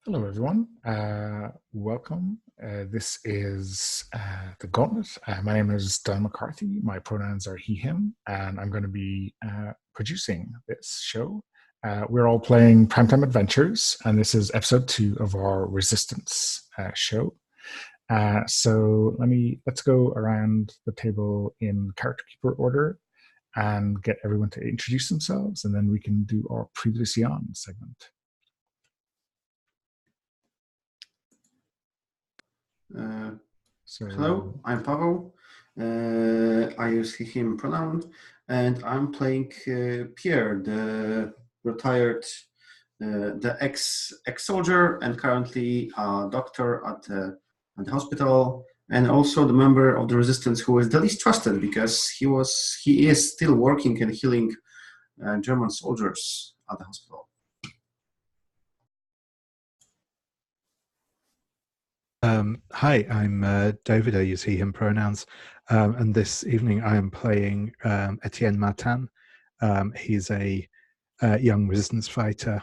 Hello, everyone. Welcome. This is the Gauntlet. My name is Don McCarthy. My pronouns are he, him, and I'm going to be producing this show. We're all playing Primetime Adventures, and this is episode 2 of our Resistance show. Let's go around the table in character keeper order and get everyone to introduce themselves, and then we can do our previously on segment. Hello, I'm Pavel. I use he, him pronoun, and I'm playing Pierre, the retired, the ex-soldier, and currently a doctor at the hospital, and also the member of the resistance who is the least trusted because he is still working and healing German soldiers at the hospital. Hi, I'm David. I use he, him pronouns. And this evening I am playing Etienne Martin. He's a young resistance fighter.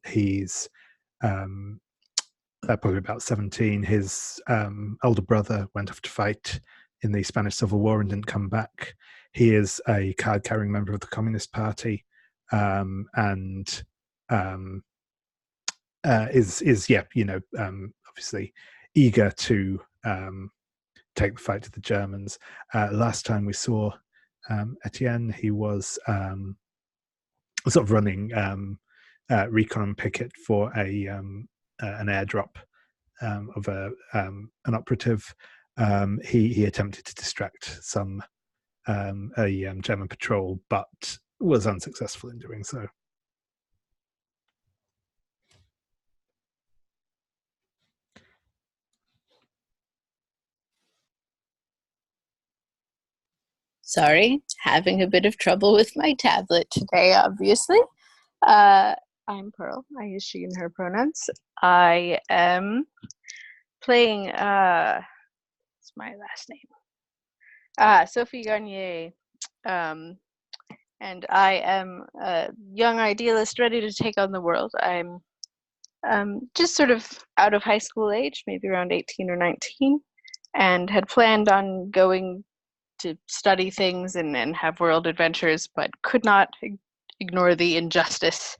He's probably about 17. His older brother went off to fight in the Spanish Civil War and didn't come back. He is a card-carrying member of the Communist Party and obviously eager to take the fight to the Germans. Last time we saw Etienne, he was sort of running recon and picket for an airdrop of an operative. He attempted to distract a German patrol, but was unsuccessful in doing so. Sorry, having a bit of trouble with my tablet today, obviously. I'm Pearl. I use she and her pronouns. I am playing, what's my last name? Sophie Garnier. And I am a young idealist ready to take on the world. I'm just sort of out of high school age, maybe around 18 or 19, and had planned on going to study things and have world adventures, but could not ignore the injustice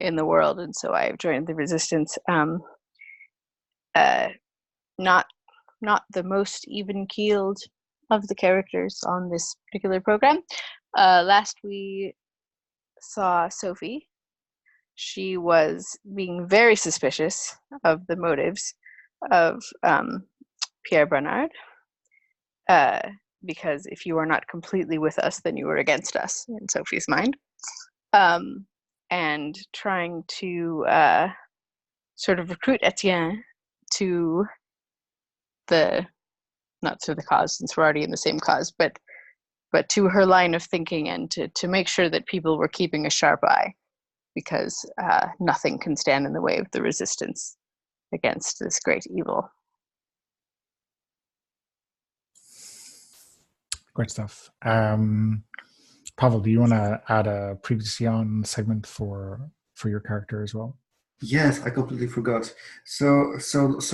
in the world, and so I've joined the resistance. Not the most even-keeled of the characters on this particular program. Last we saw Sophie. She was being very suspicious of the motives of Pierre Bernard. Because if you are not completely with us, then you are against us, in Sophie's mind. And trying to sort of recruit Etienne to not to the cause, since we're already in the same cause, but to her line of thinking, and to make sure that people were keeping a sharp eye, because nothing can stand in the way of the resistance against this great evil. Great stuff. Pavel, do you want to add a previously on segment for your character as well? Yes, I completely forgot. So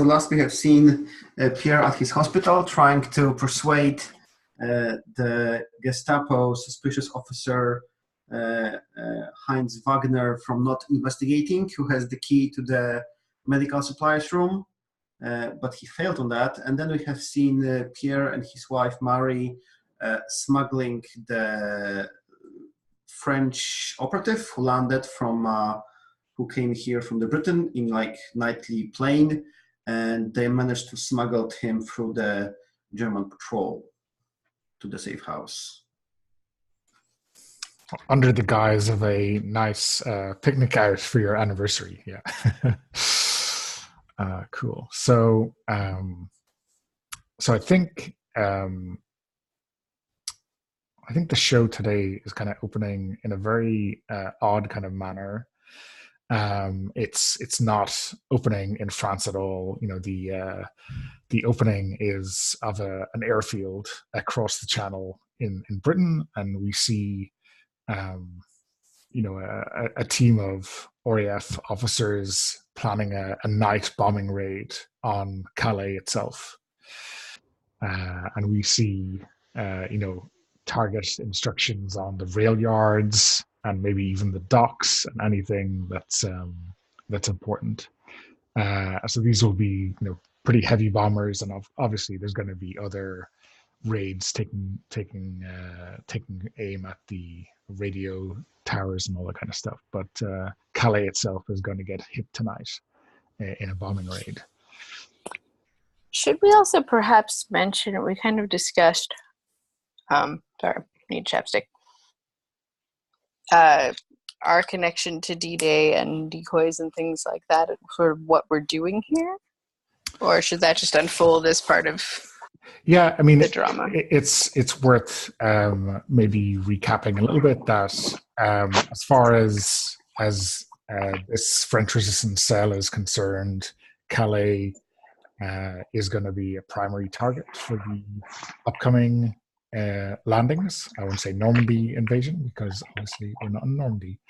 last we have seen Pierre at his hospital trying to persuade the Gestapo suspicious officer Heinz Wagner from not investigating, who has the key to the medical supplies room, but he failed on that. And then we have seen Pierre and his wife Marie smuggling the French operative who landed who came here from the Britain in like nightly plane, and they managed to smuggle him through the German patrol to the safe house. Under the guise of a nice picnic out for your anniversary, yeah. Cool. So I think the show today is kind of opening in a very odd kind of manner. It's not opening in France at all. You know, the opening is of an airfield across the channel in Britain, and we see a team of RAF officers planning a night bombing raid on Calais itself. And we see, target instructions on the rail yards and maybe even the docks and anything that's important. So these will be, pretty heavy bombers, and obviously there's going to be other raids taking aim at the radio towers and all that kind of stuff. But Calais itself is going to get hit tonight in a bombing raid. Should we also perhaps mention, we kind of discussed, sorry, need chapstick, our connection to D-Day and decoys and things like that for what we're doing here? Or should that just unfold as part of the drama? It's worth maybe recapping a little bit that as far as this French resistance cell is concerned, Calais is going to be a primary target for the upcoming landings. I wouldn't say Normandy invasion, because obviously we're not in Normandy.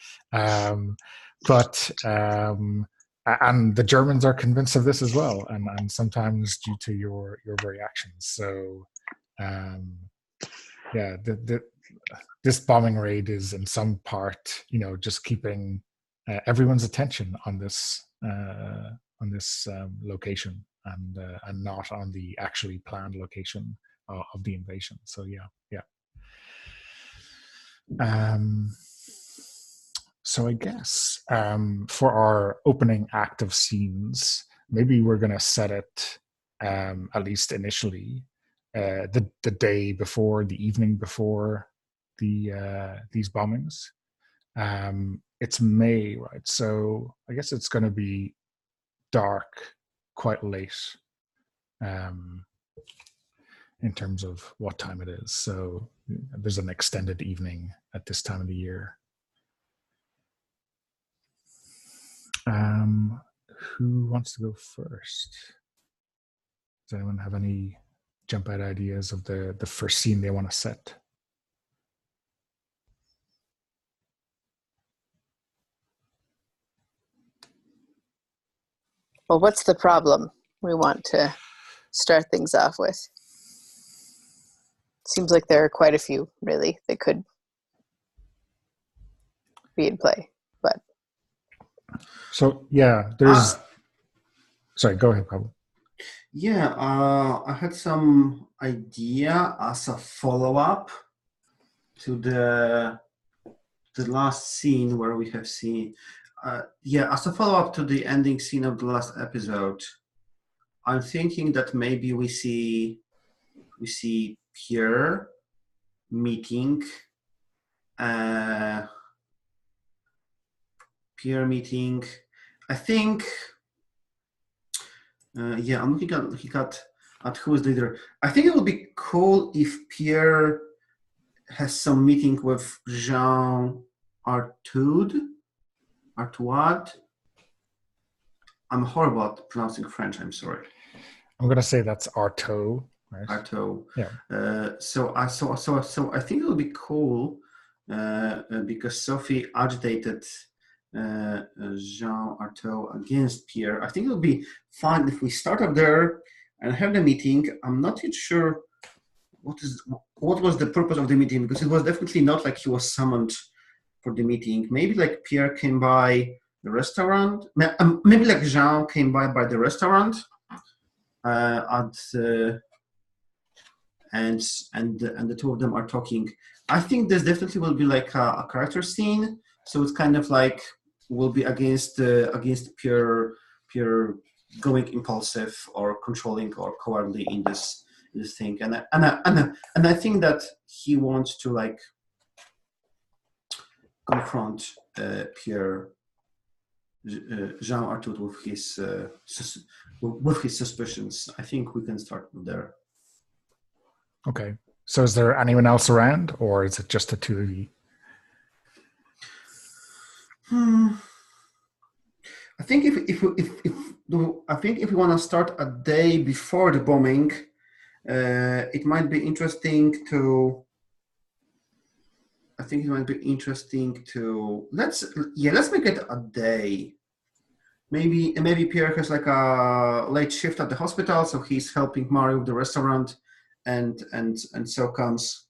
And the Germans are convinced of this as well, and sometimes due to your very actions. So, this bombing raid is in some part, just keeping everyone's attention on this location, and not on the actually planned location of the invasion. So yeah. So I guess for our opening act of scenes, maybe we're going to set it, at least initially, the day before, the evening before these bombings. It's May, right? So I guess it's going to be dark quite late in terms of what time it is. So there's an extended evening at this time of the year. Who wants to go first? Does anyone have any jump out ideas of the first scene they want to set? Well, what's the problem we want to start things off with? Seems like there are quite a few, really, that could be in play. But so there's. Sorry, go ahead, Pablo. Yeah, I had some idea as a follow-up to the last scene where we have seen. As a follow-up to the ending scene of the last episode, I'm thinking that maybe we see Pierre meeting. I think. I'm looking at who is leader. I think it would be cool if Pierre has some meeting with Jean Artaud. I'm horrible at pronouncing French. I'm sorry. I'm gonna say that's Artaud. Right? Artaud. Yeah. So I think it would be cool because Sophie agitated Jean Artaud against Pierre. I think it would be fun if we start up there and have the meeting. I'm not yet sure what was the purpose of the meeting, because it was definitely not like he was summoned for the meeting. Maybe like Pierre came by the restaurant. Maybe like Jean came by the restaurant and the two of them are talking. I think this definitely will be like a character scene. So it's kind of like will be against Pierre going impulsive or controlling or cowardly in this thing, and I think that he wants to like confront Pierre Jean Artaud with his suspicions. I think we can start there. Okay. So is there anyone else around, or is it just the two of you? I think if we want to start a day before the bombing, it might be interesting to. I think it might be interesting to let's make it a day. maybe Pierre has like a late shift at the hospital, so he's helping Mario with the restaurant, and so comes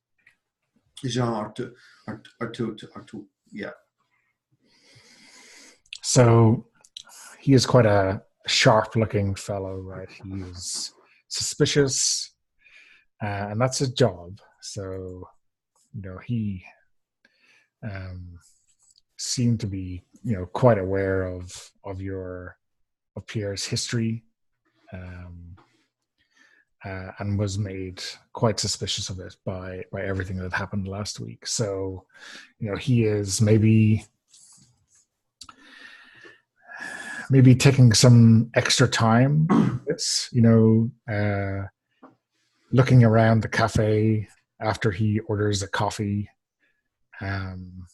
Jean Artu. Yeah. So he is quite a sharp-looking fellow, right? He is suspicious, and that's his job. So, he seemed to be, quite aware of Pierre's history, and was made quite suspicious of it by everything that happened last week. So, he is maybe taking some extra time. It's looking around the cafe after he orders a coffee, and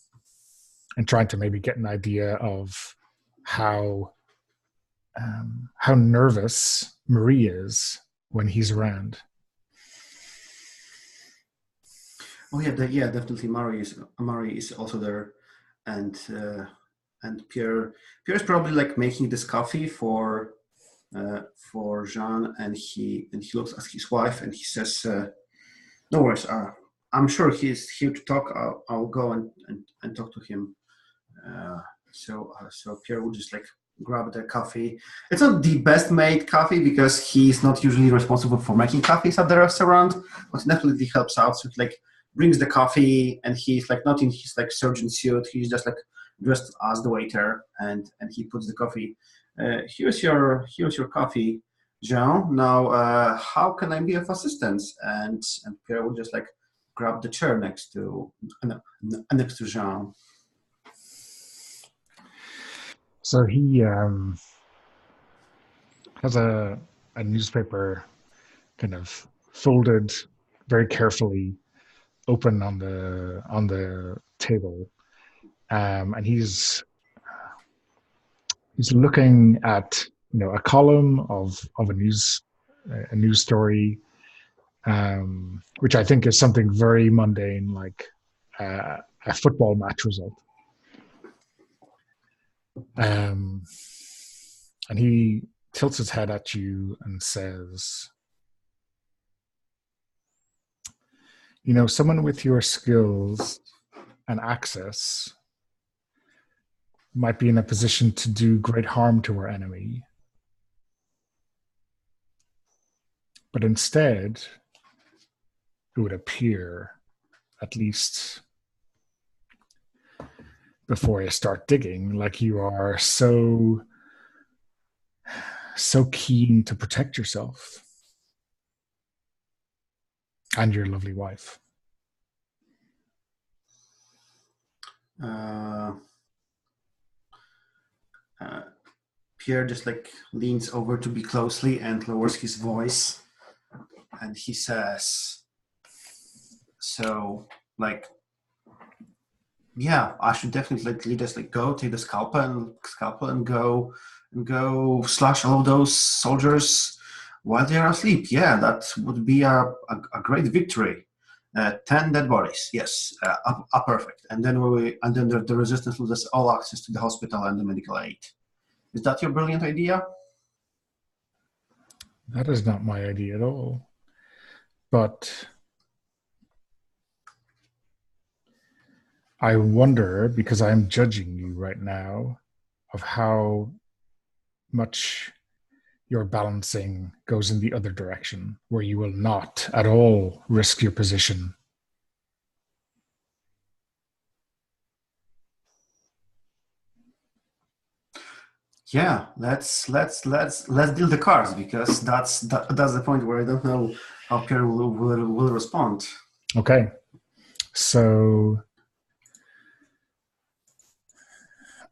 trying to maybe get an idea of how nervous Marie is when he's around. Oh yeah, definitely. Mari is also there, and Pierre is probably like making this coffee for Jean, and he looks at his wife and he says, "No worries. I'm sure he's here to talk. I'll go and talk to him." So Pierre will just like grab the coffee. It's not the best made coffee because he's not usually responsible for making coffees at the restaurant, but it definitely helps out. So he like brings the coffee, and he's like not in his like surgeon suit. He's just like dressed as the waiter, and he puts the coffee. Here's your coffee, Jean. Now, how can I be of assistance? And Pierre will just like grab the chair next to Jean. So he has a newspaper kind of folded very carefully open on the table, and he's looking at a column of a news story, which I think is something very mundane, like a football match result. And he tilts his head at you and says, someone with your skills and access might be in a position to do great harm to our enemy. But instead, it would appear, at least before you start digging, like you are so keen to protect yourself and your lovely wife. Pierre just like leans over to be closely and lowers his voice, and he says, "So, like, yeah, I should definitely just like go take the scalpel and go slash all of those soldiers while they are asleep. Yeah, that would be a great victory. 10 dead bodies, yes, perfect. And then the resistance loses all access to the hospital and the medical aid. Is that your brilliant idea?" That is not my idea at all. But I wonder, because I'm judging you right now, of how much your balancing goes in the other direction, where you will not at all risk your position. Yeah, let's deal the cards, because that's the point where I don't know how Pierre will respond. Okay, so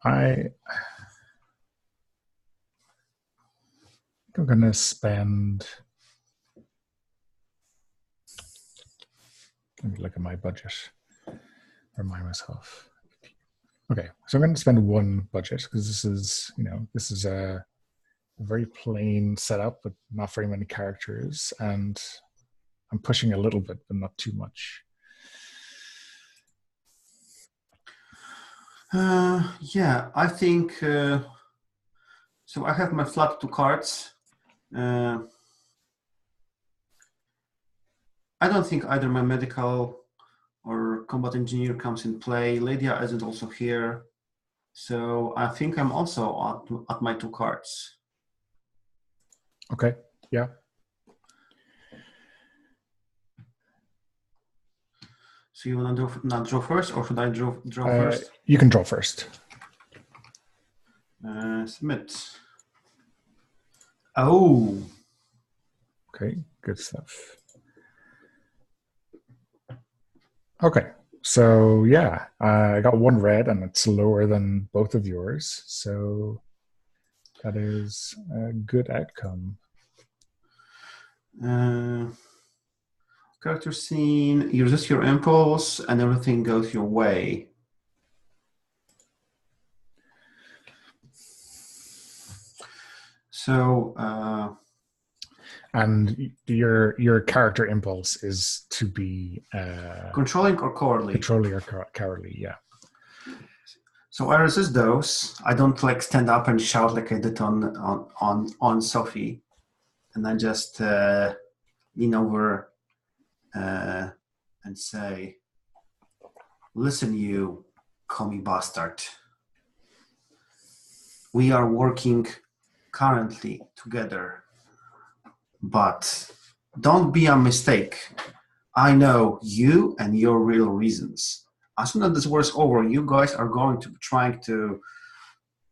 I'm going to spend. Let me look at my budget. Remind myself. Okay, so I'm going to spend one budget because this is a very plain setup with not very many characters, and I'm pushing a little bit, but not too much. Yeah, I think So I have my flat 2 cards. I don't think either my medical or combat engineer comes in play. Lydia isn't also here. So I think I'm also at my 2 cards. Okay. Yeah. So you want to not draw first, or should I draw first? You can draw first. Submit. Oh. Okay, good stuff. Okay, so yeah, I got 1 red, and it's lower than both of yours. So that is a good outcome. Character scene, you resist your impulse and everything goes your way. So, and your character impulse is to be controlling or cowardly? Controlling or cowardly, yeah. So I resist those. I don't like stand up and shout like I did on Sophie, and I just lean over and say, "Listen, you commie bastard. We are working currently together, but don't be a mistake. I know you and your real reasons. As soon as this war is over, you guys are going to be trying to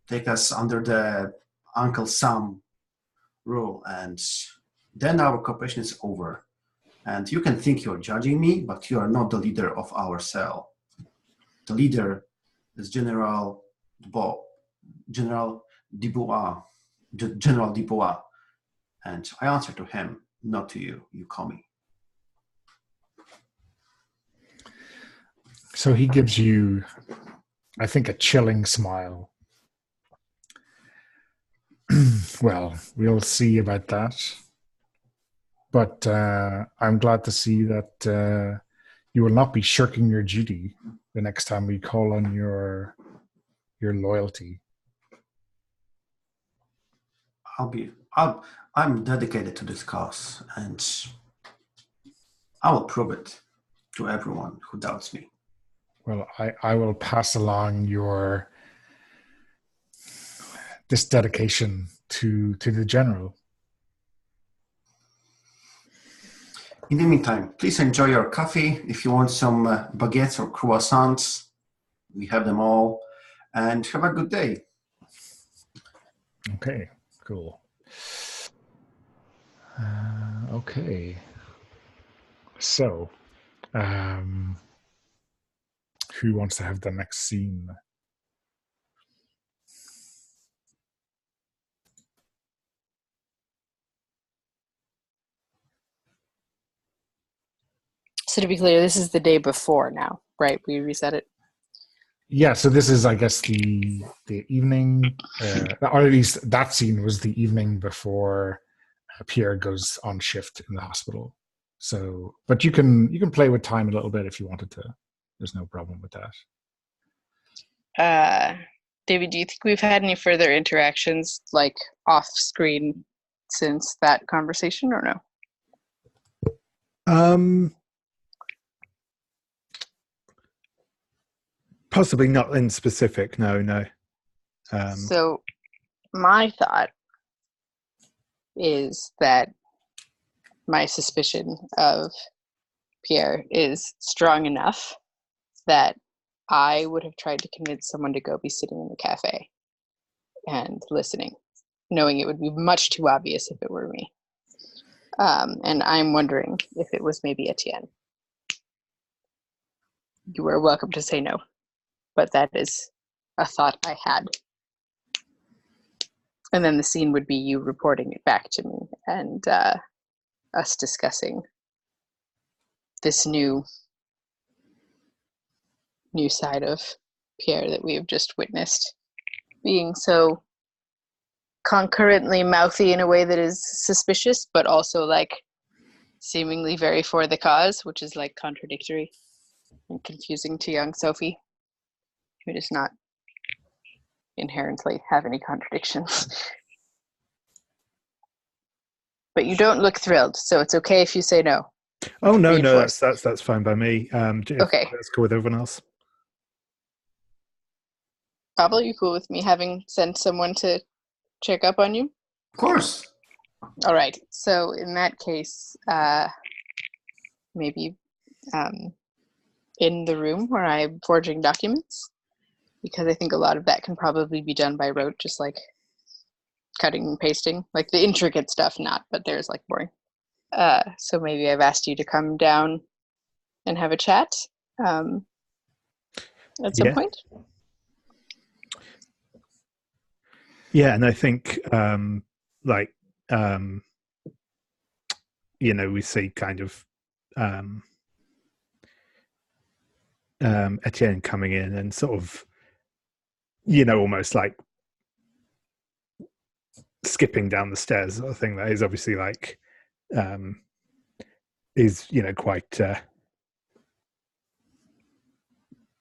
take us under the Uncle Sam rule, and then our cooperation is over. And you can think you're judging me, but you are not the leader of our cell. The leader is General Dubois, and I answer to him, not to you, you commie." So he gives you, I think, a chilling smile. Well, we'll see about that. But I'm glad to see that you will not be shirking your duty the next time we call on your loyalty. I'm dedicated to this cause, and I will prove it to everyone who doubts me. Well, I will pass along this dedication to the general. In the meantime, please enjoy your coffee. If you want some baguettes or croissants, we have them all. And have a good day. Okay, cool. Okay. So, who wants to have the next scene? So to be clear, this is the day before now, right? We reset it. Yeah, so this is, I guess, the evening, or at least that scene was the evening before Pierre goes on shift in the hospital. So, but you can play with time a little bit if you wanted to. There's no problem with that. David, do you think we've had any further interactions, like off screen, since that conversation, or no? Possibly not in specific. No. So my thought is that my suspicion of Pierre is strong enough that I would have tried to convince someone to go be sitting in the cafe and listening, knowing it would be much too obvious if it were me. And I'm wondering if it was maybe Etienne. You are welcome to say no, but that is a thought I had. And then the scene would be you reporting it back to me and us discussing this new side of Pierre that we have just witnessed, being so concurrently mouthy in a way that is suspicious, but also like seemingly very for the cause, which is like contradictory and confusing to young Sophie, who does not inherently have any contradictions. But you don't look thrilled, so it's okay if you say no. Oh no, Reinforce. that's fine by me. Okay. That's cool with everyone else. Pablo, you cool with me having sent someone to check up on you? Of course. All right. So in that case, maybe in the room where I'm forging documents, because I think a lot of that can probably be done by rote, just like cutting and pasting, like the intricate stuff, not, but there's like boring. So maybe I've asked you to come down and have a chat at some point. Yeah, and I think we see kind of Etienne coming in and sort of, almost like skipping down the stairs sort of thing. That is obviously like is quite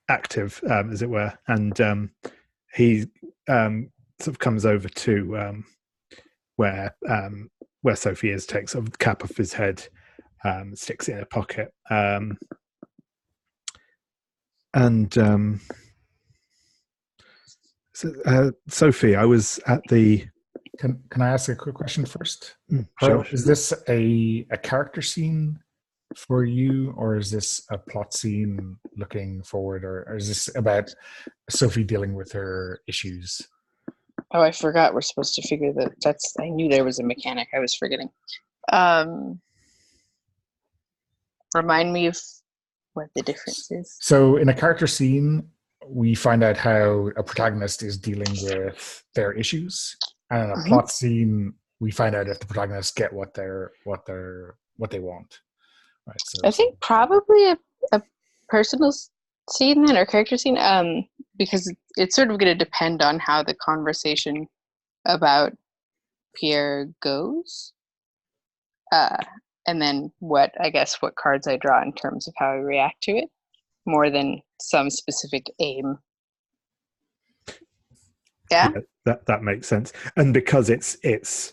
active, as it were, and he sort of comes over to where Sophie is, takes off the cap off his head, sticks it in a pocket, Sophie, I was at the. Can I ask a quick question first? Sure. Is this a character scene for you, or is this a plot scene looking forward, or is this about Sophie dealing with her issues? Oh, I forgot we're supposed to figure that. I knew there was a mechanic. I was forgetting. Remind me of what the difference is. So in a character scene, we find out how a protagonist is dealing with their issues, and in a plot scene, we find out if the protagonists get what they want. Right. So I think probably a personal scene then, or character scene, because it's sort of going to depend on how the conversation about Pierre goes, and then what cards I draw in terms of how I react to it, more than some specific aim. Yeah, that makes sense. And because it's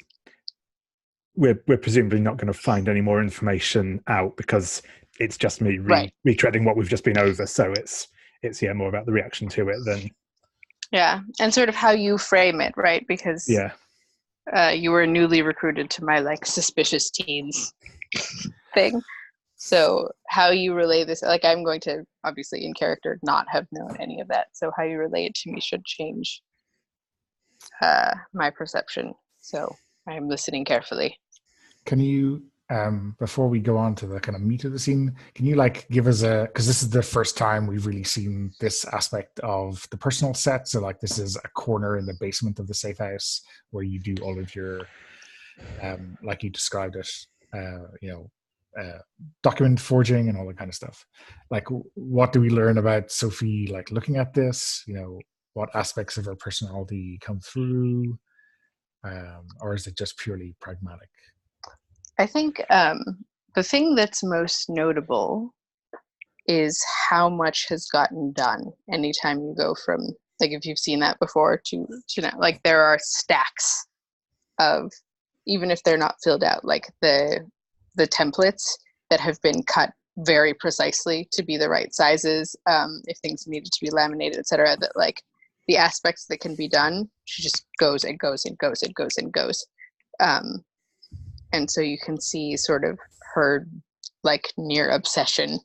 we're presumably not going to find any more information out, because it's just me retreading what we've just been over. So it's more about the reaction to it than. Yeah, and sort of how you frame it, right? Because you were newly recruited to my like suspicious teens thing. So how you relay this, like I'm going to obviously in character not have known any of that. So how you relay it to me should change my perception. So I'm listening carefully. Can you, before we go on to the kind of meat of the scene, can you like give us because this is the first time we've really seen this aspect of the personal set. So like this is a corner in the basement of the safe house where you do all of your, like you described it, document forging and all that kind of stuff. Like what do we learn about Sophie, like looking at this, what aspects of her personality come through, or is it just purely pragmatic? I think the thing that's most notable is how much has gotten done anytime you go from, like if you've seen that before to now, like there are stacks of, even if they're not filled out, like the templates that have been cut very precisely to be the right sizes, if things needed to be laminated, etc., that like the aspects that can be done, she just goes and goes and goes and goes and goes. And so you can see sort of her like near obsession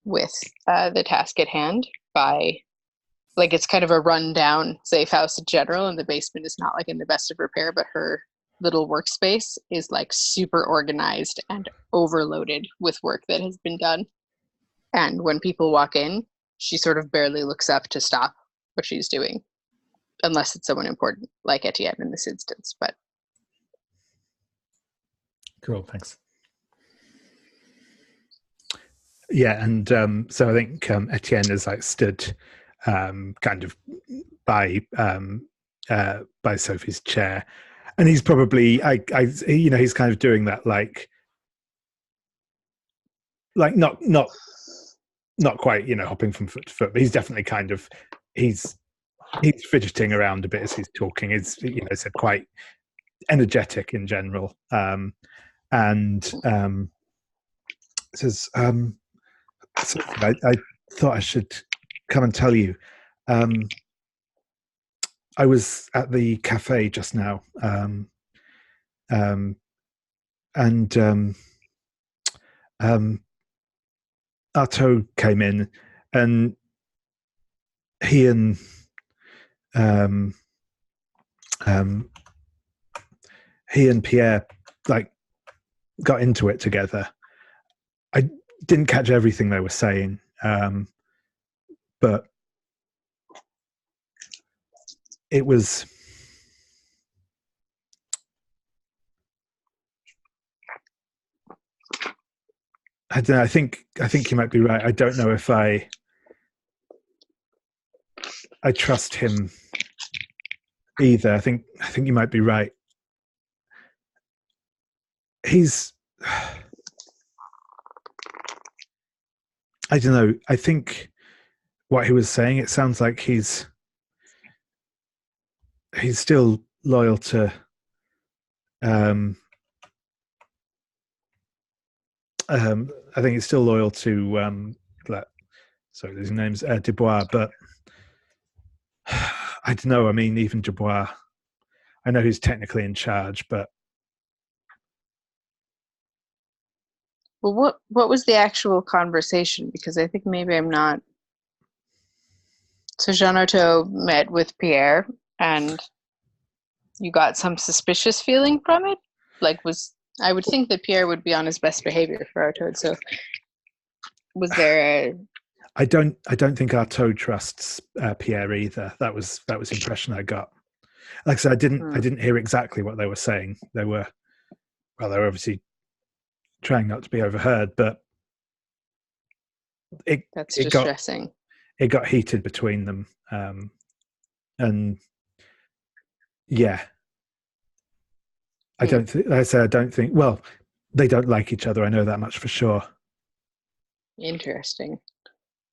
with the task at hand by, like it's kind of a rundown safe house in general, and the basement is not like in the best of repair, but her little workspace is like super organized and overloaded with work that has been done. And when people walk in, she sort of barely looks up to stop what she's doing, unless it's someone important like Etienne in this instance. But cool, thanks. Yeah, and so I think Etienne is like stood kind of by Sophie's chair, and he's probably he's kind of doing that like not quite hopping from foot to foot, but he's definitely kind of he's fidgeting around a bit as he's talking. He's said quite energetic in general, and says, something I thought I should come and tell you. I was at the cafe just now, and Artaud came in, and he and Pierre like got into it together. I didn't catch everything they were saying, but it was. I don't know. I think you might be right. I don't know if I trust him either. I think you might be right. He's. I don't know. I think what he was saying, it sounds like he's still loyal to I think he's still loyal to sorry, his name's Dubois, but I don't know. I mean, even Dubois, I know he's technically in charge, but Well, what was the actual conversation? Because I think maybe I'm not. So Jean Artaud met with Pierre, and you got some suspicious feeling from it. I would think that Pierre would be on his best behavior for Artaud. So was there a? I don't think Artaud trusts Pierre either. That was the impression I got. Like I said, I didn't hear exactly what they were saying. They were obviously trying not to be overheard, but That's distressing. It got heated between them, and yeah, I don't think. I don't think. Well, they don't like each other. I know that much for sure. Interesting.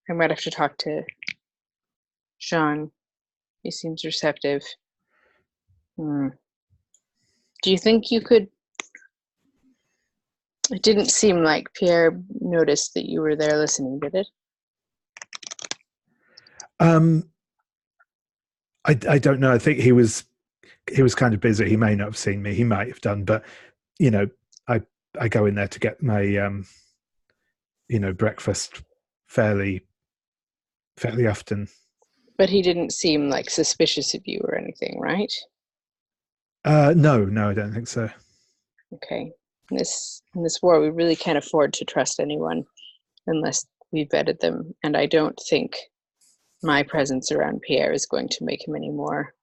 I might have to talk to Jean. He seems receptive. Do you think you could? It didn't seem like Pierre noticed that you were there listening, did it? I don't know. I think he was kind of busy. He may not have seen me. He might have done, but I go in there to get my breakfast fairly often. But he didn't seem like suspicious of you or anything, right? No, I don't think so. Okay. In this war, we really can't afford to trust anyone unless we vetted them, and I don't think my presence around Pierre is going to make him any more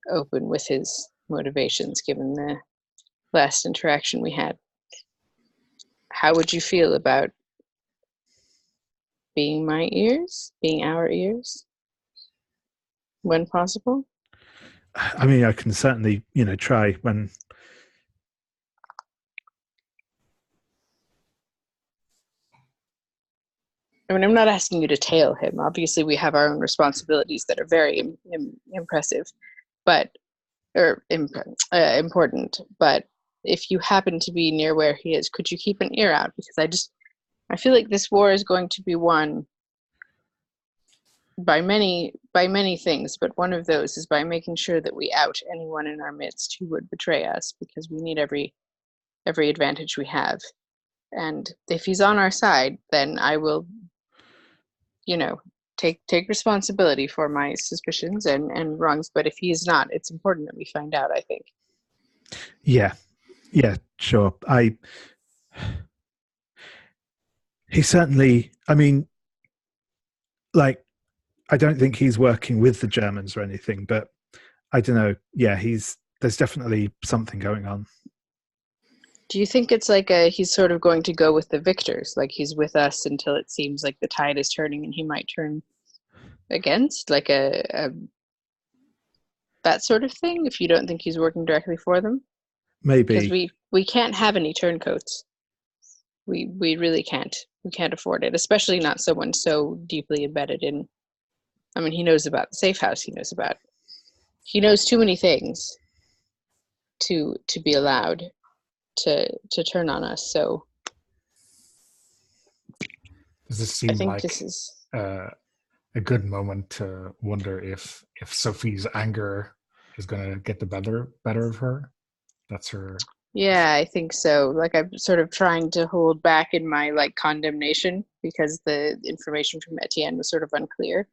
open with his motivations, given the last interaction we had. How would you feel about being my ears, being our ears, when possible? I mean, I can certainly, try when. I mean, I'm not asking you to tail him. Obviously, we have our own responsibilities that are very impressive, important. But if you happen to be near where he is, could you keep an ear out? Because I feel like this war is going to be won by many things, but one of those is by making sure that we out anyone in our midst who would betray us, because we need every advantage we have. And if he's on our side, then I will, take responsibility for my suspicions and wrongs. But if he is not, it's important that we find out, I think. Yeah, sure. He certainly, I mean, like, I don't think he's working with the Germans or anything, but I don't know. Yeah, there's definitely something going on. Do you think it's like he's sort of going to go with the victors, like he's with us until it seems like the tide is turning and he might turn against, like a that sort of thing, if you don't think he's working directly for them? Maybe. Because we can't have any turncoats. We really can't. We can't afford it, especially not someone so deeply embedded in. I mean, he knows about the safe house. He knows too many things to be allowed to turn on us. So Does this I seem think like this is a good moment to wonder if Sophie's anger is going to get the better of her? That's her. yeah, I think so. Like I'm sort of trying to hold back in my like condemnation because the information from Etienne was sort of unclear.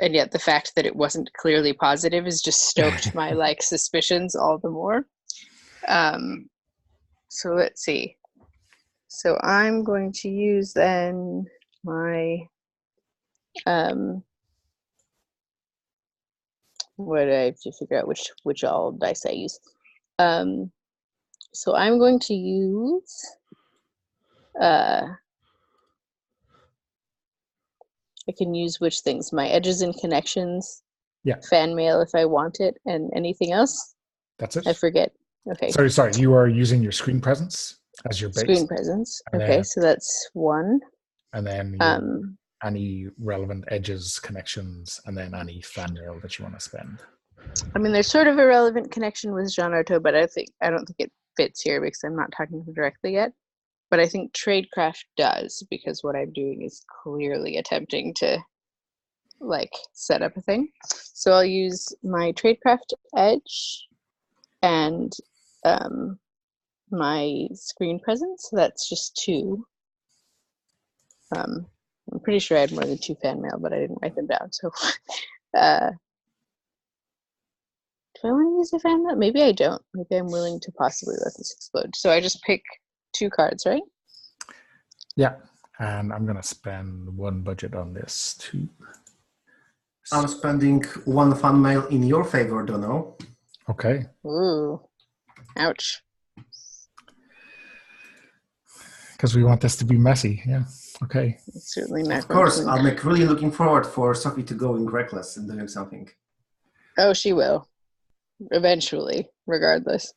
And yet the fact that it wasn't clearly positive has just stoked my like suspicions all the more. So let's see. So I'm going to use then my what I have to figure out which all dice I use. So I'm going to use I can use which things? My edges and connections, fan mail if I want it, and anything else? That's it. I forget. Okay. Sorry. You are using your screen presence as your base. Screen presence. Okay, so that's one. And then any relevant edges, connections, and then any fan mail that you want to spend. I mean, there's sort of a relevant connection with Jean Artaud, but I don't think it fits here because I'm not talking to him directly yet. But I think tradecraft does, because what I'm doing is clearly attempting to like set up a thing. So I'll use my tradecraft edge and my screen presence. So that's just 2. I'm pretty sure I had more than 2 fan mail, but I didn't write them down. So do I want to use a fan mail? Maybe I don't. Maybe I'm willing to possibly let this explode. So I just pick 2 cards, right? Yeah, and I'm gonna spend 1 budget on this too. I'm spending 1 fan mail in your favor, Dono. Okay. Ooh, ouch. Because we want this to be messy. Yeah. Okay. It's certainly not. Of course, I'm like really looking forward for Sophie to going reckless and doing something. Oh, she will. Eventually, regardless.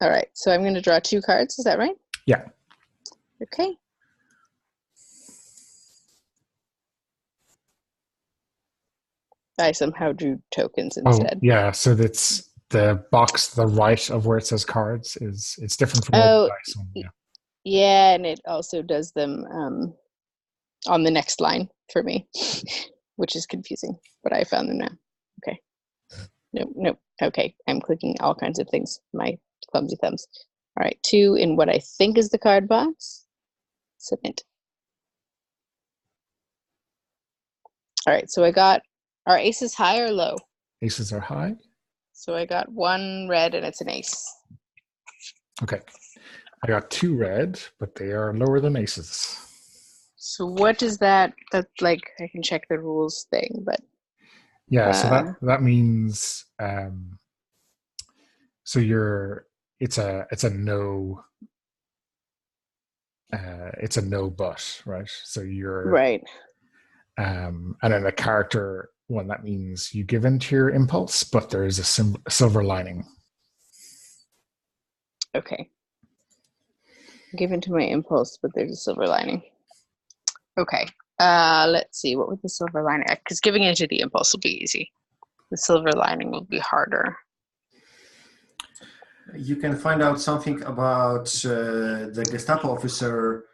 All right, so I'm going to draw 2 cards. Is that right? Yeah. Okay. I somehow drew tokens instead. Oh, yeah. So that's the box to the right of where it says cards it's different from all the dice one. Yeah. Yeah, and it also does them on the next line for me, which is confusing, but I found them now. Okay. Nope. Okay, I'm clicking all kinds of things. My clumsy thumbs. All right, 2 in what I think is the card box. Submit. All right, so I got, are aces high or low? Aces are high. So I got 1 red and it's an ace. Okay. I got 2 red, but they are lower than aces. So what is that? That like I can check the rules thing, but yeah. So that means so it's a no but, right? So you're right. And then a character one, that means you give in to your impulse, but there is a silver lining. Okay. Give in to my impulse, but there's a silver lining. Okay. Let's see. What would the silver lining? Because giving into the impulse will be easy. The silver lining will be harder. You can find out something about the Gestapo officer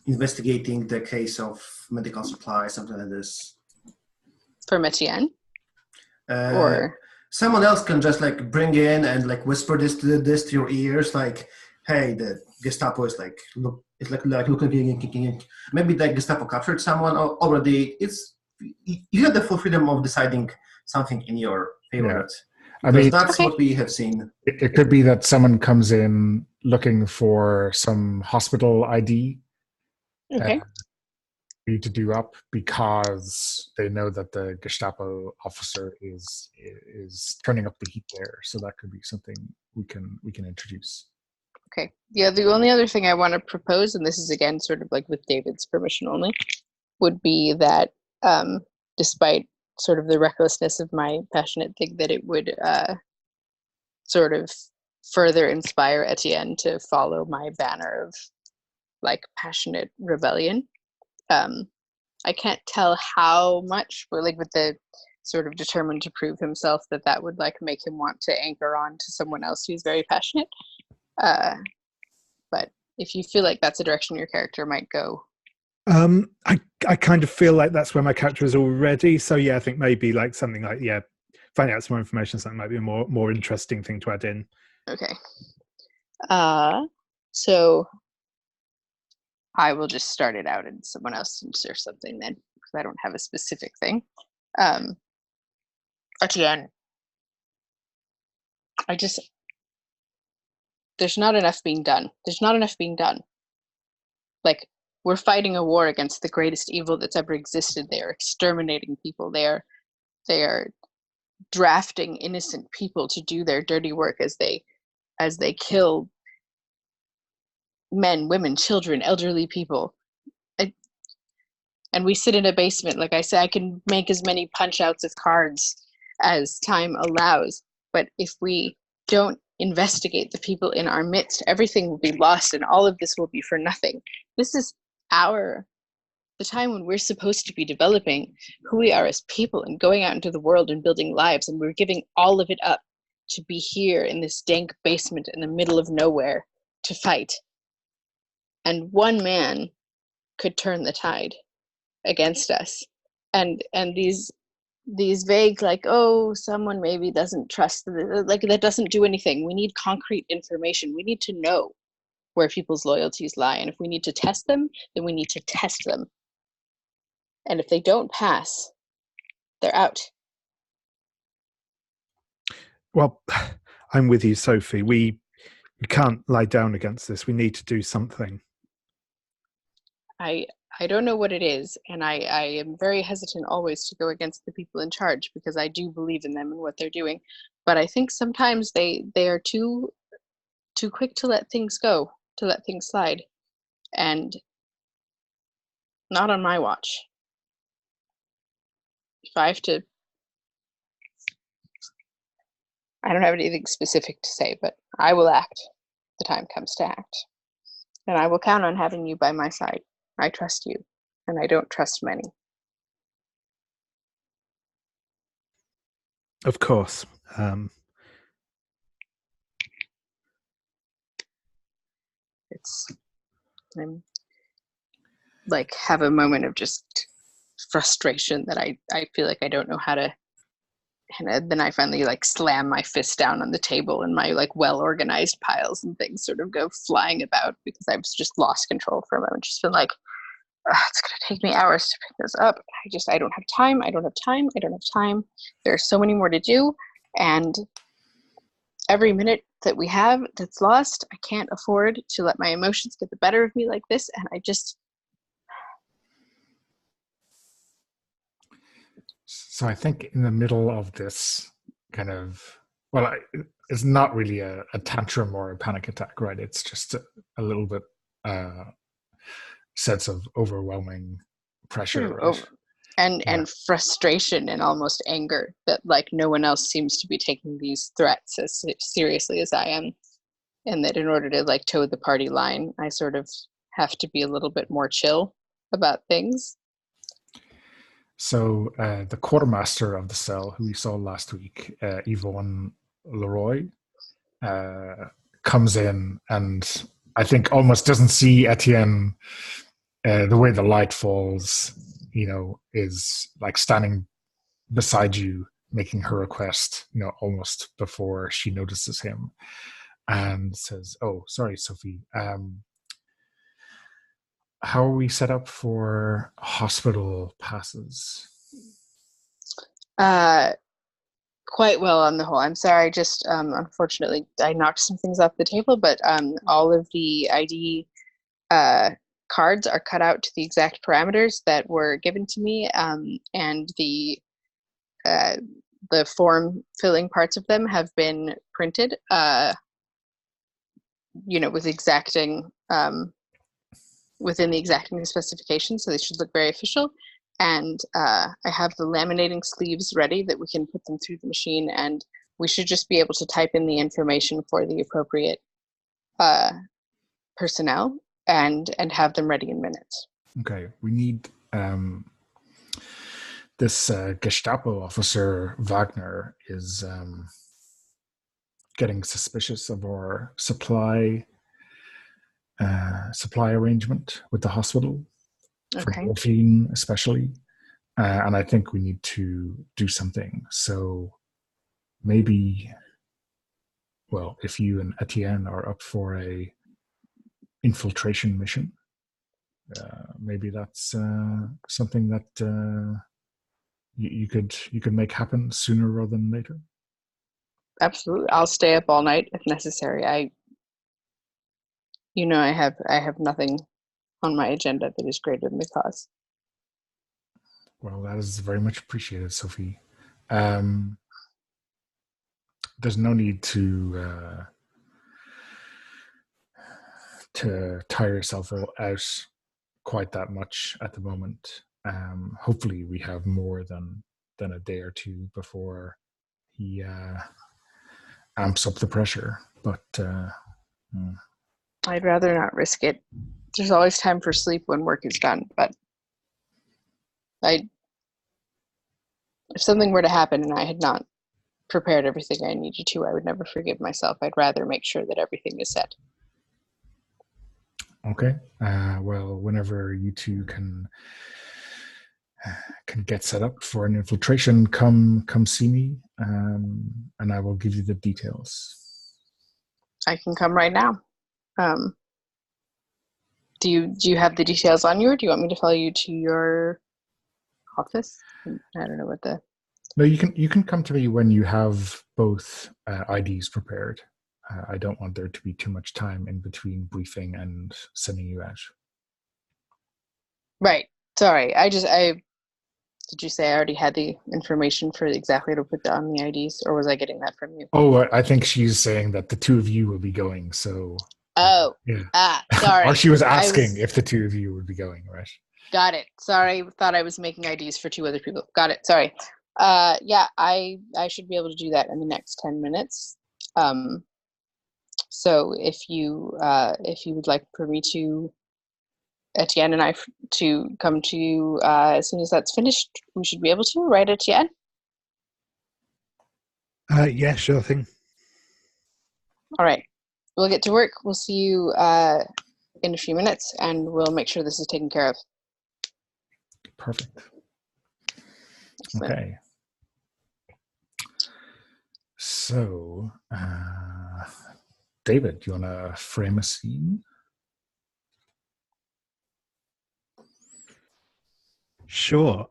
investigating the case of medical supply, something like this. From Etienne? Or someone else can just like bring in and like whisper this to your ears, like, hey, the Gestapo is like looking. Maybe the Gestapo captured someone already. You have the full freedom of deciding something in your favor. Yeah. I mean, that's what we have seen. It could be that someone comes in looking for some hospital ID. Okay. For you to do up because they know that the Gestapo officer is turning up the heat there. So that could be something we can introduce. Okay. Yeah, the only other thing I want to propose, and this is again sort of like with David's permission only, would be that despite sort of the recklessness of my passionate thing, that it would sort of further inspire Etienne to follow my banner of like passionate rebellion. I can't tell how much, but like with the sort of determined to prove himself, that would like make him want to anchor on to someone else who's very passionate. But if you feel like that's a direction your character might go. I kind of feel like that's where my character is already. So yeah, I think maybe like something like, finding out some more information, something might be a more interesting thing to add in. Okay. So I will just start it out and someone else or something then, because I don't have a specific thing. Etienne, there's not enough being done. There's not enough being done. Like, we're fighting a war against the greatest evil that's ever existed. They are exterminating people. They are drafting innocent people to do their dirty work as they kill men, women, children, elderly people. And we sit in a basement. Like I said, I can make as many punch outs of cards as time allows. But if we don't investigate the people in our midst, everything will be lost and all of this will be for nothing. This is the time when we're supposed to be developing who we are as people and going out into the world and building lives, and we're giving all of it up to be here in this dank basement in the middle of nowhere to fight. And one man could turn the tide against us. And these vague, like, oh, someone maybe doesn't trust, like, that doesn't do anything. We need concrete information. We need to know where people's loyalties lie. And if we need to test them, then we need to test them. And if they don't pass, they're out. Well, I'm with you, Sophie. We can't lie down against this. We need to do something. I don't know what it is, and I am very hesitant always to go against the people in charge, because I do believe in them and what they're doing. But I think sometimes they are too quick to let things go, to let things slide. And not on my watch. If I have to, I don't have anything specific to say, but I will act. The time comes to act. And I will count on having you by my side. I trust you, and I don't trust many. Of course. I'm like, have a moment of just frustration that I feel like I don't know how to, and then I finally like slam my fist down on the table, and my like well-organized piles and things sort of go flying about because I've just lost control for a moment. Just been like, it's gonna take me hours to pick this up. I don't have time. I don't have time. There's so many more to do, and every minute that we have that's lost, I can't afford to let my emotions get the better of me like this. And I just. So I think in the middle of this kind of, well, it's not really a tantrum or a panic attack, right? It's just a little bit sense of overwhelming pressure, right? And frustration and almost anger that like no one else seems to be taking these threats as seriously as I am, and that in order to like toe the party line, I sort of have to be a little bit more chill about things. So the quartermaster of the cell, who we saw last week, Yvonne Leroy, comes in and I think almost doesn't see Etienne. The way the light falls, is like standing beside you, making her request, almost before she notices him, and says, "Oh, sorry, Sophie. How are we set up for hospital passes?" Quite well on the whole. I'm sorry, just unfortunately I knocked some things off the table, but all of the ID cards are cut out to the exact parameters that were given to me, and the form filling parts of them have been printed, with exacting within the exacting specifications, so they should look very official. And I have the laminating sleeves ready that we can put them through the machine, and we should just be able to type in the information for the appropriate personnel and have them ready in minutes. Okay, we need this Gestapo officer Wagner is getting suspicious of our supply arrangement with the hospital for Okay. morphine, especially. And I think we need to do something. So maybe, well, if you and Etienne are up for a infiltration mission, maybe that's something that you could make happen sooner rather than later. Absolutely. I'll stay up all night if necessary. I have nothing on my agenda that is greater than the cause. Well, that is very much appreciated, Sophie. There's no need to tire yourself out quite that much at the moment. Hopefully, we have more than a day or two before he amps up the pressure. But I'd rather not risk it. There's always time for sleep when work is done, but if something were to happen and I had not prepared everything I needed to, I would never forgive myself. I'd rather make sure that everything is set. Okay. Well, whenever you two can get set up for an infiltration, come see me, and I will give you the details. I can come right now. Do you have the details on you, or do you want me to follow you to your office? I don't know what the... No, you can come to me when you have both IDs prepared. I don't want there to be too much time in between briefing and sending you out. Right. Sorry. Did you say I already had the information for exactly to put on the IDs, or was I getting that from you? Oh, I think she's saying that the two of you will be going. So. Oh. Yeah. Sorry. Or she was asking if the two of you would be going, right? Got it. Sorry. Thought I was making IDs for two other people. Got it. Sorry. Yeah, I should be able to do that in the next 10 minutes. So if you would like for me to, Etienne and I, to come to you as soon as that's finished, we should be able to, right, Etienne? Yeah, sure thing. All right. We'll get to work. We'll see you in a few minutes, and we'll make sure this is taken care of. Perfect. Excellent. Okay. So, David, do you want to frame a scene? Sure.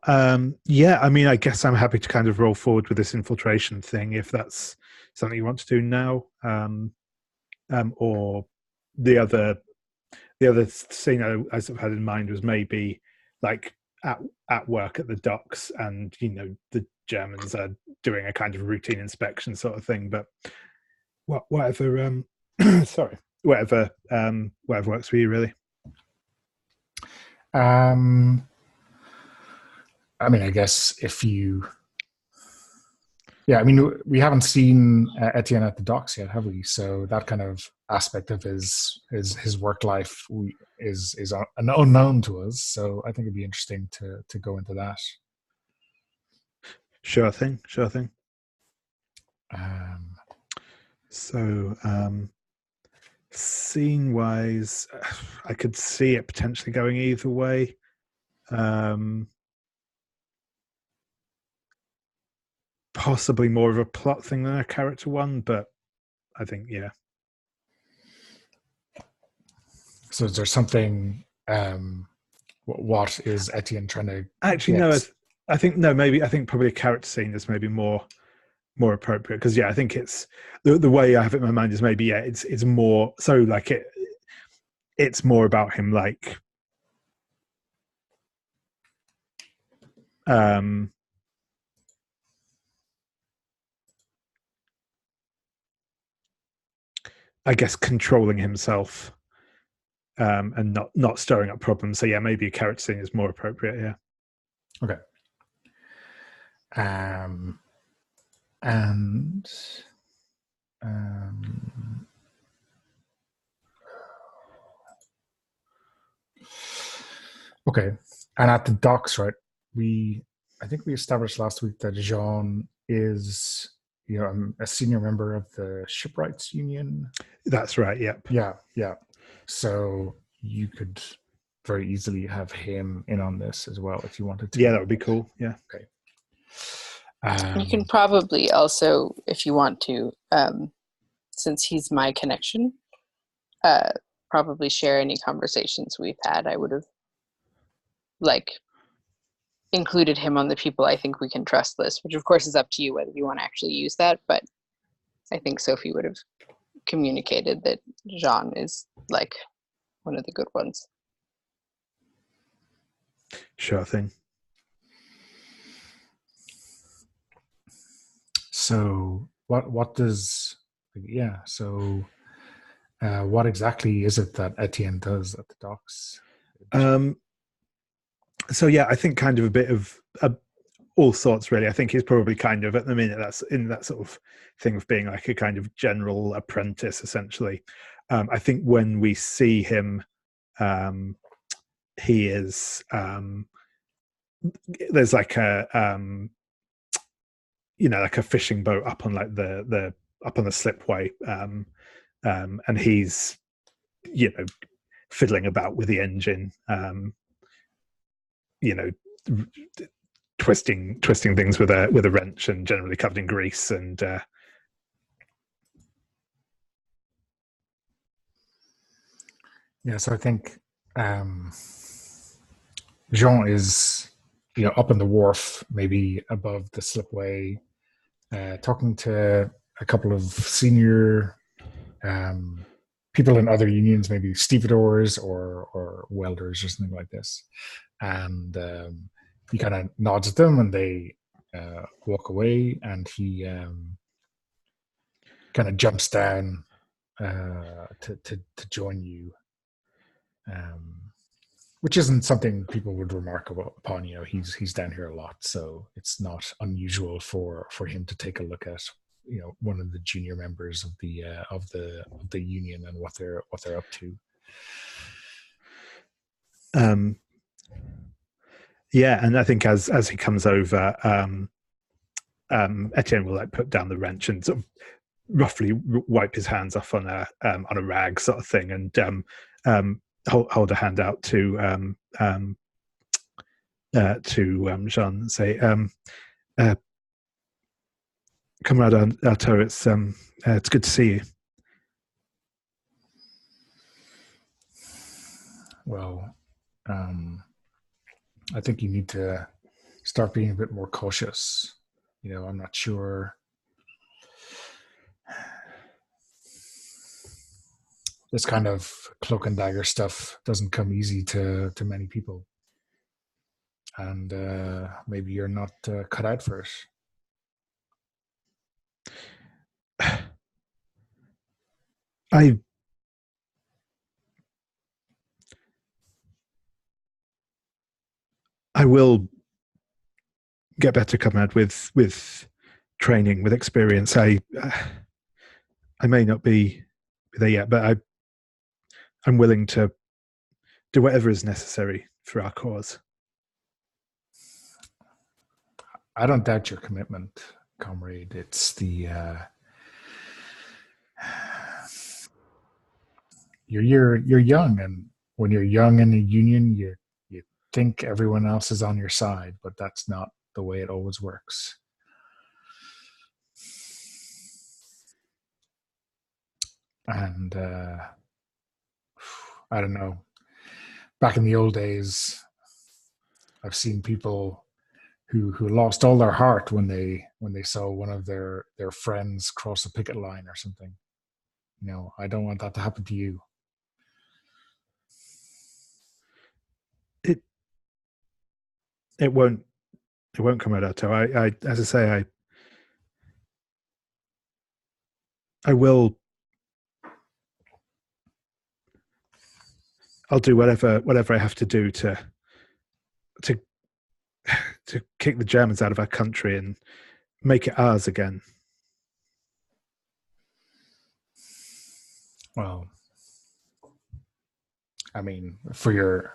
Yeah, I mean, I guess I'm happy to kind of roll forward with this infiltration thing if that's something you want to do now. Or the other scene I sort of had in mind was maybe like at work at the docks, and the Germans are doing a kind of routine inspection sort of thing. But whatever. Sorry, whatever works for you, really. I mean, I guess if you... Yeah, I mean, we haven't seen Etienne at the docks yet, have we? So that kind of aspect of his work life is an unknown to us. So I think it'd be interesting to go into that. Sure thing. Scene-wise, I could see it potentially going either way. Possibly more of a plot thing than a character one, but I think, yeah. So is there something... what is Etienne trying to... Actually, no, I think probably a character scene is maybe more appropriate, because I think it's the way I have it in my mind is maybe it's more so like it's more about him like I guess controlling himself and not stirring up problems. So maybe a character scene is more appropriate. Yeah. Okay. Okay. And at the docks, right, we I think we established last week that Jean is, a senior member of the Shipwrights Union. That's right. Yep. Yeah. So you could very easily have him in on this as well if you wanted to. Yeah, that would be cool. Yeah. Okay. You can probably also, if you want to, since he's my connection, probably share any conversations we've had. I would have included him on the people I think we can trust list, which of course is up to you whether you want to actually use that. But I think Sophie would have communicated that Jean is one of the good ones. Sure thing. So what does what exactly is it that Etienne does at the docks? So yeah, I think kind of a bit of all sorts really. I think he's probably kind of at the minute that's in that sort of thing of being like a kind of general apprentice essentially. I think when we see him, he is there's like a like a fishing boat up on like the up on the slipway, and he's fiddling about with the engine, twisting things with a wrench, and generally covered in grease. And so I think Jean is up on the wharf, maybe above the slipway, talking to a couple of senior people in other unions, maybe stevedores or welders or something like this. And he kind of nods at them, and they walk away, and he kind of jumps down to join you, which isn't something people would remark upon. He's down here a lot, so it's not unusual for him to take a look at one of the junior members of the union and what they're up to. Yeah, and I think as he comes over, Etienne will put down the wrench and sort of roughly wipe his hands off on a rag sort of thing, and hold a hand out to Jean and say, Comrade Artaud, it's good to see you. Well, I think you need to start being a bit more cautious. I'm not sure. This kind of cloak and dagger stuff doesn't come easy to many people. And maybe you're not cut out for it. I will get better, comrade, with training, with experience. I may not be there yet, but I'm willing to do whatever is necessary for our cause. I don't doubt your commitment, comrade. It's the you're young, and when you're young in a union, you think everyone else is on your side, but that's not the way it always works. And I don't know. Back in the old days, I've seen people who lost all their heart when they saw one of their friends cross a picket line or something. I don't want that to happen to you. It won't come out. I as I say, I will. I'll do whatever I have to do to kick the Germans out of our country and make it ours again. Well, I mean, for your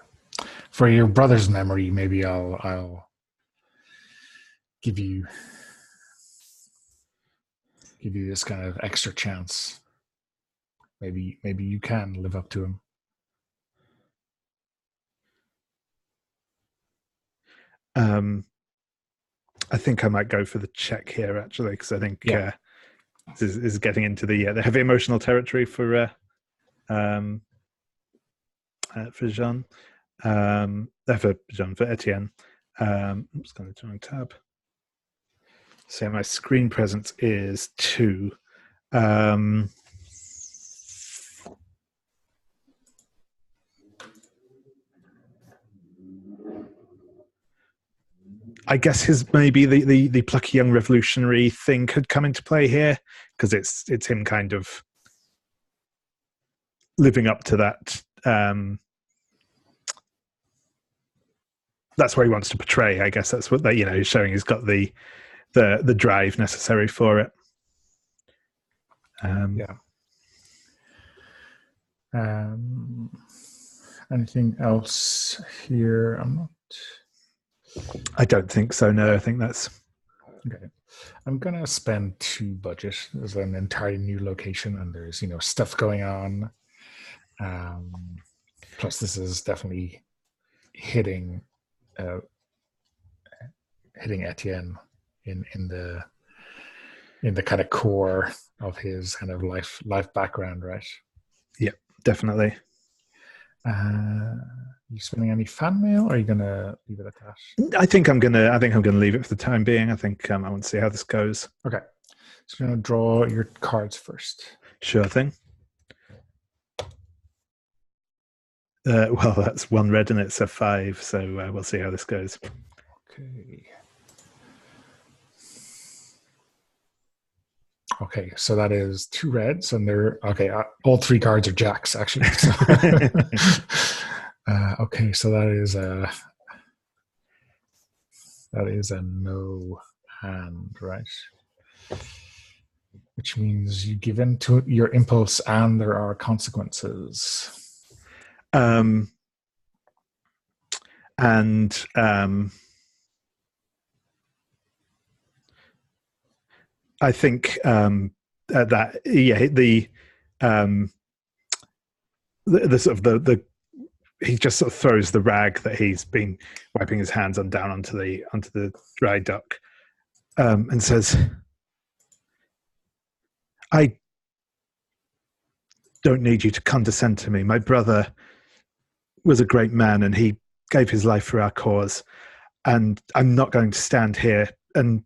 brother's memory, maybe I'll give you this kind of extra chance. Maybe you can live up to him. I think I might go for the check here, actually, because I think Yeah. this is getting into the heavy emotional territory for Jean. For Etienne. I'm just going to join tab. So my screen presence is 2. I guess his maybe the plucky young revolutionary thing could come into play here, because it's him kind of living up to that. That's where he wants to portray. I guess that's what he's showing. He's got the drive necessary for it. Anything else here? I don't think so. No, I think that's okay. I'm gonna spend 2 budget. There's an entirely new location, and there's stuff going on. Plus, this is definitely hitting Etienne in the kind of core of his kind of life background, right? Yeah, definitely. You spending any fan mail, or are you gonna leave it at that? I think I'm gonna leave it for the time being. I think I want to see how this goes. Okay, so you're gonna draw your cards first. Sure thing. Well, that's 1 red and it's a 5, so we'll see how this goes. Okay, so that is 2 reds, and they're okay. All 3 cards are jacks, actually. So. Okay, so that is a no hand, right? Which means you give in to your impulse, and there are consequences. I think that the sort of the he just sort of throws the rag that he's been wiping his hands on down onto the dry dock, and says, "I don't need you to condescend to me. My brother was a great man, and he gave his life for our cause. And I'm not going to stand here, and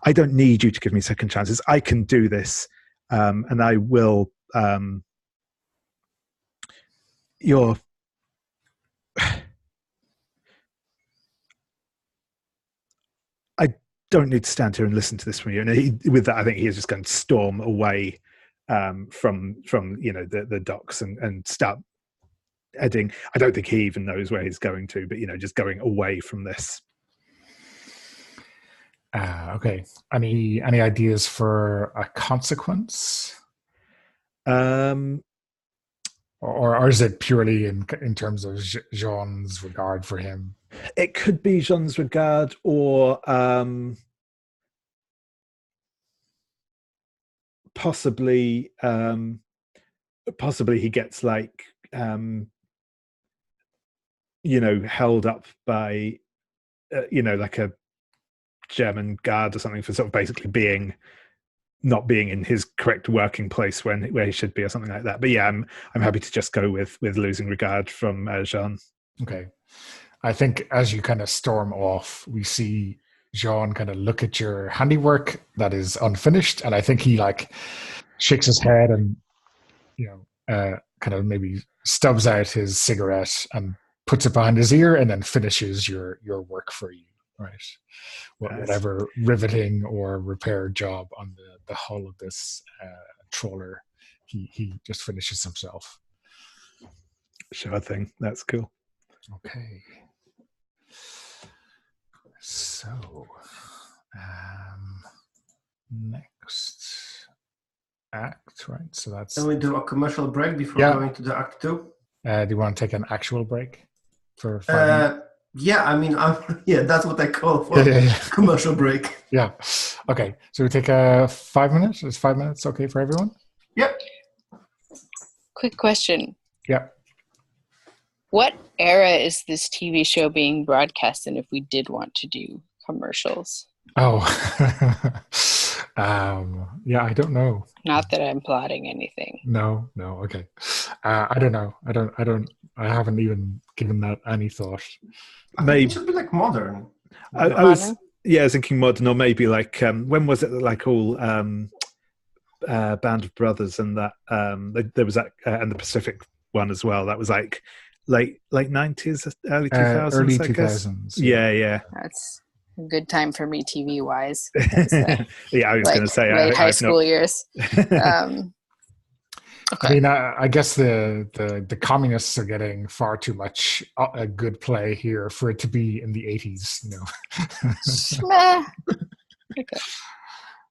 I don't need you to give me second chances. I can do this, and I will. I don't need to stand here and listen to this from you." And with that, I think he is just going to storm away from the docks and start heading. I don't think he even knows where he's going to, but just going away from this. Okay. Any ideas for a consequence? Or is it purely in terms of Jean's regard for him? It could be Jean's regard, or possibly he gets held up by like a German guard or something for sort of basically not being in his correct working place where he should be, or something like that. But yeah, I'm happy to just go with losing regard from Jean. Okay. I think as you kind of storm off, we see Jean kind of look at your handiwork that is unfinished, and I think he shakes his head and kind of maybe stubs out his cigarette and puts it behind his ear, and then finishes your work for you, right? Whatever riveting or repair job on the hull of this trawler, he just finishes himself. Sure thing. That's cool. Okay. So, next act, right? So that's. Can we do a commercial break before going to the act 2? Do you want to take an actual break for 5 minutes? Yeah, I mean, yeah, that's what I call Yeah, for yeah, yeah. commercial break. Yeah. Okay. So we take a 5 minutes. Is 5 minutes okay for everyone? Yep. Quick question. Yeah. What era is this TV show being broadcast in if we did want to do commercials? Oh. Yeah, I don't know. Not that I'm plotting anything. No. Okay. I don't know. I haven't even given that any thought. I think it should be like modern. I was thinking modern, or maybe like when was it that like all Band of Brothers and that there was that and the Pacific one as well. That was like late 90s, early 2000s, Early I guess. 2000s. Yeah. That's a good time for me TV wise. Yeah, I was going to say late high I've school years. Okay. I mean, I guess the communists are getting far too much a good play here for it to be in the 80s. Meh. Okay.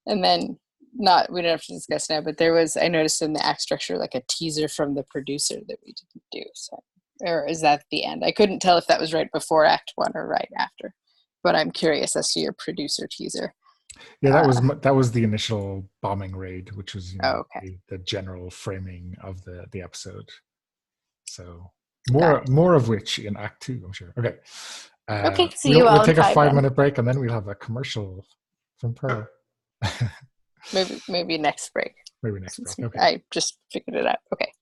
And then we don't have to discuss now, but I noticed in the act structure like a teaser from the producer that we didn't do. So, or is that the end? I couldn't tell if that was right before Act 1 or right after, but I'm curious as to your producer teaser. Yeah, that was the initial bombing raid, which was okay. the general framing of the episode. So more of which in Act 2, I'm sure. Okay. Okay. See you all. We'll take a 5 then. minute break, and then we'll have a commercial from Pearl. maybe next break. Maybe next break. Okay. I just figured it out. Okay.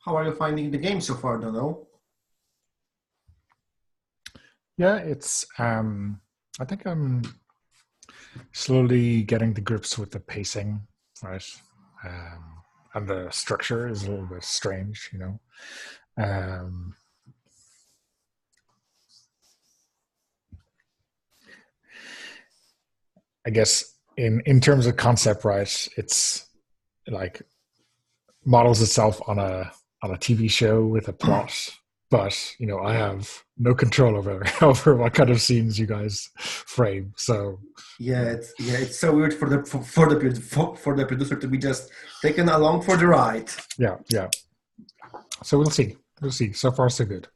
How are you finding the game so far, Dono? Yeah, it's. I think I'm slowly getting to grips with the pacing, right? And the structure is a little bit strange, you know. I guess in terms of concept, right? It's like models itself on a TV show with a plot, but you know I have no control over over what kind of scenes you guys frame. So it's so weird for the producer to be just taken along for the ride. Yeah. So we'll see. So far, so good.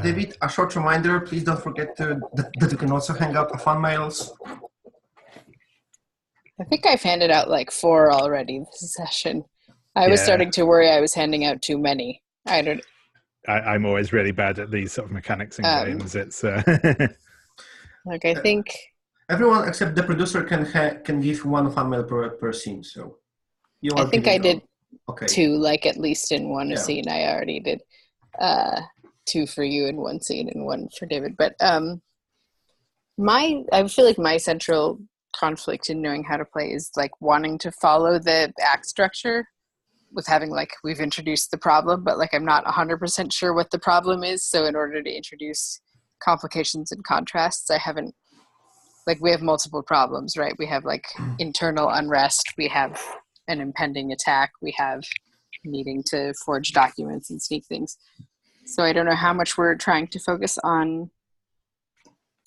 David, a short reminder: please don't forget that you can also hang out fan mails. I think I've handed out like 4 already this session. I was starting to worry I was handing out too many. I'm always really bad at these sort of mechanics in games. It's like I think everyone except the producer can give 1 fan mail per scene. So I think I did okay. 2, like at least in one scene. I already did 2 for you in one scene and 1 for David. But I feel like my central conflict in knowing how to play is like wanting to follow the act structure with having like we've introduced the problem, but like I'm not 100% sure what the problem is. So in order to introduce complications and contrasts, I haven't like we have multiple problems, right? We have like internal unrest, we have an impending attack, we have needing to forge documents and sneak things. So I don't know how much we're trying to focus on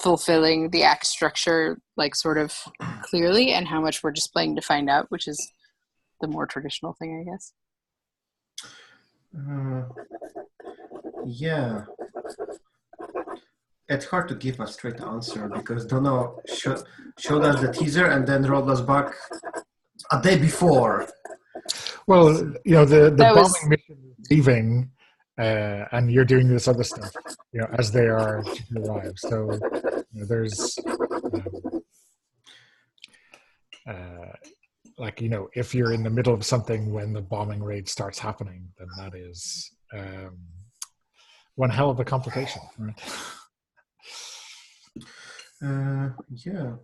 fulfilling the act structure like sort of clearly and how much we're just playing to find out, which is the more traditional thing, I guess. Yeah. It's hard to give a straight answer because Dono showed us the teaser and then rolled us back a day before. Well, you know, the bombing mission is leaving, and you're doing this other stuff, you know, as they are to arrive. So you know, there's like, you know, if you're in the middle of something when the bombing raid starts happening, then that is one hell of a complication, right? Yeah.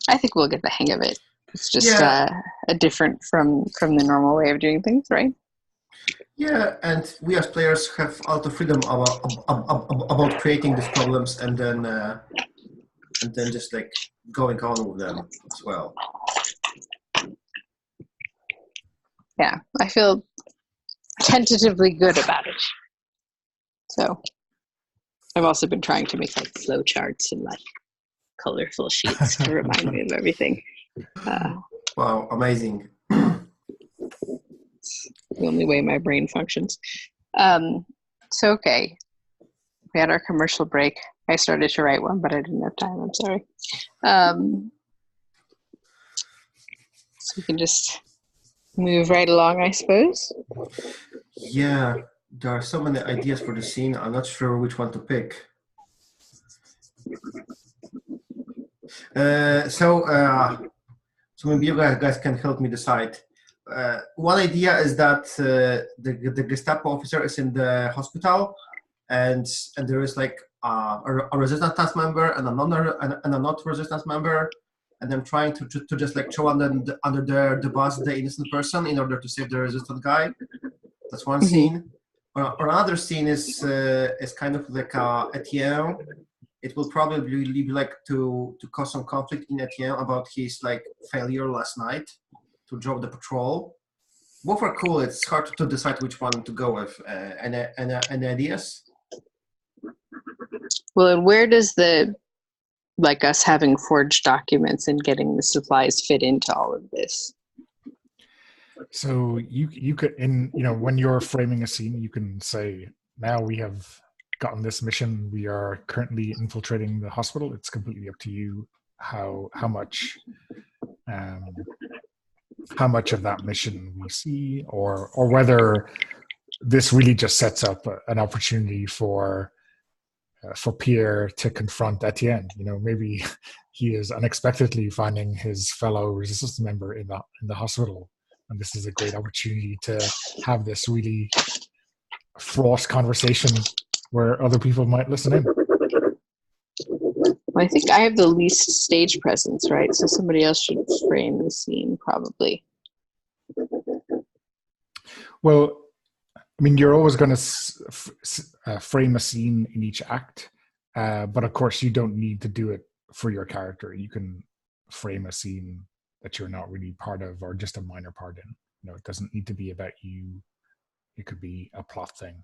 I think we'll get the hang of it. It's just a different from the normal way of doing things, right? Yeah, and we as players have a lot of freedom about creating these problems and then just like going on with them as well. Yeah, I feel tentatively good about it. So I've also been trying to make like flow charts and like colorful sheets to remind me of everything. Wow, amazing. The only way my brain functions. So, okay. We had our commercial break. I started to write one, but I didn't have time. I'm sorry. So we can just move right along, I suppose. Yeah, there are so many ideas for the scene. I'm not sure which one to pick. So maybe you guys can help me decide. One idea is that the Gestapo officer is in the hospital, and there is like a resistance task member and a not resistance member, and I'm trying to just like throw under the bus the innocent person in order to save the resistant guy. That's one scene. Or another scene is kind of like Etienne. It will probably be like to cause some conflict in Etienne about his like failure last night to drop the patrol. Both are cool. It's hard to decide which one to go with. Any ideas? Well, and where does the like us having forged documents and getting the supplies fit into all of this? So you could, when you're framing a scene, you can say, now we have gotten this mission. We are currently infiltrating the hospital. It's completely up to you how much of that mission we see, or whether this really just sets up an opportunity for Pierre to confront Etienne. You know, maybe he is unexpectedly finding his fellow resistance member in the hospital, and this is a great opportunity to have this really fraught conversation where other people might listen in. Well, I think I have the least stage presence, right? So somebody else should frame the scene, probably. Well, I mean, you're always going to frame a scene in each act, but of course, you don't need to do it for your character. You can frame a scene that you're not really part of or just a minor part in. You know, it doesn't need to be about you. It could be a plot thing.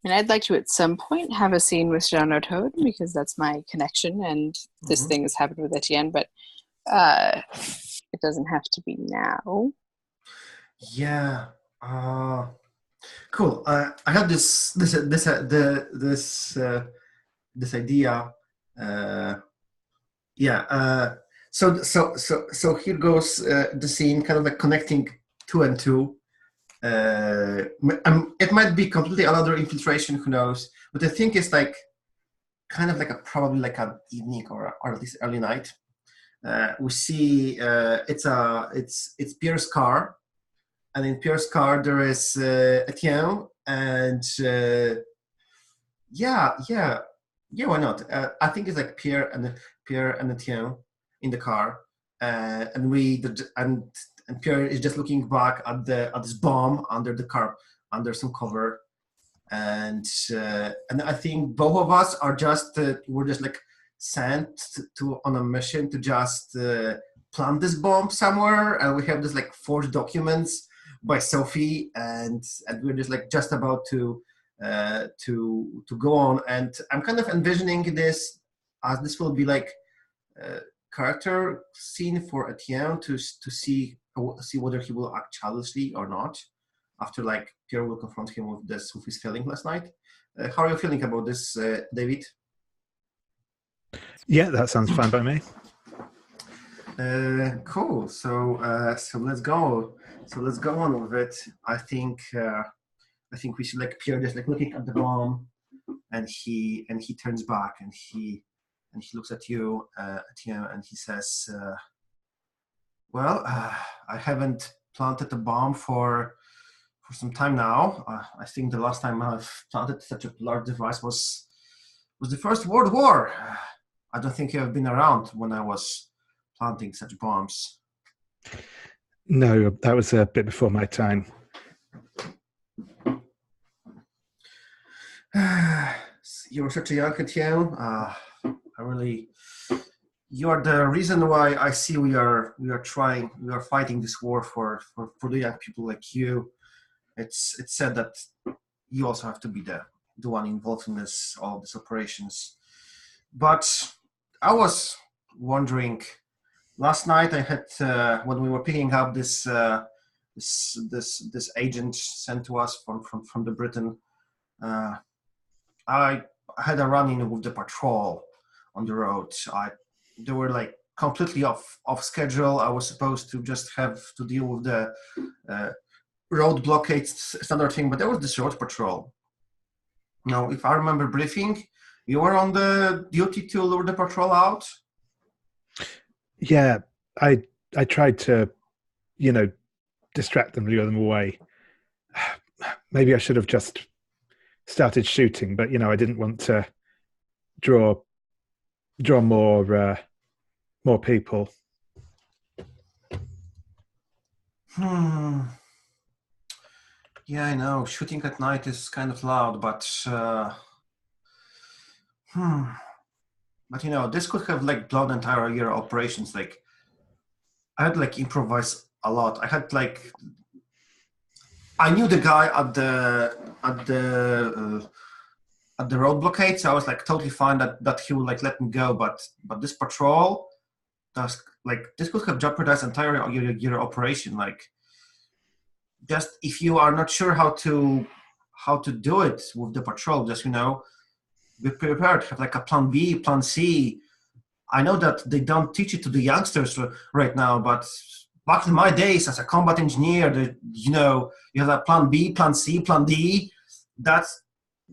And I'd like to, at some point, have a scene with Jean O'Toole, because that's my connection, and this thing has happened with Etienne, but it doesn't have to be now. Yeah. Cool. I had this idea. So here goes the scene, kind of like connecting two and two. It might be completely another infiltration, who knows? But I think it's like kind of like probably like an evening or at least early night. We see it's Pierre's car, and in Pierre's car there is Etienne, and why not? I think it's like Pierre and Etienne in the car, and Pierre is just looking back at this bomb under the car, under some cover, and I think both of us are just we're just like sent on a mission to just plant this bomb somewhere, and we have this like forged documents by Sophie, and we're just about to go on, and I'm kind of envisioning this as this will be like a character scene for Etienne to see whether he will act childishly or not after like Pierre will confront him with his feeling last night. How are you feeling about this, David? Yeah, that sounds fine by me. Cool. So let's go. So let's go on with it. I think we should like Pierre just like looking at the bomb, and he turns back and he looks at you, Etienne, and he says, "Well, I haven't planted a bomb for some time now. I think the last time I've planted such a large device was the First World War. I don't think you have been around when I was planting such bombs." No, that was a bit before my time. You were such a young Etienne. You are the reason why I see we are fighting this war for the young people like you. It's said that you also have to be the one involved in all these operations. But I was wondering, last night I had when we were picking up this agent sent to us from the Britain, I had a run-in with the patrol on the road. They were like completely off schedule. I was supposed to just have to deal with the road blockades, standard thing, but there was this road patrol. Now, if I remember briefing, you were on the duty to lure the patrol out? Yeah, I tried to, distract them, lure them away. Maybe I should have just started shooting, but I didn't want to draw more people. Yeah, I know. Shooting at night is kind of loud, but this could have like blown the entire year operations. Like, I had like improvised a lot. I knew the guy at the road blockade, so I was like totally fine that he would like let me go. But this patrol, this could have jeopardized entire year operation. Like, just if you are not sure how to do it with the patrol, just be prepared. Have like a plan B, plan C. I know that they don't teach it to the youngsters right now, but back in my days as a combat engineer, you have a plan B, plan C, plan D. That's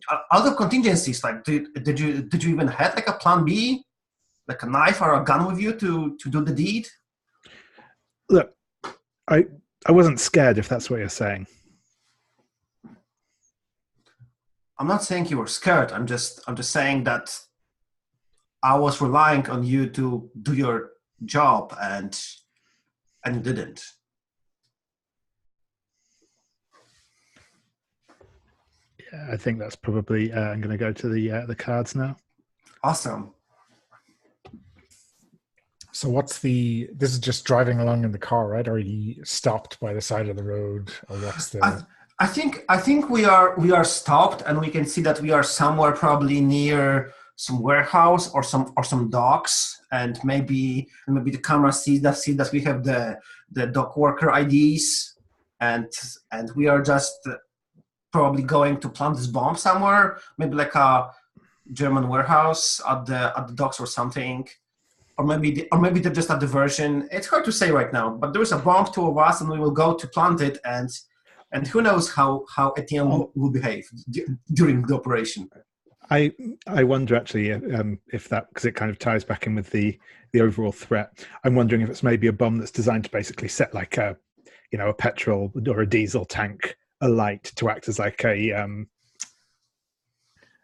out of contingencies, like did you even have like a plan B, like a knife or a gun with you to do the deed? Look, I wasn't scared, if that's what you're saying. I'm not saying you were scared. I'm just saying that I was relying on you to do your job, and you didn't. Yeah, I think that's probably. I'm going to go to the cards now. Awesome. So this is just driving along in the car, right? Or are you stopped by the side of the road, or what's the? I think we are stopped, and we can see that we are somewhere probably near some warehouse or some docks, and maybe the camera sees that we have the dock worker IDs, and we are just probably going to plant this bomb somewhere, maybe like a German warehouse at the docks or something. Or maybe they're just a diversion. It's hard to say right now, but there is a bomb, two of us, and we will go to plant it, and who knows how Etienne will behave during the operation. I wonder actually if that, because it kind of ties back in with the overall threat. I'm wondering if it's maybe a bomb that's designed to basically set like a petrol or a diesel tank alight to act as like a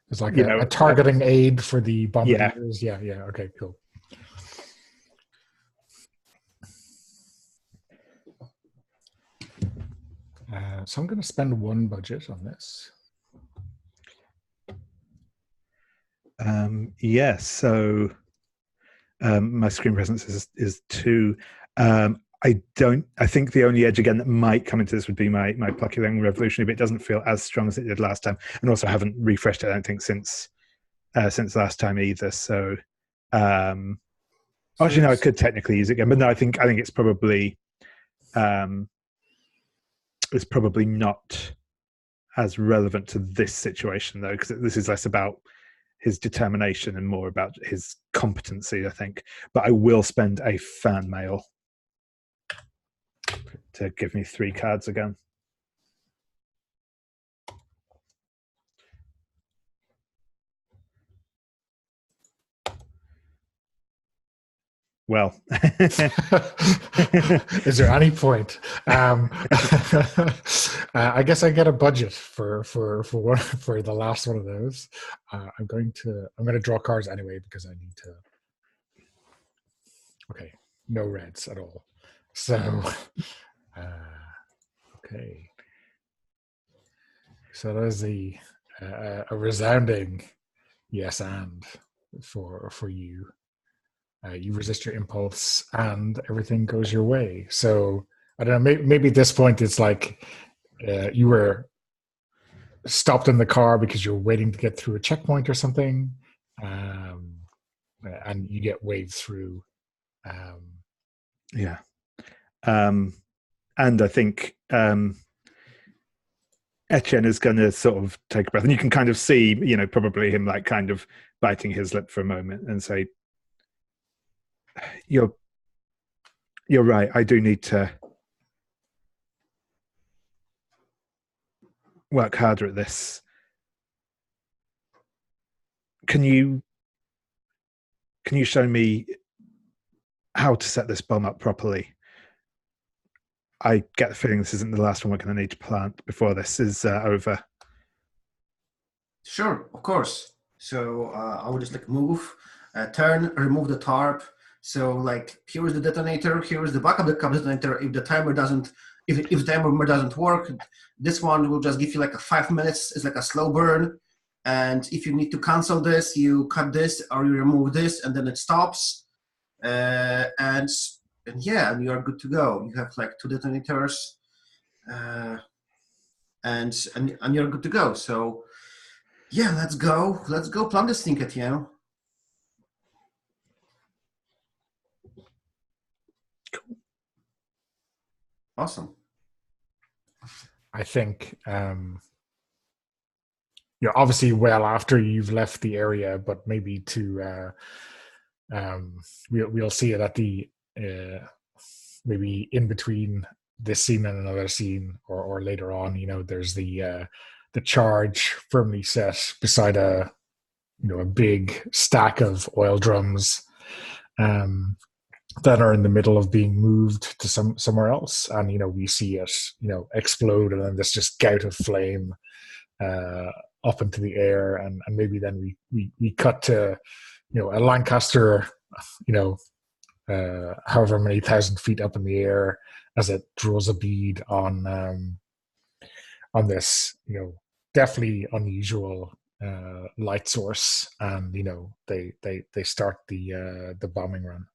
it's like a targeting aid for the bombardiers. Yeah. Okay, cool. So I'm going to spend one budget on this. Yes. So my screen presence is 2. I think the only edge again that might come into this would be my Plucky Young Revolutionary, but it doesn't feel as strong as it did last time, and also I haven't refreshed it, I don't think, since last time either. So actually no, I could technically use it again, but no, I think it's probably not as relevant to this situation though, because this is less about his determination and more about his competency, I think. But I will spend a fan mail to give me 3 cards again. Well, is there any point? I guess I get a budget for the last one of those. I'm going to draw cards anyway because I need to. Okay, no reds at all. So, okay. So that is a resounding yes and for you. You resist your impulse and everything goes your way. So I don't know, maybe at this point it's like you were stopped in the car because you're waiting to get through a checkpoint or something, and you get waved through. Yeah. And I think Etienne is going to sort of take a breath, and you can kind of see, probably him like kind of biting his lip for a moment and say, You're right. I do need to work harder at this. Can you show me how to set this bomb up properly? I get the feeling this isn't the last one we're going to need to plant before this is over. Sure, of course. So I will just like move, turn, remove the tarp. So like here is the detonator, here is the backup detonator. If the timer doesn't work, this one will just give you like a 5 minutes. It's like a slow burn. And if you need to cancel this, you cut this or you remove this, and then it stops. And yeah, you are good to go. You have like 2 detonators, and you're good to go. So yeah, let's go plant this thing, Etienne. Awesome. I think you're obviously well after you've left the area, but maybe to we'll see it at the maybe in between this scene and another scene, or later on. There's the the charge firmly set beside a big stack of oil drums that are in the middle of being moved to somewhere else, and we see it explode, and then there's just gout of flame up into the air, and maybe then we cut to a Lancaster, however many thousand feet up in the air as it draws a bead on this definitely unusual light source, and they start the bombing run.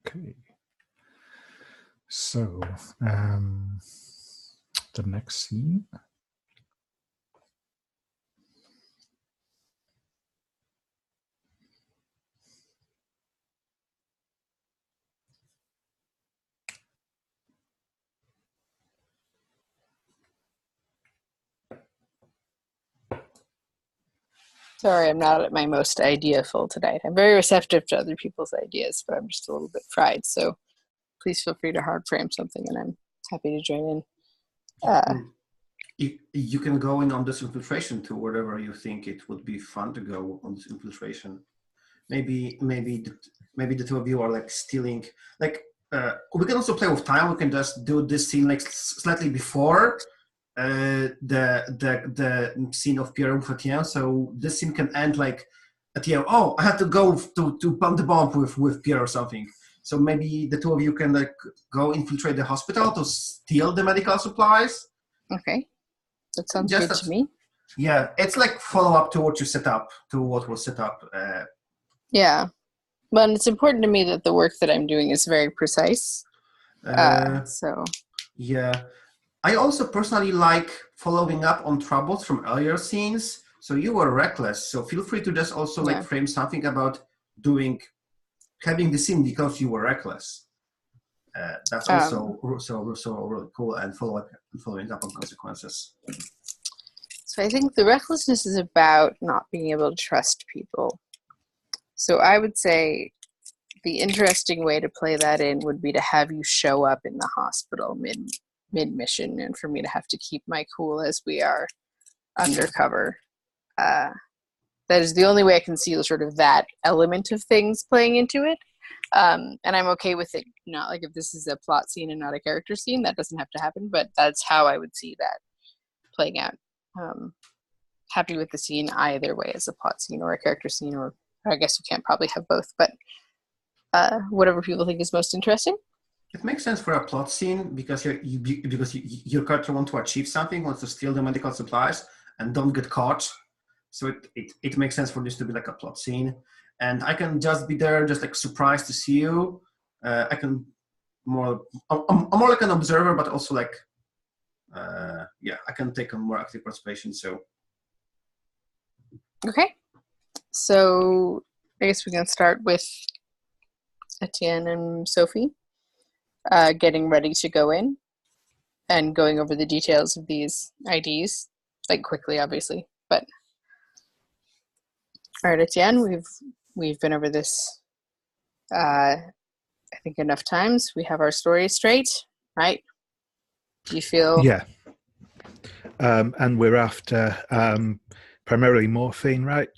Okay, so the next scene. Sorry, I'm not at my most ideaful tonight. I'm very receptive to other people's ideas, but I'm just a little bit fried. So please feel free to hard frame something, and I'm happy to join in. You can go in on this infiltration to wherever you think it would be fun to go on this infiltration. Maybe the two of you are like stealing. Like we can also play with time. We can just do this scene like slightly before the scene of Pierre and Chrétien. So this scene can end like at the end. Oh, I had to go to pump the bomb with Pierre or something. So maybe the two of you can like go infiltrate the hospital to steal the medical supplies. Okay, that sounds good to me. Yeah, it's like follow up to what you set up, to what was set up. Yeah, well, and it's important to me that the work that I'm doing is very precise. So yeah, I also personally like following up on troubles from earlier scenes. So you were reckless. So feel free to just also like frame something about having the scene because you were reckless. That's also really cool, and following up on consequences. So I think the recklessness is about not being able to trust people. So I would say the interesting way to play that in would be to have you show up in the hospital mid-mission, and for me to have to keep my cool as we are undercover. That is the only way I can see sort of that element of things playing into it. And I'm okay with it, not like if this is a plot scene and not a character scene, that doesn't have to happen, but that's how I would see that playing out. Happy with the scene either way, as a plot scene or a character scene, or I guess you can't probably have both, but whatever people think is most interesting. It makes sense for a plot scene because your character wants to achieve something, wants to steal the medical supplies and don't get caught. So it makes sense for this to be like a plot scene. And I can just be there, just like surprised to see you. I'm more like an observer, but also like, I can take a more active participation. So. Okay. So I guess we can start with Etienne and Sophie getting ready to go in and going over the details of these IDs, like quickly, obviously. But all right, Etienne, we've been over this, I think, enough times. We have our story straight, right? Do you feel? Yeah. And we're after primarily morphine, right?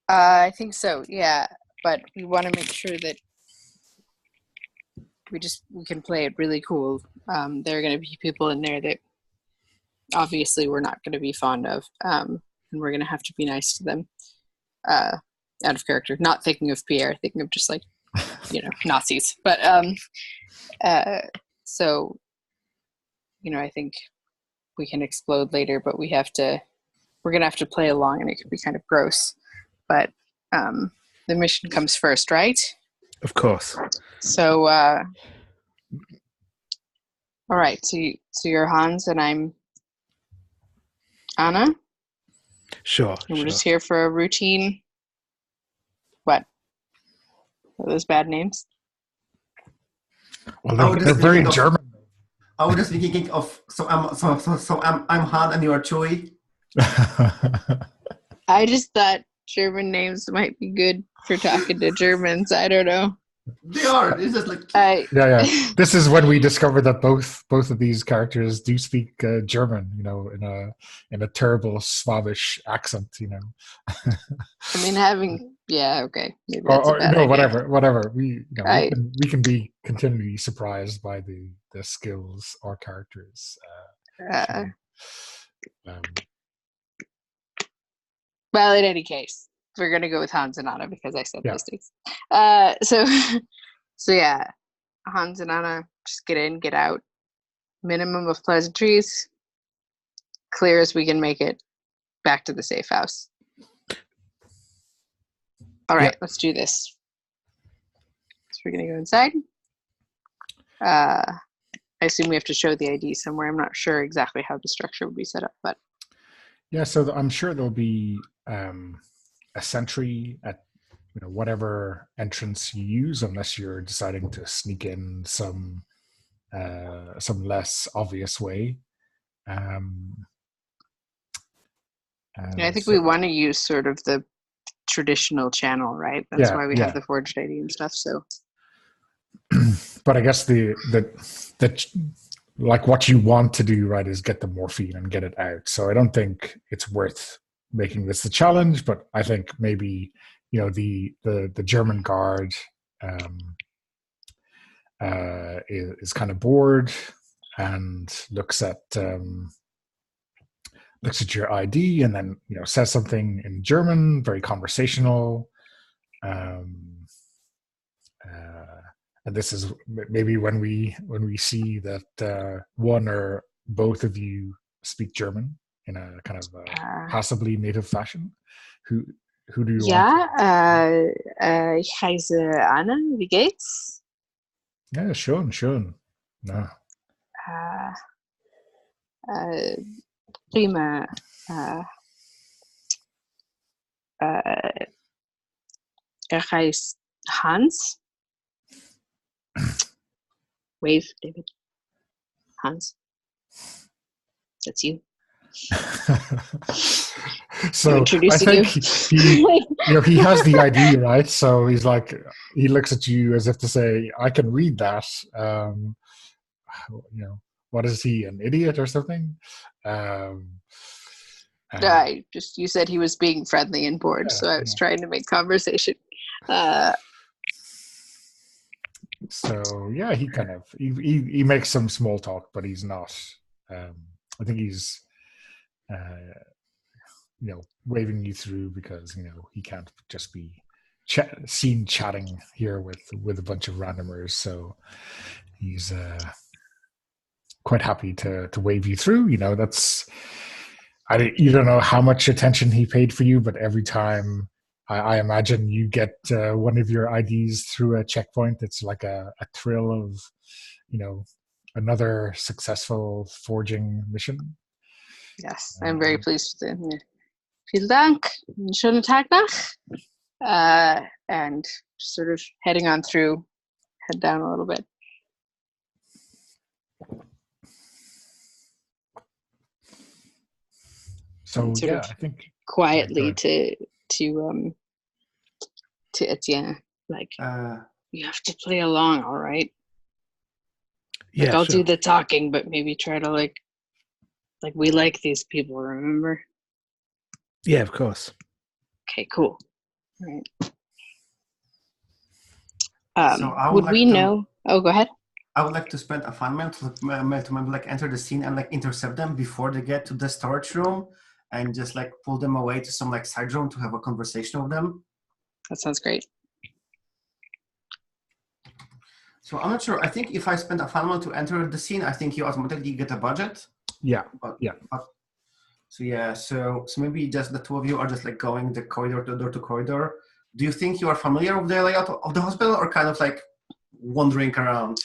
I think so, yeah. But we want to make sure that we can play it really cool. There are going to be people in there that obviously we're not going to be fond of, and we're going to have to be nice to them out of character. Not thinking of Pierre, thinking of just like, Nazis. But so, I think we can explode later, but we're going to have to play along, and it could be kind of gross. But the mission comes first, right? Of course. So, all right. So you're Hans, and I'm Anna. Sure. And we're just here for a routine. What? Are those bad names? Well, they're very German. I was just thinking of I'm Han and you are Chewie. I just thought German names might be good for talking to Germans. I don't know. They are. It's just like Yeah. This is when we discover that both of these characters do speak German, in a terrible Slavish accent, I mean, okay, maybe that's or a bad no, idea. whatever. We I we can be continually surprised by the skills our characters. uh, show. well, in any case, we're gonna go with Hans and Anna because I said Yeah. those things. So yeah, Hans and Anna just get in, get out. Minimum of pleasantries, clear as we can make it. Back to the safe house. All right, let's do this. So we're gonna go inside. I assume we have to show the ID somewhere. I'm not sure exactly how the structure would be set up, but yeah. So I'm sure there'll be a sentry at whatever entrance you use, unless you're deciding to sneak in some less obvious way. yeah, I think we want to use sort of the traditional channel, right? That's why we have the forged ID and stuff. So, but I guess the like what you want to do, right, is get the morphine and get it out. So I don't think it's worth making this a challenge, but I think maybe the German guard is kind of bored and looks at your ID and then says something in German, very conversational. And this is maybe when we see that one or both of you speak German in a kind of possibly native fashion. Who do you want? Ich heiße Anna. Wie geht's? Ja, schön. No. Prima. Heißt Hans. Wave, David. Hans. That's you. So I think he has the ID, right? So he's like, he looks at you as if to say, I can read that. What is he, an idiot or something? You said he was being friendly and bored, so I was trying to make conversation. So yeah, he kind of he makes some small talk, but he's not. I think he's waving you through because he can't just be seen chatting here with a bunch of randomers. So he's quite happy to wave you through. You don't know how much attention he paid for you, but every time I imagine you get one of your IDs through a checkpoint, it's like a thrill of another successful forging mission. Yes, I'm very pleased with it. Vielen Dank. Schönen Tag noch. And sort of heading on through, head down a little bit. So yeah, I think quietly to Etienne, like you have to play along, all right? Yeah, I'll sure. do the talking, but maybe try to like we like these people, remember? Yeah, of course. Okay, cool. All right. So would we know? Oh, go ahead. I would like to spend a fun minute to maybe enter the scene and intercept them before they get to the storage room, and just pull them away to some side room to have a conversation with them. That sounds great. So I'm not sure. I think if I spend a fun minute to enter the scene, I think you automatically get a budget. Yeah. So maybe just the two of you are just going the corridor to door to corridor. Do you think you are familiar with the layout of the hospital, or kind of wandering around?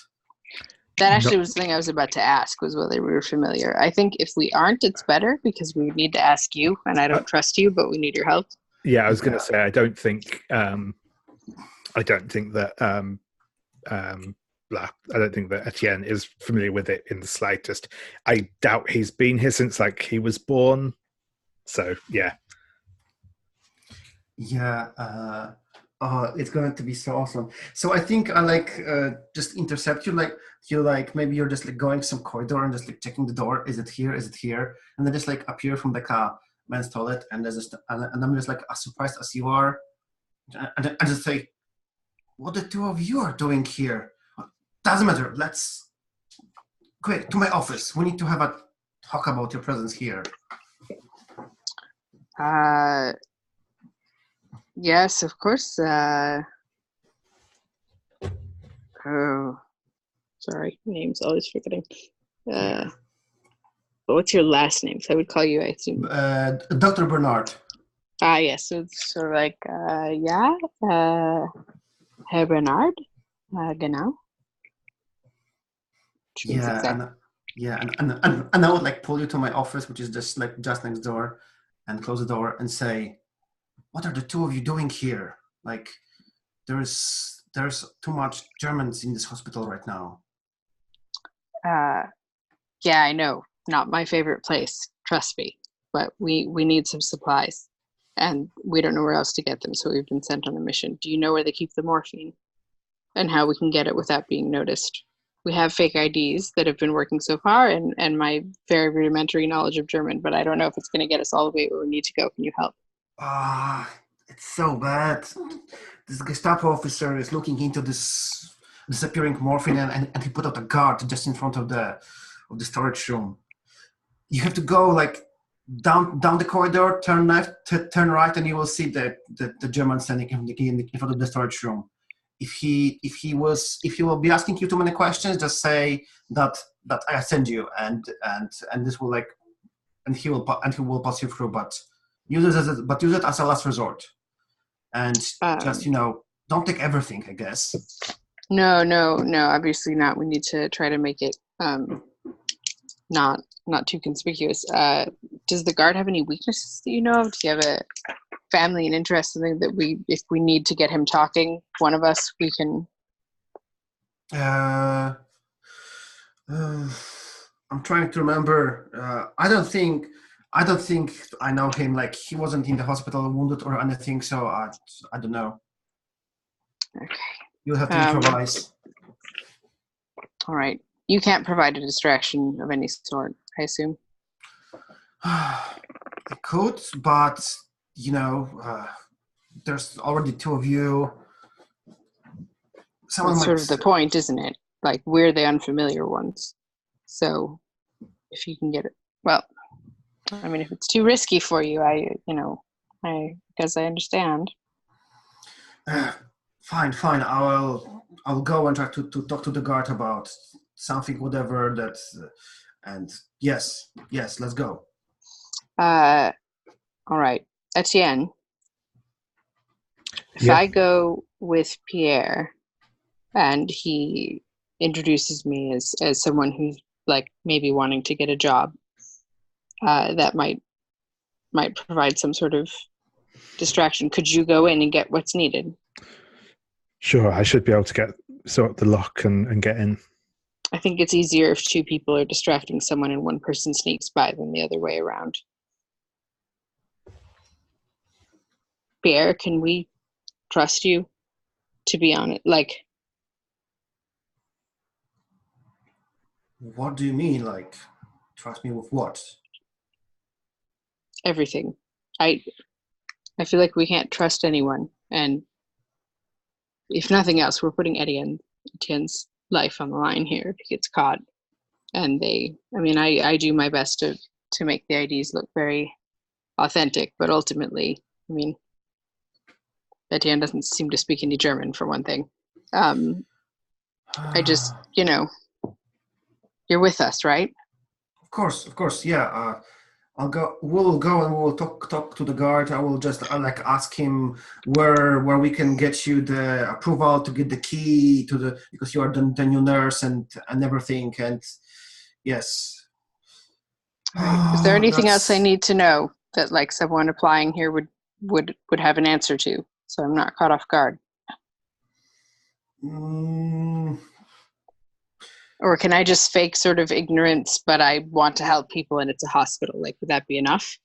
That actually was the thing I was about to ask, was whether we were familiar. I think if we aren't, it's better because we would need to ask you, and I don't trust you, but we need your help. Yeah, I was going to say I don't think that Etienne is familiar with it in the slightest. I doubt he's been here since he was born. So yeah. Yeah, it's going to be so awesome. So I think I just intercept you, maybe you're just like going some corridor and just like checking the door. Is it here? Is it here? And then just like appear from the car men's toilet, and there's just and I'm just like as surprised as you are, and I just say, "What the two of you are doing here? Doesn't matter. Let's quick to my office. We need to have a talk about your presence here." Yes, of course. Oh, sorry, name's always forgetting. What's your last name? So I would call you, I assume. Dr. Bernard. Yes. So it's sort of like, Herr Bernard, genau. And I would like pull you to my office, which is just like just next door, and close the door and say, "What are the two of you doing here? Like, there's too much Germans in this hospital right now." Yeah, I know. Not my favorite place, trust me. But we need some supplies, and we don't know where else to get them, so we've been sent on a mission. Do you know where they keep the morphine, and how we can get it without being noticed? We have fake IDs that have been working so far, and my very rudimentary knowledge of German, but I don't know if it's going to get us all the way where we need to go. Can you help? It's so bad. This Gestapo officer is looking into this disappearing morphine, and he put out a guard just in front of the storage room. You have to go like down the corridor, turn left, turn right, and you will see the German standing in front of the storage room. If he will be asking you too many questions, just say that I send you, and this will and he will pass you through. But use it as a last resort, and just don't take everything, I guess. No, obviously not. We need to try to make it not too conspicuous. Does the guard have any weaknesses that you know of? Do you have a family and interest, something that if we need to get him talking, one of us, we can? I'm trying to remember. I don't think I know him. Like, he wasn't in the hospital wounded or anything, so I don't know. Okay. You'll have to improvise. All right. You can't provide a distraction of any sort, I assume. I could, but there's already two of you. That's sort of the point, isn't it? Like, we're the unfamiliar ones. So if you can get it, well, I mean, if it's too risky for you, I guess I understand. Fine. I'll go and try to talk to the guard about something, whatever that. And yes, let's go. All right, Etienne. If I go with Pierre, and he introduces me as someone who's like maybe wanting to get a job, that might provide some sort of distraction. Could you go in and get what's needed? Sure, I should be able to sort the lock and get in. I think it's easier if two people are distracting someone and one person sneaks by than the other way around. Pierre, can we trust you to be on it? Like, what do you mean? Like, trust me with what? Everything. I feel like we can't trust anyone, and if nothing else, we're putting Etienne's life on the line here if he gets caught. And I do my best to make the IDs look very authentic, but ultimately, Etienne doesn't seem to speak any German, for one thing. I just, you're with us, right? Of course, yeah. We'll go and we'll talk to the guard. I will just ask him where we can get you the approval to get the key to because you are the new nurse and everything. And yes. Right. Is there anything else I need to know that like someone applying here would have an answer to, so I'm not caught off guard? Or can I just fake sort of ignorance, but I want to help people and it's a hospital? Like, would that be enough?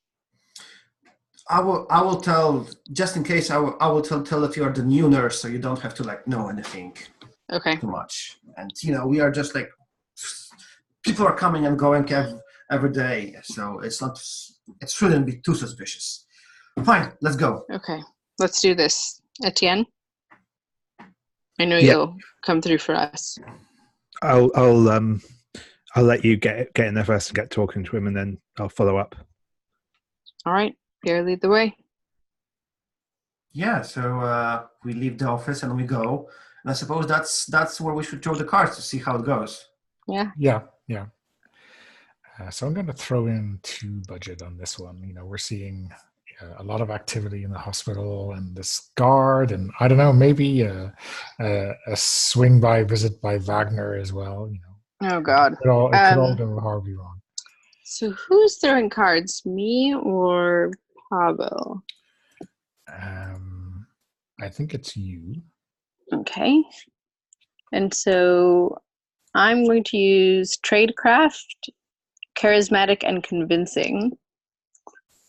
I will tell, just in case. I will tell that you are the new nurse, so you don't have to know anything Okay. too much. And we are just people are coming and going every day, so it shouldn't be too suspicious. Fine, let's go. Okay. Let's do this. Etienne, I know Yeah. you'll come through for us. I'll let you get in there first and get talking to him, and then I'll follow up. All right. Pierre, lead the way. Yeah, so we leave the office and we go. And I suppose that's where we should throw the cards to see how it goes. Yeah. Yeah. So I'm going to throw in 2 budget on this one. We're seeing a lot of activity in the hospital and this guard, and I don't know, maybe a swing by visit by Wagner as well. Oh, God. It could all go horribly wrong. So who's throwing cards, me or Pavel? I think it's you. Okay. And so I'm going to use Tradecraft, Charismatic, and Convincing.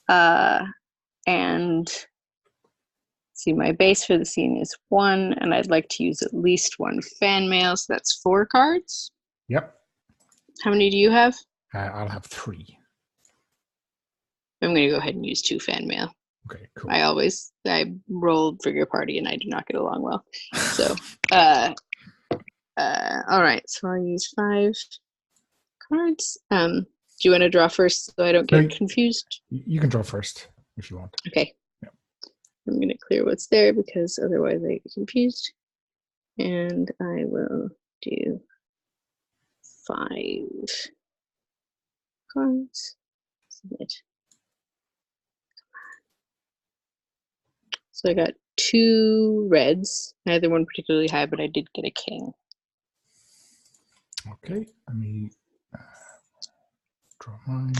And see, my base for the scene is 1, and I'd like to use at least 1 fan mail, so that's 4 cards. Yep. How many do you have? I'll have 3. I'm going to go ahead and use 2 fan mail. Okay, cool. I roll for your party and I do not get along well. So, all right. So I'll use 5 cards. Do you want to draw first so I don't get confused? You can draw first if you want. Okay. Yeah. I'm going to clear what's there because otherwise I get confused. And I will do 5 cards. Submit. So I got 2 reds, neither one particularly high, but I did get a king. Okay, let me draw mine.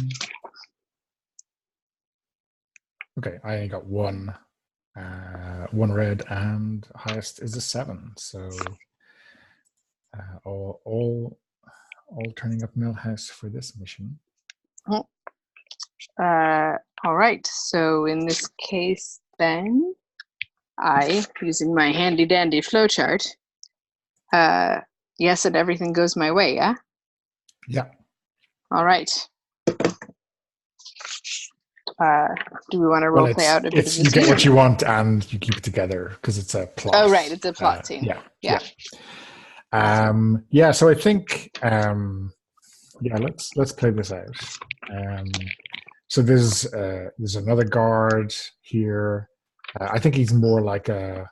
Okay, I got 1 red, and highest is a 7. So all turning up Millhouse for this mission. All right. So in this case, then I, using my handy dandy flowchart, yes, and everything goes my way. Yeah. Yeah. All right. Do we want to role play out a bit of you get what you want and you keep it together because it's a plot. Oh, right. It's a plot scene. Yeah. So I think let's play this out. So there's another guard here. I think he's more like a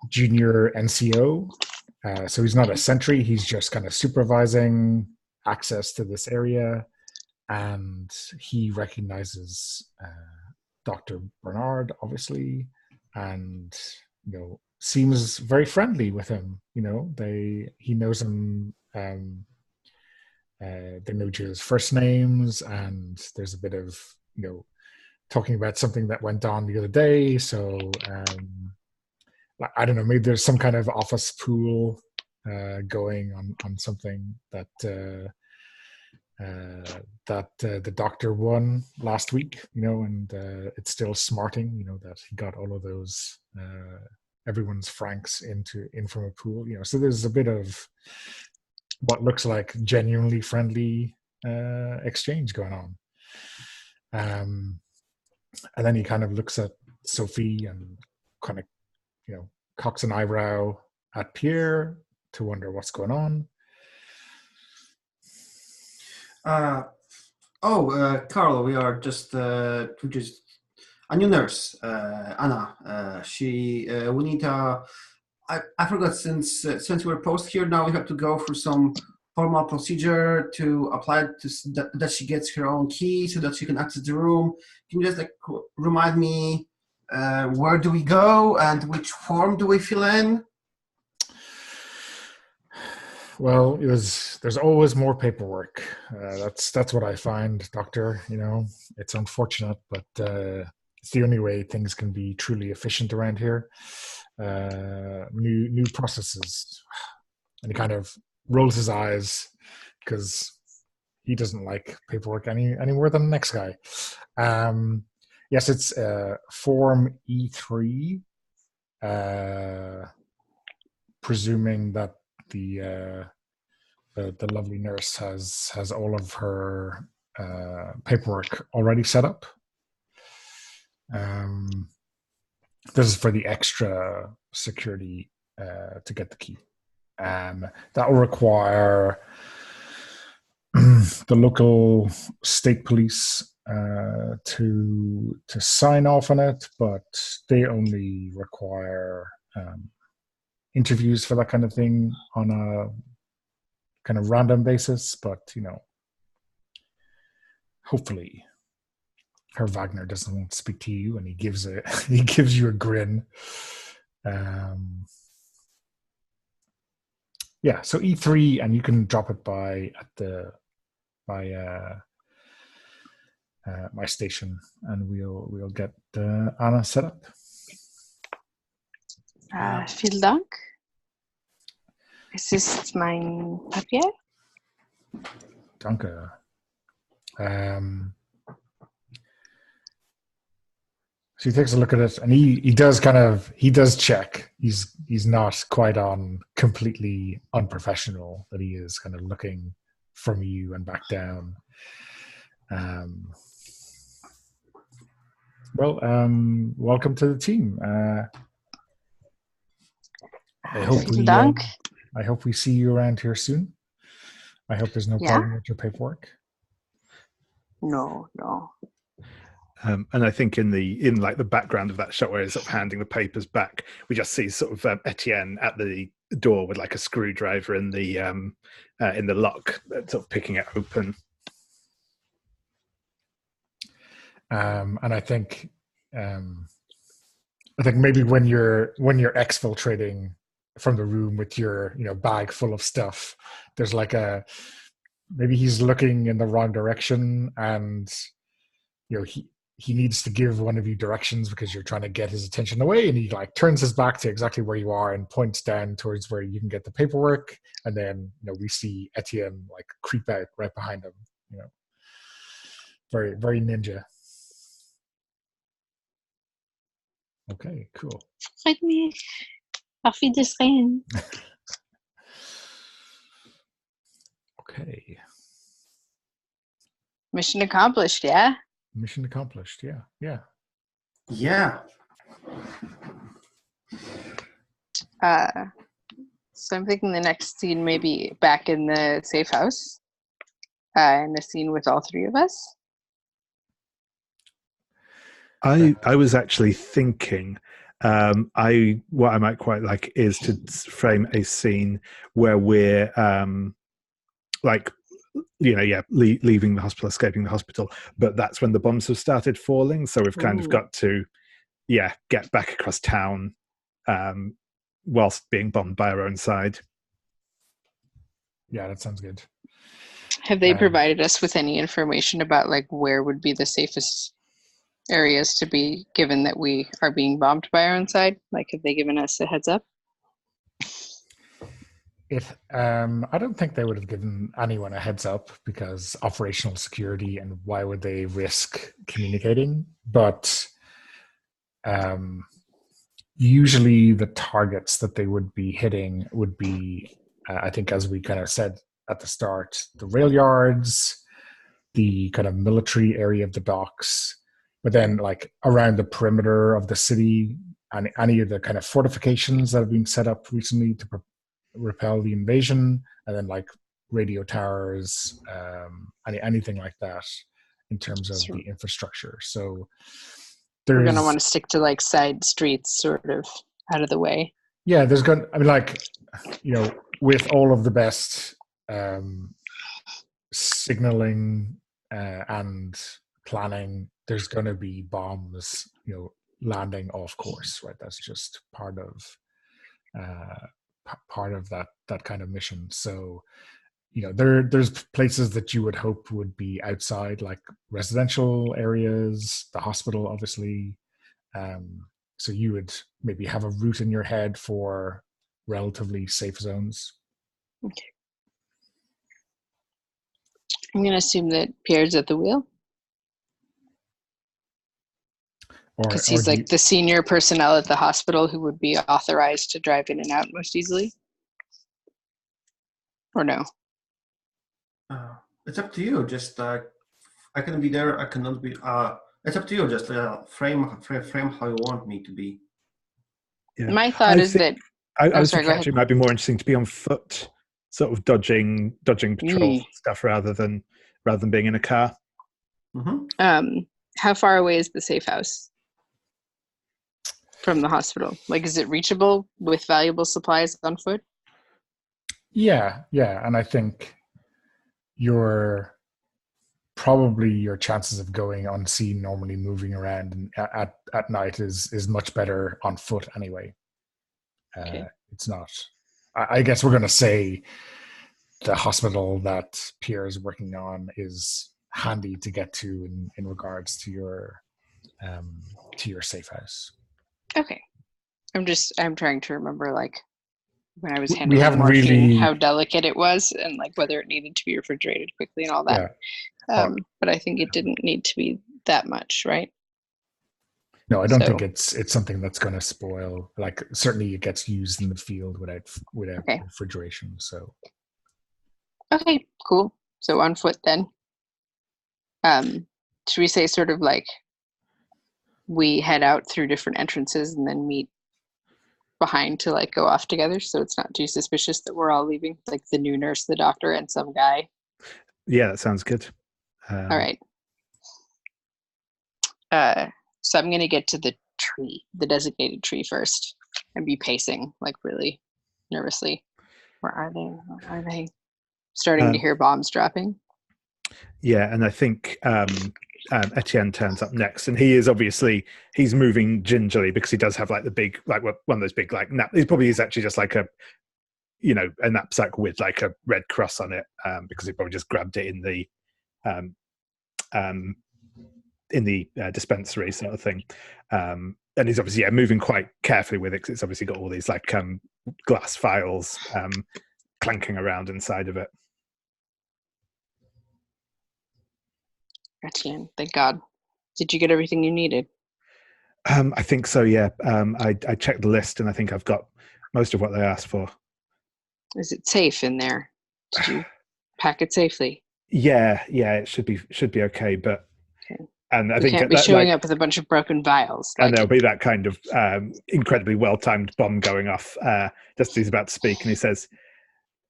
junior NCO. So he's not a sentry. He's just kind of supervising access to this area. And he recognizes Dr. Bernard, obviously, and seems very friendly with him. He knows him. They know each other's first names, and there's a bit of talking about something that went on the other day. So I don't know. Maybe there's some kind of office pool going on something that. That the doctor won last week, and it's still smarting, that he got all of those everyone's francs in from a pool, so there's a bit of what looks like genuinely friendly exchange going on. And then he kind of looks at Sophie and kind of, cocks an eyebrow at Pierre to wonder what's going on. Carlo, we are just a new nurse, Anna. We need I forgot, since we're post here now, we have to go through some formal procedure to apply that she gets her own key so that she can access the room. Can you just remind me where do we go and which form do we fill in? Well, there's always more paperwork. That's what I find, Doctor. It's unfortunate, but it's the only way things can be truly efficient around here. New processes, and he kind of rolls his eyes because he doesn't like paperwork any more than the next guy. Yes, it's Form E3, presuming that the lovely nurse has all of her paperwork already set up. This is for the extra security to get the key. That will require the local state police to sign off on it, but they only require interviews for that kind of thing on a kind of random basis. But hopefully Herr Wagner doesn't want to speak to you, and he gives you a grin. Yeah, so E3, and you can drop it by my station, and we'll get Anna set up. Vielen Dank. Es ist mein Papier. Danke. So he takes a look at it, and he does check. He's not quite on completely unprofessional, that he is kind of looking from you and back down. Welcome to the team. I hope we see you around here soon. I hope there's no problem with your paperwork. No. And I think in the background of that shot where he's sort of handing the papers back, we just see sort of Etienne at the door with like a screwdriver in the lock, sort of picking it open. And I think maybe when you're exfiltrating from the room with your bag full of stuff, there's like maybe he's looking in the wrong direction, and he needs to give one of you directions because you're trying to get his attention away, and he like turns his back to exactly where you are and points down towards where you can get the paperwork, and then we see Etienne like creep out right behind him. Very, very ninja. Okay, cool. Freut mich. Auf Wiedersehen. Okay. Mission accomplished, yeah? Mission accomplished, yeah. Yeah. So I'm thinking the next scene may be back in the safe house, in the scene with all three of us. I was actually thinking, what I might quite like is to frame a scene where we're leaving the hospital, escaping the hospital, but that's when the bombs have started falling. So we've kind of got to, get back across town whilst being bombed by our own side. Yeah, that sounds good. Have they provided us with any information about like where would be the safest areas to be, given that we are being bombed by our own side? Like, have they given us a heads up? I don't think they would have given anyone a heads up, because operational security, and why would they risk communicating? But usually the targets that they would be hitting would be, I think, as we kind of said at the start, the rail yards, the kind of military area of the docks, but then like around the perimeter of the city, and any of the kind of fortifications that have been set up recently to repel the invasion, and then like radio towers, anything like that in terms of the infrastructure. So we're going to want to stick to like side streets, sort of out of the way. Yeah, there's going to, I mean, like, with all of the best signaling and planning, there's going to be bombs, landing off course, right? That's just part of that kind of mission. So, there's places that you would hope would be outside, like residential areas, the hospital, obviously. So you would maybe have a route in your head for relatively safe zones. Okay. I'm going to assume that Pierre's at the wheel because Or he's do you, like the senior personnel at the hospital who would be authorized to drive in and out most easily. Or no? It's up to you. Just I can be there. I cannot be. It's up to you. Just frame how you want me to be. Yeah. My thought is that. I was sorry, go thinking ahead. actually it might be more interesting to be on foot, sort of dodging patrols and stuff rather than being in a car. Mm-hmm. How far away is the safe house from the hospital? Like, is it reachable with valuable supplies on foot? yeah, and I think your chances of going unseen, normally moving around and at night is much better on foot anyway. Okay. It's not. I guess we're going to say the hospital that Pierre is working on is handy to get to in regards to your safe house. Okay. I'm trying to remember, like, when I was We handling haven't morphine, really how delicate it was and like whether it needed to be refrigerated quickly and all that. Yeah. But I think it didn't need to be that much, right? No, I don't think it's something that's going to spoil. Like, certainly it gets used in the field without Okay. refrigeration. So Okay, cool. So on foot then. Should we say sort of like we head out through different entrances and then meet behind to like go off together, so it's not too suspicious that we're all leaving, like the new nurse, the doctor, and some guy? Yeah, that sounds good. All right. So I'm gonna get to the tree, the designated tree first, and be pacing like really nervously. Where are they? Where are they? Starting to hear bombs dropping. Yeah, and I think Etienne turns up next, and he is obviously he's moving gingerly because he does have like the big, like one of those big like he probably is actually just like a knapsack with like a red cross on it, because he probably just grabbed it in the dispensary sort of thing, and he's obviously moving quite carefully with it because it's obviously got all these like glass files clanking around inside of it. Etienne, thank God. Did you get everything you needed? I think so, yeah. I checked the list and I think I've got most of what they asked for. Is it safe in there? Did you pack it safely? Yeah, it should be okay, but okay. And I we think can't be showing up with a bunch of broken vials. And there'll be that kind of incredibly well-timed bomb going off just as he's about to speak, and he says,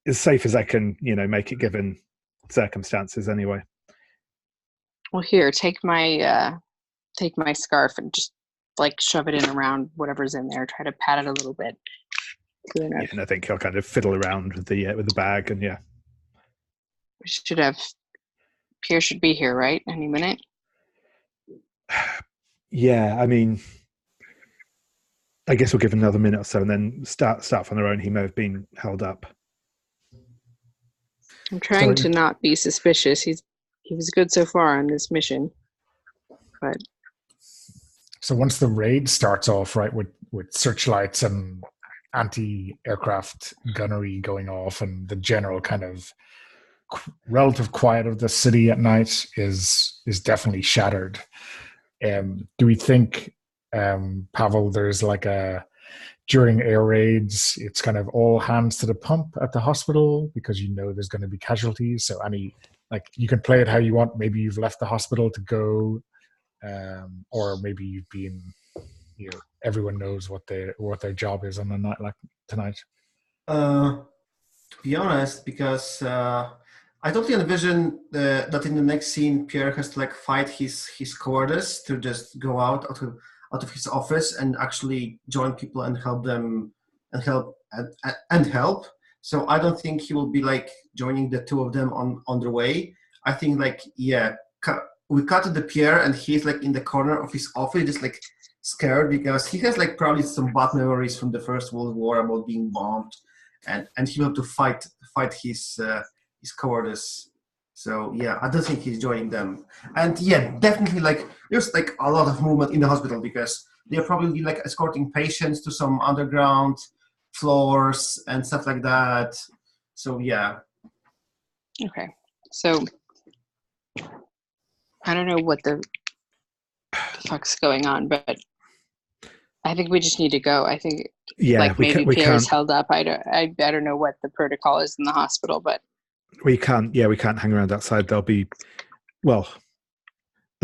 as safe as I can, make it given circumstances anyway. Well, here, take my scarf and just like shove it in around whatever's in there. Try to pat it a little bit. Yeah, and I think he'll kind of fiddle around with the bag, and yeah. We should have Pierre should be here, right? Any minute. Yeah, I mean, I guess we'll give him another minute or so, and then start on their own. He may have been held up. I'm trying to not be suspicious. He was good so far on this mission, but so once the raid starts off, right, with searchlights and anti-aircraft gunnery going off, and the general kind of relative quiet of the city at night is definitely shattered. Do we think, Pavel, there's like during air raids, it's kind of all hands to the pump at the hospital because there's going to be casualties. So you can play it how you want. Maybe you've left the hospital to go, or maybe you've been, everyone knows what their job is on a night like tonight. To be honest, because I totally envision that in the next scene, Pierre has to fight his cowardice to just go out of his office and actually join people and help them and help. So I don't think he will be joining the two of them on their way. I think we cut to the Pierre and he's in the corner of his office, just scared because he has probably some bad memories from the First World War about being bombed, and he will have to fight his cowardice. So yeah, I don't think he's joining them. And yeah, definitely there's a lot of movement in the hospital because they're probably escorting patients to some underground floors and stuff like that. So yeah. Okay. So I don't know what the fuck's going on, but I think we just need to go. I think maybe Pierre's held up. I don't know what the protocol is in the hospital, but we can't hang around outside. There'll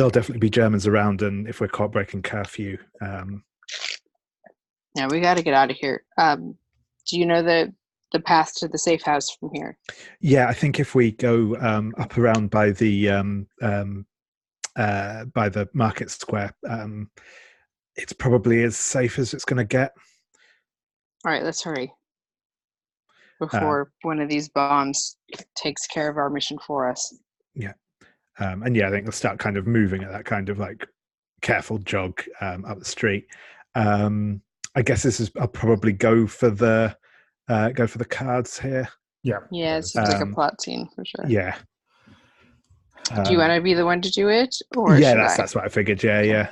definitely be Germans around, and if we're caught breaking curfew, yeah, we got to get out of here. Do you know the path to the safe house from here? Yeah, I think if we go up around by the market square, it's probably as safe as it's going to get. All right, let's hurry before one of these bombs takes care of our mission for us. Yeah. And yeah, I think we'll start kind of moving at that kind of like careful jog up the street. I guess I'll probably go for the cards here. Yeah. Yeah, it seems like a plot scene for sure. Yeah. Do you want to be the one to do it, or yeah, that's what I figured. Yeah.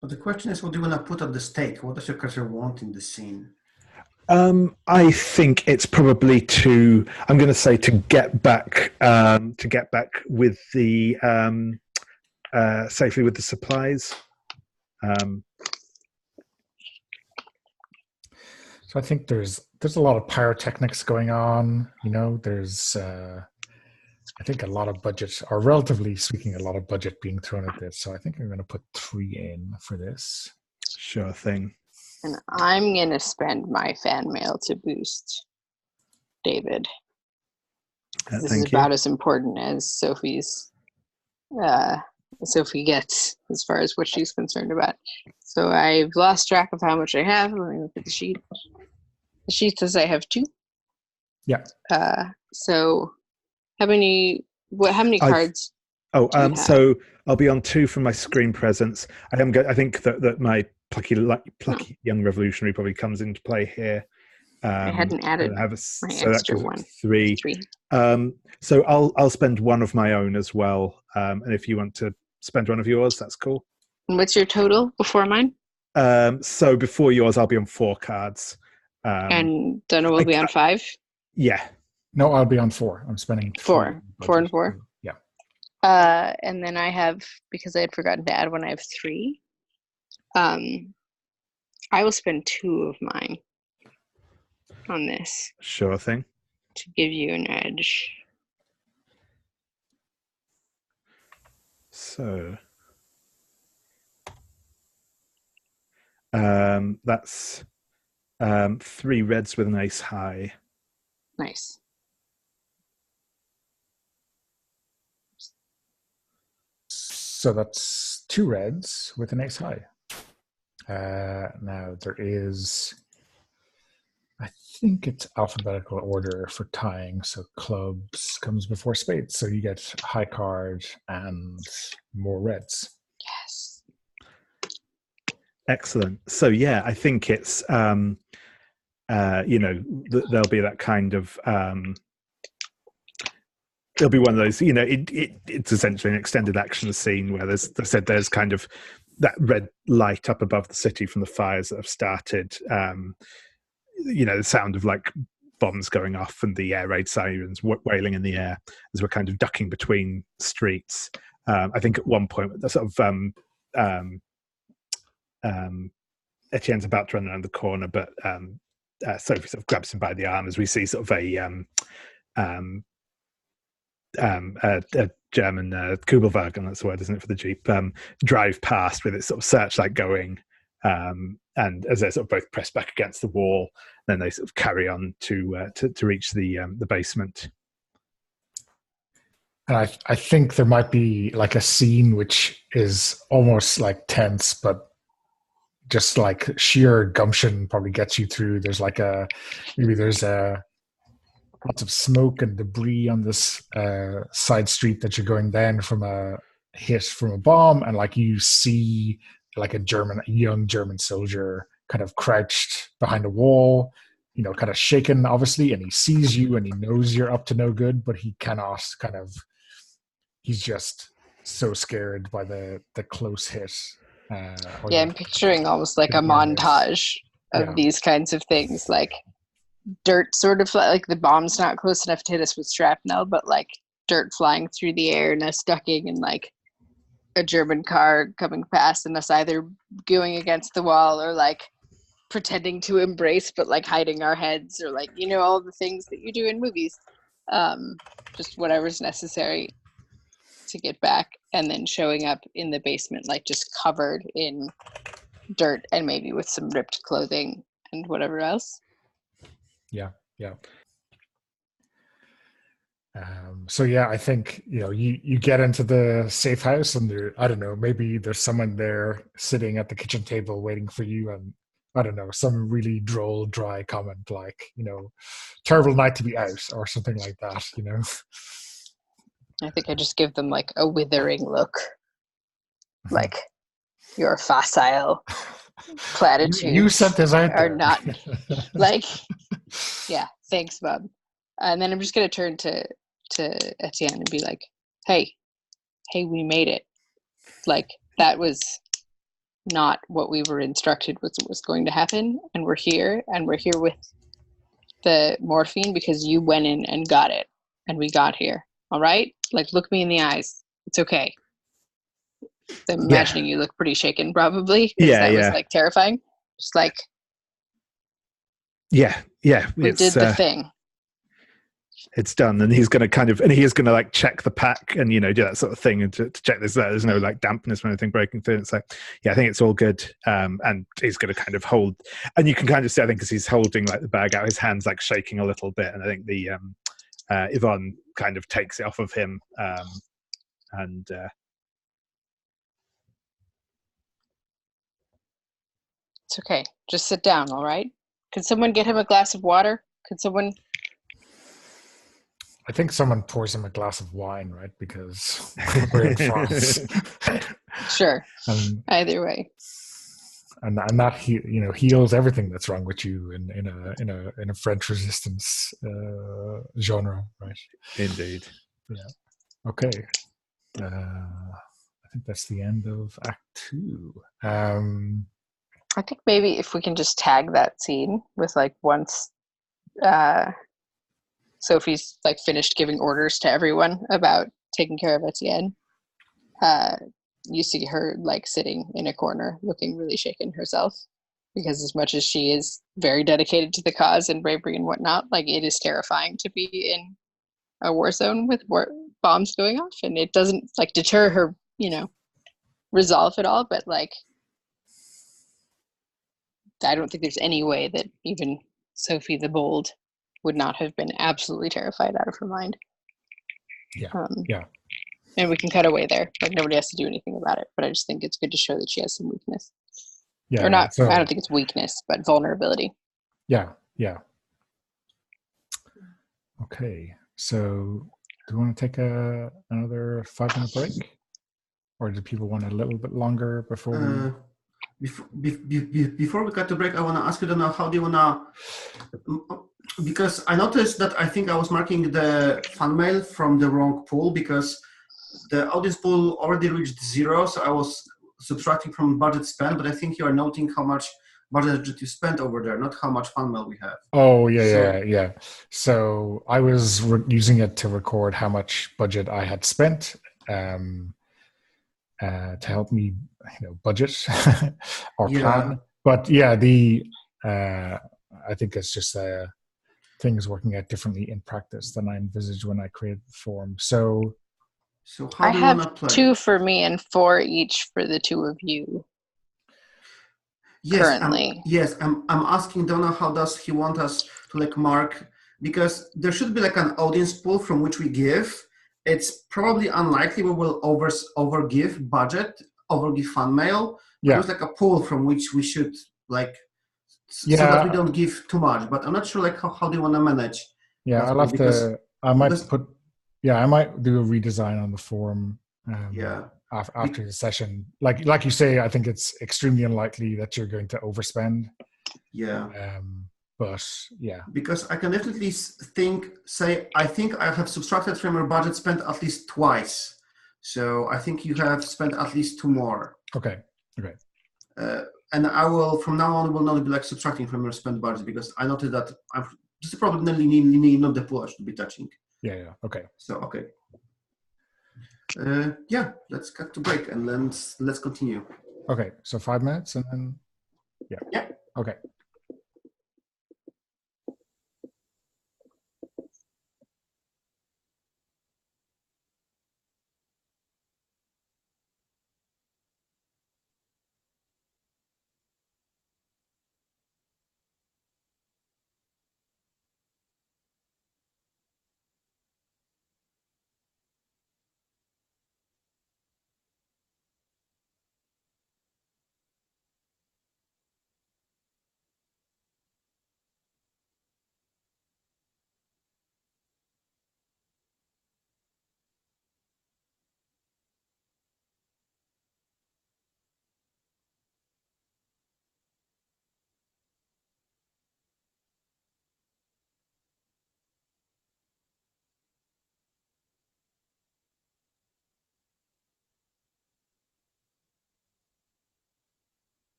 But the question is, what do you want to put at the stake? What does your character want in the scene? I think it's probably to get back with the safely with the supplies. So I think there's a lot of pyrotechnics going on. There's I think a lot of budget, or relatively speaking, a lot of budget being thrown at this. So I think I'm going to put 3 in for this. Sure thing. And I'm going to spend my fan mail to boost David. This is about as important as Sophie gets as far as what she's concerned about. So I've lost track of how much I have. Let me look at the sheet. The sheet says I have 2. Yeah. So how many cards? So I'll be on 2 from my screen presence. I think that my plucky young revolutionary probably comes into play here. I hadn't added my extra one. 3. So I'll spend 1 of my own as well. And if you want to spend 1 of yours, that's cool. And what's your total before mine? So before yours, I'll be on 4 cards. And Donna will be on 5? Yeah. No, I'll be on 4. I'm spending 4. 4 and 4? Yeah. And then I have, because I had forgotten to add 1, I have 3. I will spend 2 of mine on this. Sure thing. To give you an edge. So that's 3 reds with an ace high. Nice. So that's 2 reds with an ace high. Now there is, I think it's alphabetical order for tying. So clubs comes before spades. So you get high card and more reds. Yes. Excellent. So yeah, I think it's there'll be that kind of there'll be one of those, it's essentially an extended action scene where there's kind of that red light up above the city from the fires that have started. The sound of like bombs going off and the air raid sirens wailing in the air as we're kind of ducking between streets. I think at one point, the sort of Etienne's about to run around the corner, but Sophie sort of grabs him by the arm as we see sort of a German Kugelwagen, that's the word, isn't it, for the Jeep, drive past with its sort of searchlight going, and as they're sort of both pressed back against the wall, then they sort of carry on to reach the basement. And I think there might be like a scene which is almost like tense, but just like sheer gumption probably gets you through. There's like there's lots of smoke and debris on this side street that you're going down from a hit from a bomb, and like you see like a young German soldier kind of crouched behind a wall, kind of shaken obviously, and he sees you and he knows you're up to no good, but he cannot he's just so scared by the close hit. I'm picturing almost like a montage of these kinds of things, like dirt sort of like the bomb's not close enough to hit us with shrapnel, but like dirt flying through the air and us ducking and like a German car coming past and us either going against the wall or like pretending to embrace but like hiding our heads or like, you know, all the things that you do in movies. Just whatever's necessary to get back, and then showing up in the basement like just covered in dirt and maybe with some ripped clothing and whatever else. Yeah. So yeah, I think, you know, you get into the safe house and there, I don't know, maybe there's someone there sitting at the kitchen table waiting for you, and I don't know, some really droll, dry comment like, you know, terrible night to be out or something like that, you know. I think I just give them like a withering look, like your facile platitudes You sent this out are there. not like, yeah, thanks, Bob. And then I'm just gonna turn to Etienne and be like, hey, we made it. Like, that was not what we were instructed was going to happen, and we're here with the morphine because you went in and got it, and we got here. All right? Like, look me in the eyes. It's okay. I'm imagining you look pretty shaken, probably. Yeah, that was like terrifying. Just like, we did the thing. It's done, and he's going to like check the pack and, you know, do that sort of thing, and to check there's no like dampness or anything breaking through. It's like, yeah, I think it's all good. And he's going to kind of hold, and you can kind of see, I think, because he's holding like the bag out, his hands like shaking a little bit, and I think the Yvonne kind of takes it off of him, and it's okay. Just sit down, all right? Could someone get him a glass of water? Could someone? I think someone pours him a glass of wine, right? Because we're in France. Sure. Either way. And that heals everything that's wrong with you in a French resistance genre, right? Indeed. Yeah. Okay. I think that's the end of Act 2. I think maybe if we can just tag that scene with like once Sophie's like finished giving orders to everyone about taking care of Etienne, you see her like sitting in a corner looking really shaken herself, because as much as she is very dedicated to the cause and bravery and whatnot, like, it is terrifying to be in a war zone with bombs going off, and it doesn't like deter her, you know, resolve at all, but like, I don't think there's any way that even Sophie the Bold would not have been absolutely terrified out of her mind. Yeah. And we can cut away there. Like, nobody has to do anything about it. But I just think it's good to show that she has some weakness. Yeah. Or not, So, I don't think it's weakness, but vulnerability. Yeah. Okay. So do you want to take another 5-minute break? Or do people want a little bit longer before Before we cut to break, I want to ask you, how do you want to... Because I noticed that I think I was marking the fan mail from the wrong pool, because the audience pool already reached 0, so I was subtracting from budget spent, but I think you are noting how much budget that you spent over there, not how much fan mail we have. Oh, yeah. So I was using it to record how much budget I had spent to help me, budget or plan. But yeah, I think it's just things working out differently in practice than I envisaged when I created the form. So how do you want to play? 2 for me and 4 each for the 2 of you. Yes, currently. I'm asking Donna, how does he want us to like mark, because there should be like an audience pool from which we give. It's probably unlikely we will overgive budget, overgive fan mail. Yeah. There's like a pool from which we should like, so Yeah. that we don't give too much. But I'm not sure like how do you want to manage? Yeah, I'll have to. I might do a redesign on the form. After the session, like you say, I think it's extremely unlikely that you're going to overspend. Yeah. But yeah. Because I can definitely I think I have subtracted from your budget spent at least twice. So I think you have spent at least 2 more. Okay. And I will, from now on, will not be like subtracting from your spent budget, because I noted that This is probably not the pull I should be touching. Yeah. Okay. So okay. Yeah, let's cut to break and then let's continue. Okay. So 5 minutes and then. Yeah. Yeah. Okay.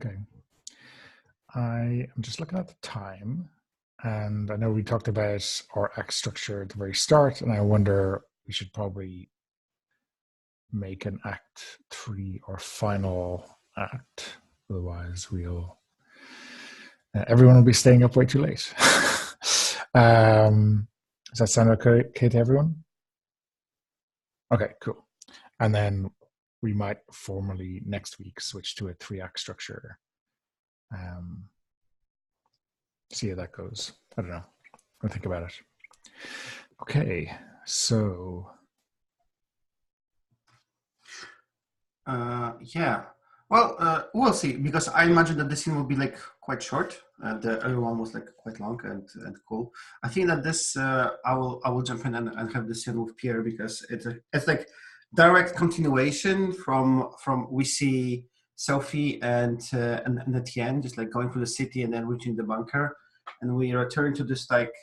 Okay. I am just looking at the time, and I know we talked about our act structure at the very start, and I wonder we should probably make an act 3 our final act. Otherwise, everyone will be staying up way too late. Does that sound okay to everyone? Okay, cool. And then we might formally next week switch to a 3-act structure. See how that goes. I don't know. I'll think about it. Okay, so yeah. Well, we'll see, because I imagine that the scene will be like quite short. The other one was like quite long and cool. I think that this I will jump in and have the scene with Pierre, because it's like direct continuation from we see Sophie and Etienne just like going through the city and then reaching the bunker, and we return to this like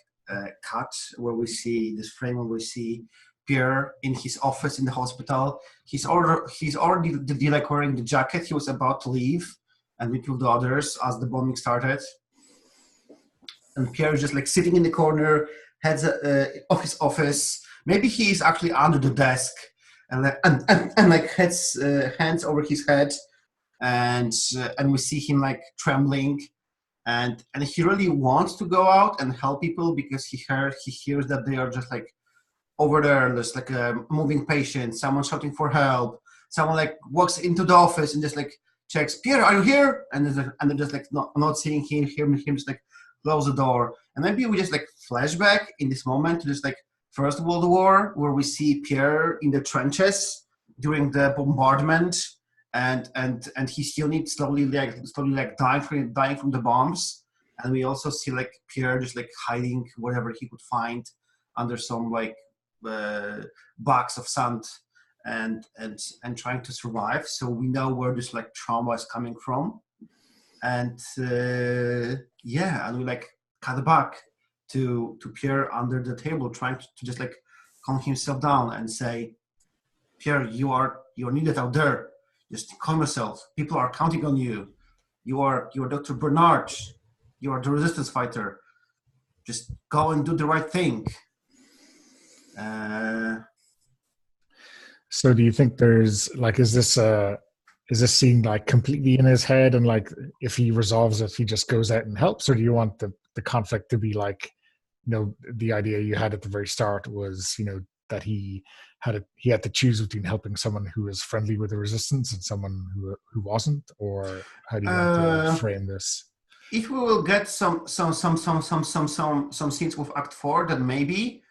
cut where we see this frame where we see Pierre in his office in the hospital. He's already like wearing the jacket. He was about to leave and meet with the others as the bombing started. And Pierre is just like sitting in the corner, heads of his office. Maybe he is actually under the desk and like hands over his head, and we see him like trembling. And he really wants to go out and help people, because he hears that they are just like over there. There's like a moving patient, someone shouting for help, someone like walks into the office and just like checks, Pierre, are you here? And they're just like not seeing him, hearing him, just like close the door. And maybe we just like flashback in this moment to just like First World War, where we see Pierre in the trenches during the bombardment, and his unit slowly dying from the bombs. And we also see like Pierre just like hiding whatever he could find under some like box of sand, and trying to survive. So we know where this like trauma is coming from, and and we like cut back to Pierre under the table, trying to just like calm himself down and say, Pierre, you're needed out there. Just calm yourself. People are counting on you. You're Dr. Bernard. You are the resistance fighter. Just go and do the right thing. So do you think there's like, is this scene like completely in his head, and like if he resolves it, he just goes out and helps? Or do you want the conflict to be like, the idea you had at the very start was, that he had to choose between helping someone who was friendly with the resistance and someone who wasn't? Or how do you want to frame this? If we will get some scenes with Act 4, then maybe.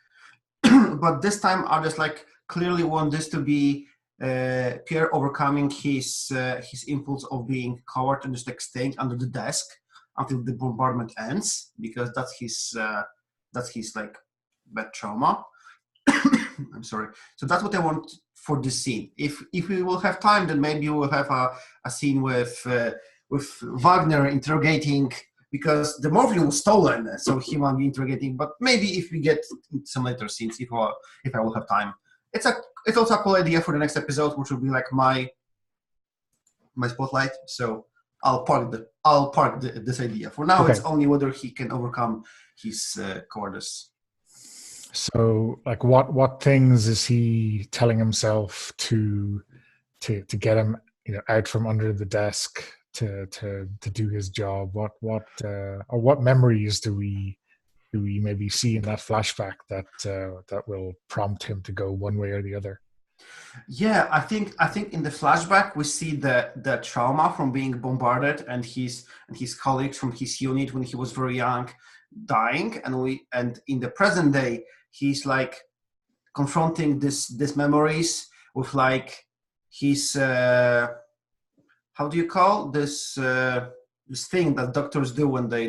But this time I just like clearly want this to be Pierre overcoming his impulse of being coward and just like staying under the desk until the bombardment ends, because that's his like bad trauma. I'm sorry. So that's what I want for this scene. If we will have time, then maybe we'll have a scene with Wagner interrogating, because the morphine was stolen, so he might be interrogating. But maybe if we get some later scenes, if I will have time, it's also a cool idea for the next episode, which will be like my spotlight. So I'll park this idea for now. Okay. It's only whether he can overcome his cowardice. So, like, what things is he telling himself to get him, out from under the desk to do his job? What memories do we maybe see in that flashback that will prompt him to go one way or the other? Yeah, I think in the flashback we see the trauma from being bombarded, and his colleagues from his unit when he was very young dying, and in the present day he's like confronting this memories with like his how do you call this thing that doctors do when they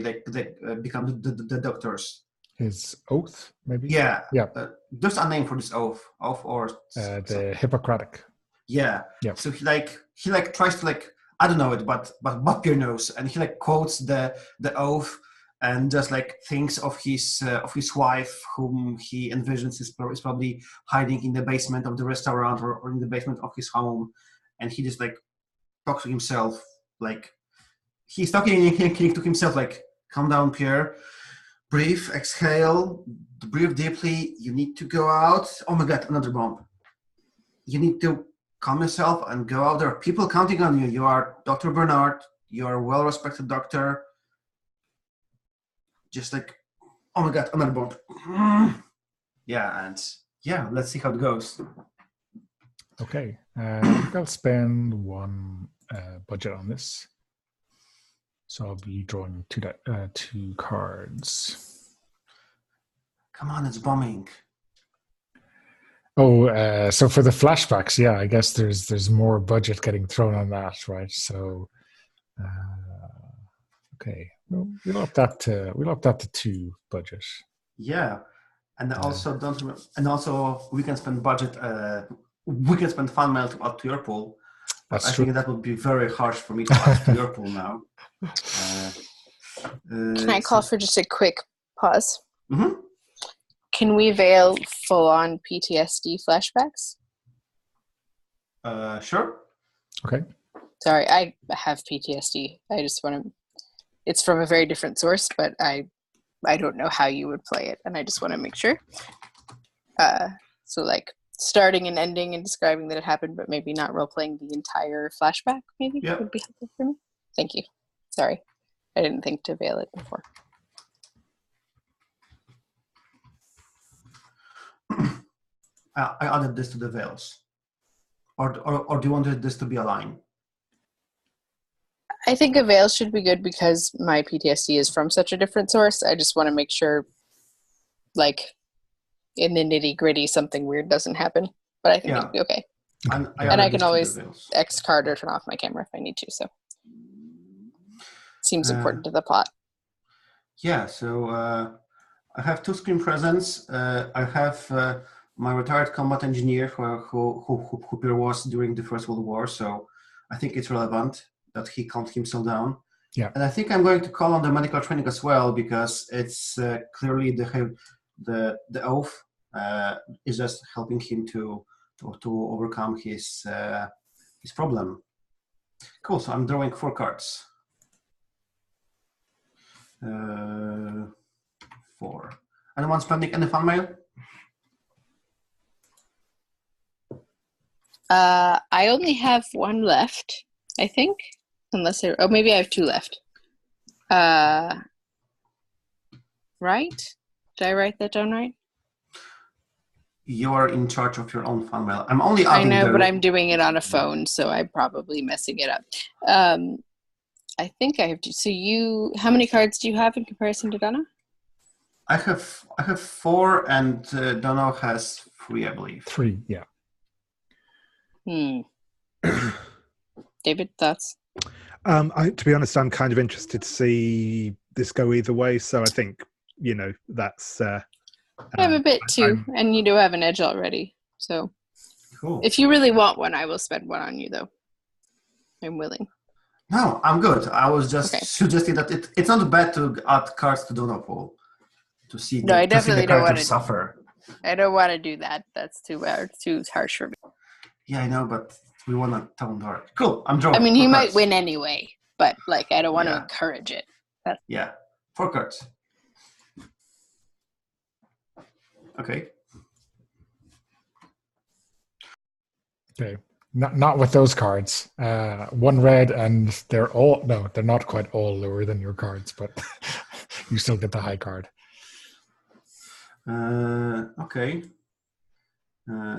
become the doctors? His oath, maybe. Yeah. There's a name for this oath or the Hippocratic. Yeah. So he tries to like, I don't know it, but Pierre knows, and he like quotes the oath, and just like thinks of his wife, whom he envisions is probably hiding in the basement of the restaurant or in the basement of his home, and he just like talks to himself like, he's talking to himself like, calm down, Pierre. Breathe, exhale, breathe deeply. You need to go out. Oh my God, another bomb. You need to calm yourself and go out. There are people counting on you. You are Dr. Bernard. You are a well-respected doctor. Just like, oh my God, another bomb. Yeah, and yeah, let's see how it goes. Okay, I think I'll spend one budget on this. So I'll be drawing two cards. Come on, it's bombing. Oh, so for the flashbacks, yeah, I guess there's more budget getting thrown on that, right? So, okay, we'll up that to 2 budget. Yeah, and also we can spend budget. We can spend fan mail to add to your pool. That's I true. think that would be very harsh for me to add to your pool now. Can I call for just a quick pause? Mm-hmm. Can we veil full-on PTSD flashbacks? Sure. Okay. Sorry, I have PTSD. I just want to... It's from a very different source, but I don't know how you would play it, and I just want to make sure. So, like, starting and ending and describing that it happened, but maybe not role-playing the entire flashback, maybe would be helpful for me. Thank you. Sorry. I didn't think to veil it before. I added this to the veils. Or do you want this to be a line? I think a veil should be good because my PTSD is from such a different source. I just want to make sure, like, in the nitty-gritty, something weird doesn't happen. But I think it'd be okay. And I can always X card or turn off my camera if I need to, so. Seems important to the plot. Yeah, so I have 2 screen presents. I have my retired combat engineer who Pierre was during the First World War, so I think it's relevant that he calmed himself down. Yeah. And I think I'm going to call on the medical training as well because it's clearly the oath is just helping him to overcome his problem. Cool. So I'm drawing 4 cards. 4. Anyone spending any fan mail? I only have 1 left, I think. Maybe I have 2 left. Right? Did I write that down right? You are in charge of your own fan mail. I'm only adding I know, but I'm doing it on a phone, so I'm probably messing it up. I think I have to. So how many cards do you have in comparison to Donna? I have 4, and Donna has 3, I believe. 3, yeah. David, thoughts? To be honest, I'm kind of interested to see this go either way. So I think, that's... I have a bit too, and you do have an edge already. So cool. If you really want one, I will spend 1 on you, though. I'm willing. No, I'm good. I was just suggesting that it's not bad to add cards to Donna pool to see I definitely don't want to suffer. I don't want to do that. That's too harsh for me. Yeah, I know, but we want to tone dark. Cool. I'm drawing. I mean, he might win anyway, but I don't want to encourage it. Yeah, 4 cards. Okay. Okay. Not with those cards. 1 red, and they're not quite all lower than your cards, but you still get the high card. Okay.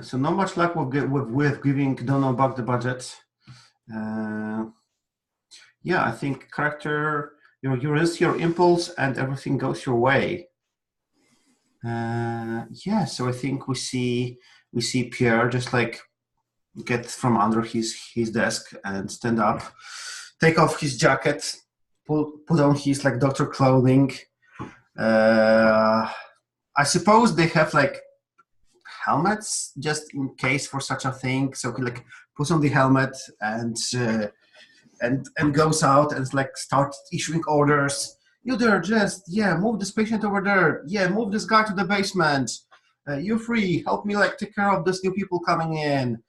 So not much luck with giving Donna back the budget. Yeah, I think character, you resist your impulse and everything goes your way. Yeah, so I think we see Pierre just get from under his desk and stand up, take off his jacket, put on his doctor clothing. I suppose they have helmets just in case for such a thing. So he puts on the helmet and goes out and starts issuing orders. You there, just move this patient over there. Yeah, move this guy to the basement. You free. Help me take care of these new people coming in.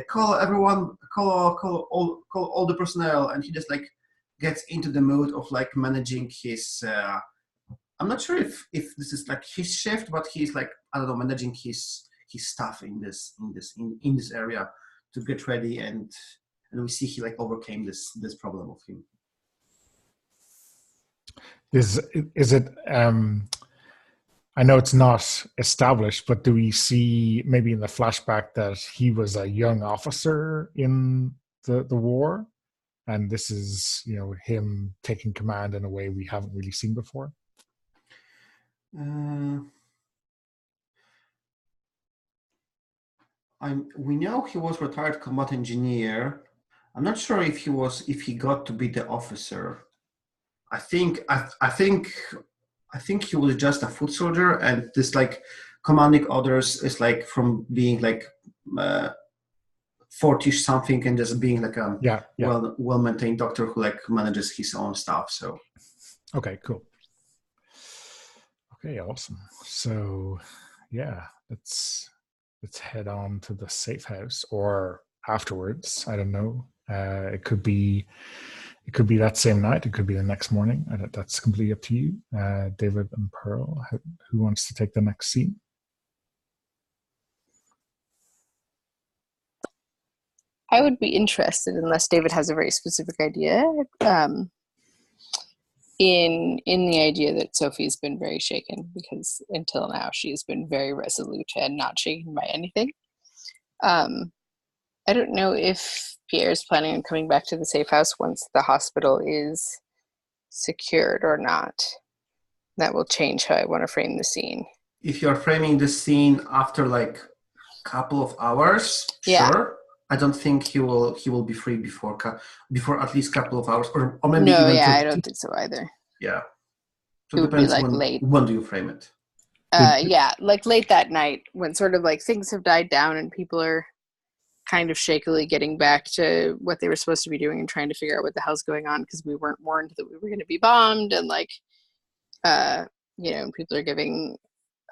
Call everyone. Call all the personnel. And he just gets into the mood of like managing his. I'm not sure if this is like his shift, but he's like, I don't know, managing his stuff in this area to get ready, and we see he like overcame this problem of him. Is it? I know it's not established, but do we see maybe in the flashback that he was a young officer in the war, and this is, you know, him taking command in a way we haven't really seen before? We know he was retired combat engineer. I'm not sure if he got to be the officer. I think he was just a foot soldier, and this like commanding others is like from being like 40 something and just being like a well maintained doctor who like manages his own stuff. So okay, cool. Okay, awesome. So yeah, let's head on to the safe house, or afterwards. I don't know. It could be that same night. It could be the next morning. That's completely up to you, David and Pearl. Who wants to take the next scene? I would be interested, unless David has a very specific idea, in the idea that Sophie's been very shaken, because until now she's been very resolute and not shaken by anything. I don't know if Pierre is planning on coming back to the safe house once the hospital is secured or not. That will change how I want to frame the scene. If you're framing the scene after like a couple of hours, sure. I don't think he will be free before at least a couple of hours, or maybe no, even yeah, I don't think so either. Yeah, so it would be like late. When do you frame it? Yeah, like late that night, when sort of like things have died down and people are kind of shakily getting back to what they were supposed to be doing and trying to figure out what the hell's going on, because we weren't warned that we were going to be bombed, and like people are giving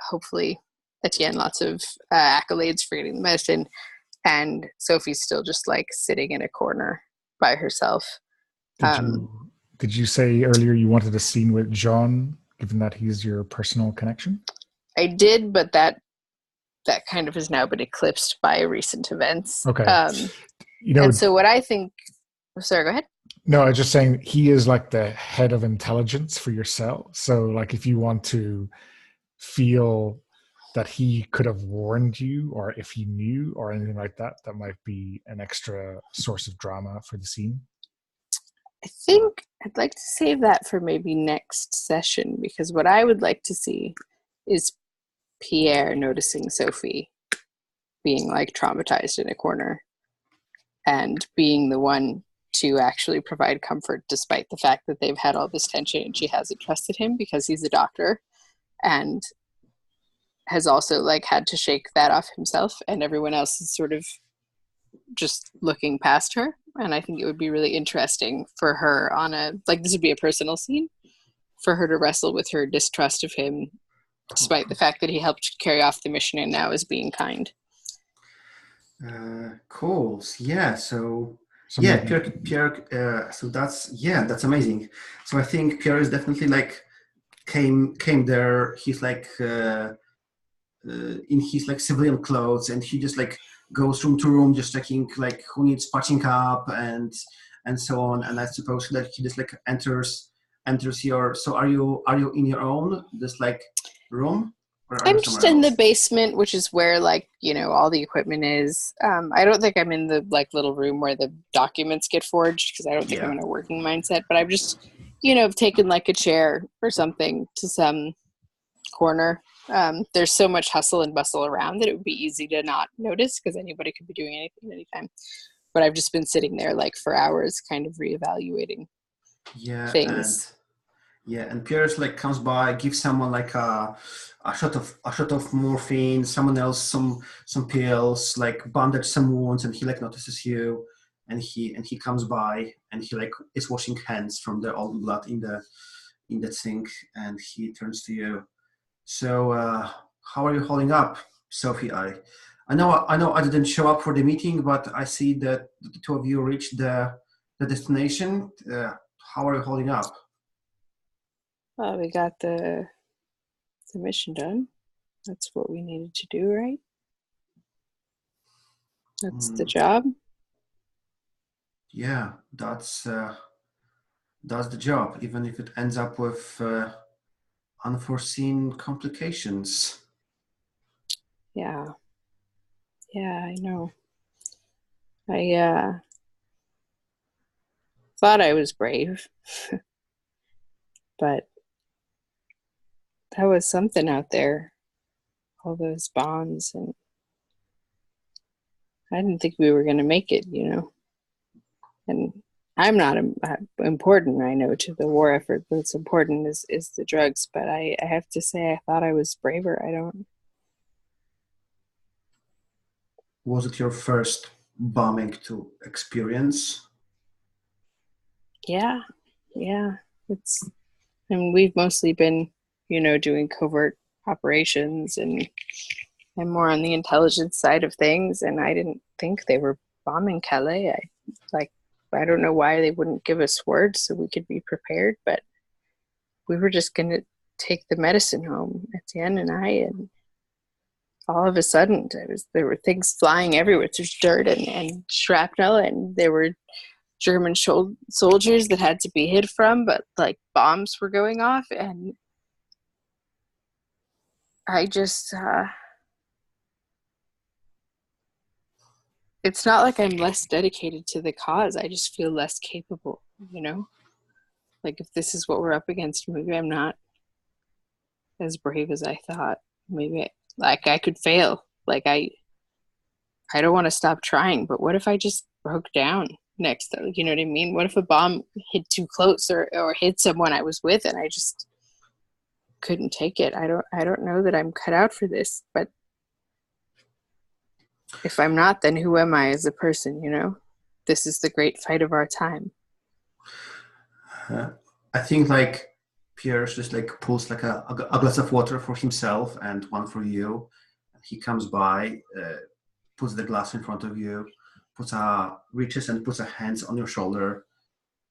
hopefully Etienne lots of accolades for getting the medicine, and Sophie's still just like sitting in a corner by herself. Did you say earlier you wanted a scene with Jean, given that he's your personal connection? I did, but that kind of has now been eclipsed by recent events. Okay. And so what I think... Sorry, go ahead. No, I was just saying he is like the head of intelligence for your cell. So like if you want to feel that he could have warned you, or if he knew or anything like that, that might be an extra source of drama for the scene. I think I'd like to save that for maybe next session, because what I would like to see is Pierre noticing Sophie being like traumatized in a corner and being the one to actually provide comfort, despite the fact that they've had all this tension and she hasn't trusted him because he's a doctor, and has also like had to shake that off himself, and everyone else is sort of just looking past her. And I think it would be really interesting for her this would be a personal scene for her to wrestle with her distrust of him, despite the fact that he helped carry off the mission and now is being kind. Cool. Yeah. So yeah, Pierre. So that's amazing. So I think Pierre is definitely like came there. He's like in his like civilian clothes, and he just like goes room to room, just checking like who needs patching up and so on. And I suppose that he just like enters your. So are you in your own this like room? I'm just in the basement, which is where like all the equipment is. I don't think I'm in the like little room where the documents get forged, because I don't think I'm in a working mindset. But I've just taken like a chair or something to some corner. There's so much hustle and bustle around that it would be easy to not notice, because anybody could be doing anything anytime. But I've just been sitting there like for hours, kind of reevaluating things. And Pierre's like comes by, gives someone like a shot of morphine, someone else some pills, like bandage some wounds, and he like notices you, and he comes by, and he like is washing hands from the old blood in the sink, and he turns to you. So how are you holding up, Sophie? I know I didn't show up for the meeting, but I see that the two of you reached the destination. how are you holding up? Well, we got the mission done. That's what we needed to do, right? That's the job. Yeah, that's the job, even if it ends up with unforeseen complications. Yeah, I know. I thought I was brave, but that was something out there. All those bombs, and I didn't think we were going to make it, And I'm not important, I know, to the war effort. What's important is the drugs, but I have to say I thought I was braver. I don't. Was it your first bombing to experience? Yeah. And we've mostly been, doing covert operations and more on the intelligence side of things. And I didn't think they were bombing Calais. I don't know why they wouldn't give us words so we could be prepared, but we were just going to take the medicine home, Etienne and I, and all of a sudden there were things flying everywhere. There's dirt and shrapnel, and there were German soldiers that had to be hid from, but like bombs were going off, and I just it's not like I'm less dedicated to the cause. I just feel less capable, Like if this is what we're up against, maybe I'm not as brave as I thought. Maybe I could fail. Like I don't want to stop trying, but what if I just broke down next to, you know what I mean? What if a bomb hit too close or hit someone I was with and I just couldn't take it? I don't know that I'm cut out for this, but if I'm not, then who am I as a person, This is the great fight of our time. I think like Pierre just like pulls like a glass of water for himself and one for you. He comes by, puts the glass in front of you, reaches and puts a hands on your shoulder,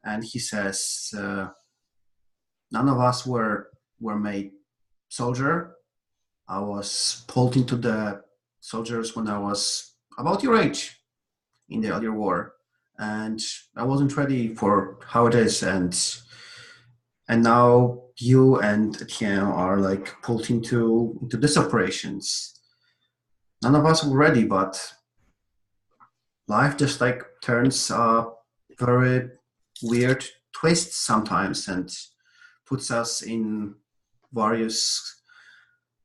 and he says, "None of us were made soldier. I was pulled into the soldiers when I was about your age in the other war, and I wasn't ready for how it is, and now you and Etienne are like pulled into these operations. None of us were ready, but life just like turns very weird twists sometimes and puts us in various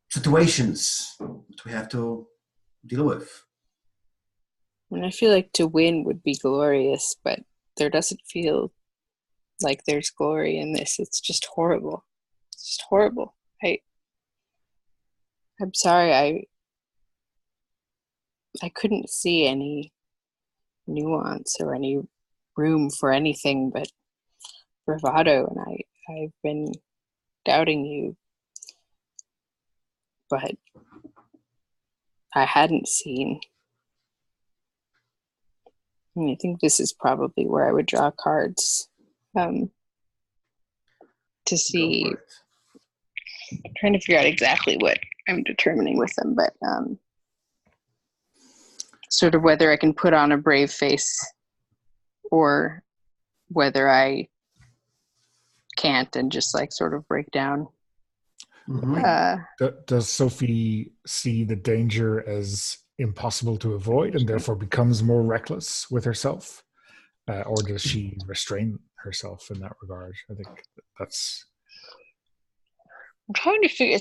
situations that we have to deal with." And I feel like to win would be glorious, but there doesn't feel like there's glory in this. It's just horrible. It's just horrible. I'm sorry. I couldn't see any nuance or any room for anything but bravado, and I've been doubting you, but I hadn't seen. I think this is probably where I would draw cards to see. I'm trying to figure out exactly what I'm determining with them, but sort of whether I can put on a brave face or whether I can't and just like sort of break down. Mm-hmm. Does Sophie see the danger as impossible to avoid and therefore becomes more reckless with herself? Or does she restrain herself in that regard? I think that's... I'm trying to figure,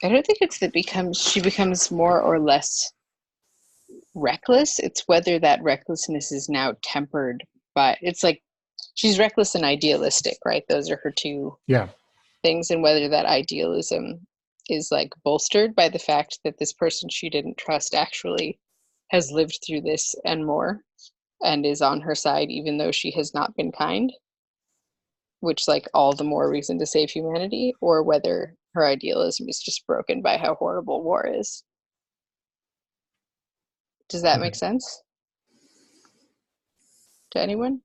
I don't think it's that she becomes more or less reckless. It's whether that recklessness is now tempered by, it's like she's reckless and idealistic, right? Those are her two things, and whether that idealism is like bolstered by the fact that this person she didn't trust actually has lived through this and more and is on her side even though she has not been kind, which like all the more reason to save humanity, or whether her idealism is just broken by how horrible war is. Does that make sense? to anyone?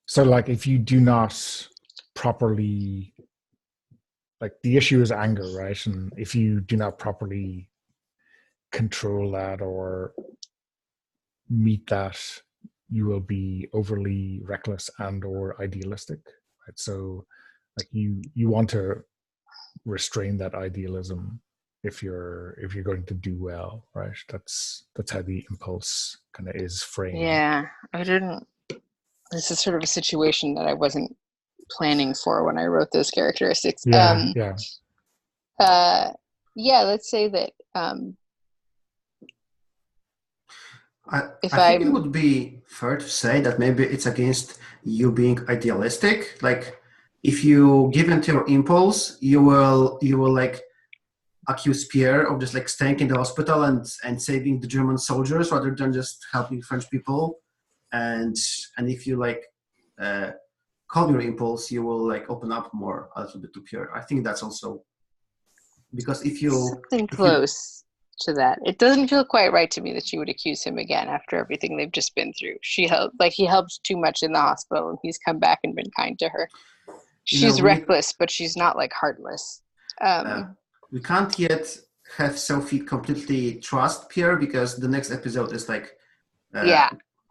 So like if you do not properly, like the issue is anger, right? And if you do not properly control that or meet that, you will be overly reckless and or idealistic, right? So like you want to restrain that idealism if you're going to do well, right? That's how the impulse kind of is framed. Yeah, I didn't. This is sort of a situation that I wasn't planning for when I wrote those characteristics. Yeah. Yeah, let's say that I think it would be fair to say that maybe it's against you being idealistic. Like, if you give into your impulse, you will like accuse Pierre of just like staying in the hospital and saving the German soldiers rather than just helping French people. And if you like calm your impulse, you will like open up more a little bit to Pierre. I think that's also because if you something close to that. It doesn't feel quite right to me that she would accuse him again after everything they've just been through. He helped too much in the hospital, and he's come back and been kind to her. She's reckless, but she's not like heartless. We can't yet have Sophie completely trust Pierre because the next episode is like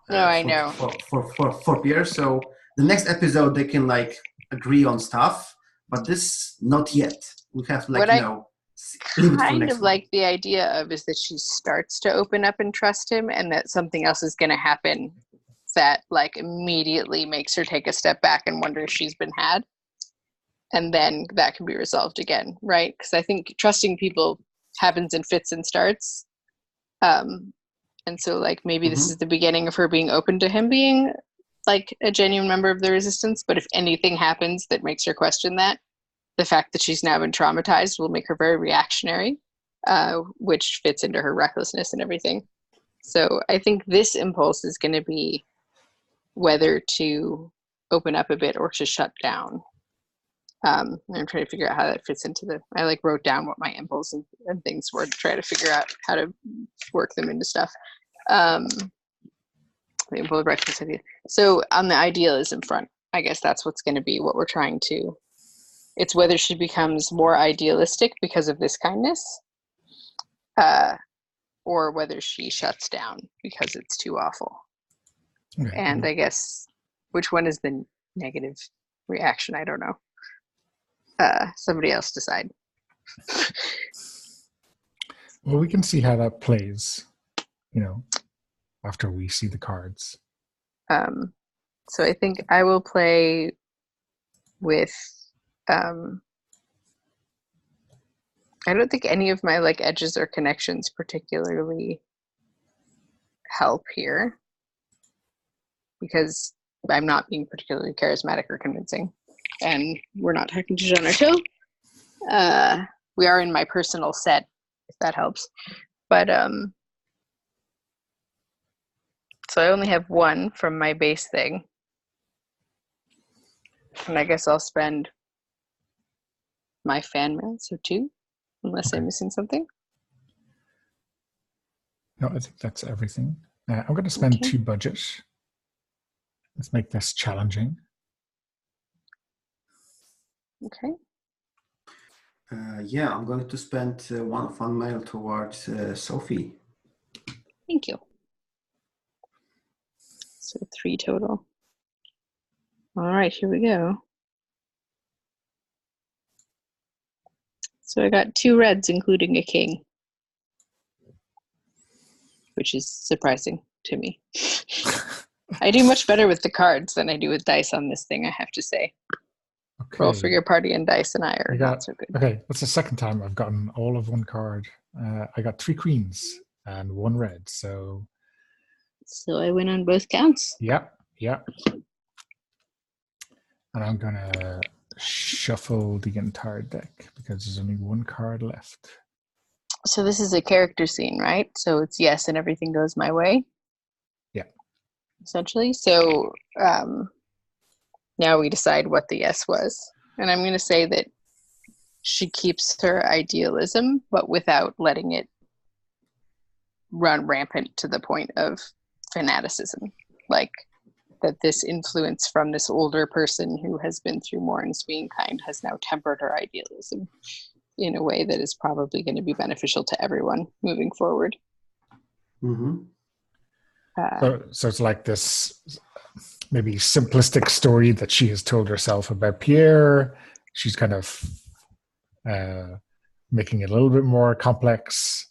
I know for Pierre. So the next episode they can like agree on stuff, but this not yet. We have like kind of like the idea of is that she starts to open up and trust him, and that something else is going to happen that like immediately makes her take a step back and wonder if she's been had, and then that can be resolved again, right? Because I think trusting people happens in fits and starts, and so like maybe this is the beginning of her being open to him being like a genuine member of the resistance. But if anything happens that makes her question that, the fact that she's now been traumatized will make her very reactionary, which fits into her recklessness and everything. So I think this impulse is going to be whether to open up a bit or to shut down. I'm trying to figure out how that fits into I like wrote down what my impulse and things were to try to figure out how to work them into stuff. The impulse reckless idea. So on the idealism front, I guess that's what's going to be what we're trying to. It's whether she becomes more idealistic because of this kindness, or whether she shuts down because it's too awful. Okay. And I guess which one is the negative reaction? I don't know. Somebody else decide. Well, we can see how that plays, after we see the cards. So I think I will play with I don't think any of my like edges or connections particularly help here because I'm not being particularly charismatic or convincing, and we're not talking to Jean Artaud. We are in my personal set, if that helps. But so I only have one from my base thing, and I guess I'll spend my fan mail, so 2, unless I'm missing something. No, I think that's everything. I'm going to spend 2 budget. Let's make this challenging. Okay. I'm going to spend 1 fan mail towards Sophie. Thank you. So 3 total. All right, here we go. So I got 2 reds, including a king, which is surprising to me. I do much better with the cards than I do with dice on this thing, I have to say. Okay. Roll for your party and dice and I are not so good. Okay, that's the second time I've gotten all of 1 card. I got 3 queens and 1 red, so I win on both counts? Yeah. And I'm going to shuffle the entire deck because there's only 1 card left. So this is a character scene, right? So it's yes and everything goes my way? Yeah. Essentially. So now we decide what the yes was. And I'm going to say that she keeps her idealism, but without letting it run rampant to the point of fanaticism. Like, that this influence from this older person who has been through more and is being kind has now tempered her idealism in a way that is probably going to be beneficial to everyone moving forward. Mm-hmm. So it's like this maybe simplistic story that she has told herself about Pierre. She's kind of making it a little bit more complex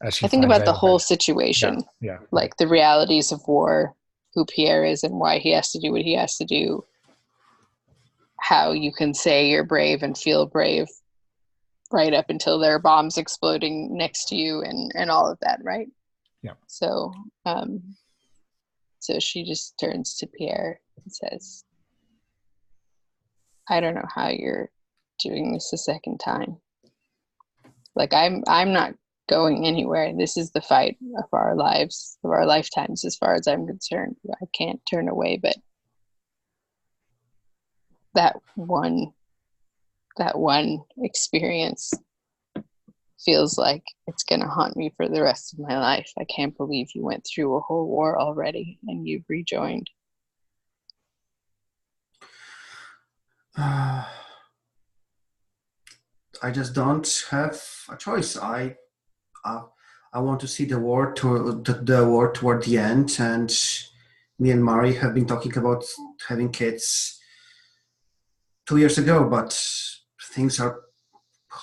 as she I think finds about the out whole situation, yeah, like the realities of war, who Pierre is and why he has to do what he has to do, how you can say you're brave and feel brave right up until there are bombs exploding next to you and all of that, right? Yeah. So so she just turns to Pierre and says, I don't know how you're doing this a second time. Like, I'm not going anywhere. This is the fight of our lives, of our lifetimes, as far as I'm concerned. I can't turn away, but that one experience feels like it's going to haunt me for the rest of my life. I can't believe you went through a whole war already and you've rejoined. I just don't have a choice. I want to see the war toward the end, and me and Mari have been talking about having kids 2 years ago, but things are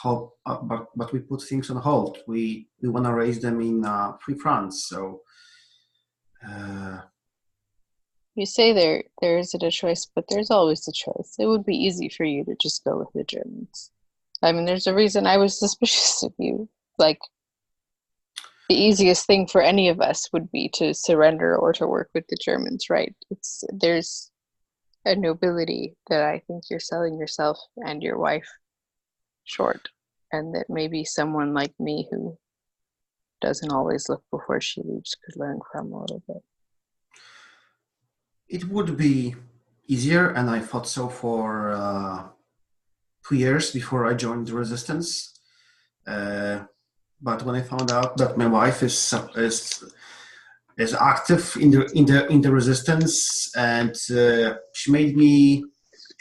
but we put things on hold. We want to raise them in free France. So You say there isn't a choice, but there's always a choice. It would be easy for you to just go with the Germans. I mean, there's a reason I was suspicious of you. Like, the easiest thing for any of us would be to surrender or to work with the Germans, right? There's a nobility that I think you're selling yourself and your wife short, and that maybe someone like me who doesn't always look before she leaps could learn from a little bit. It would be easier, and I thought so for 2 years before I joined the resistance. But when I found out that my wife is active in the resistance, and she made me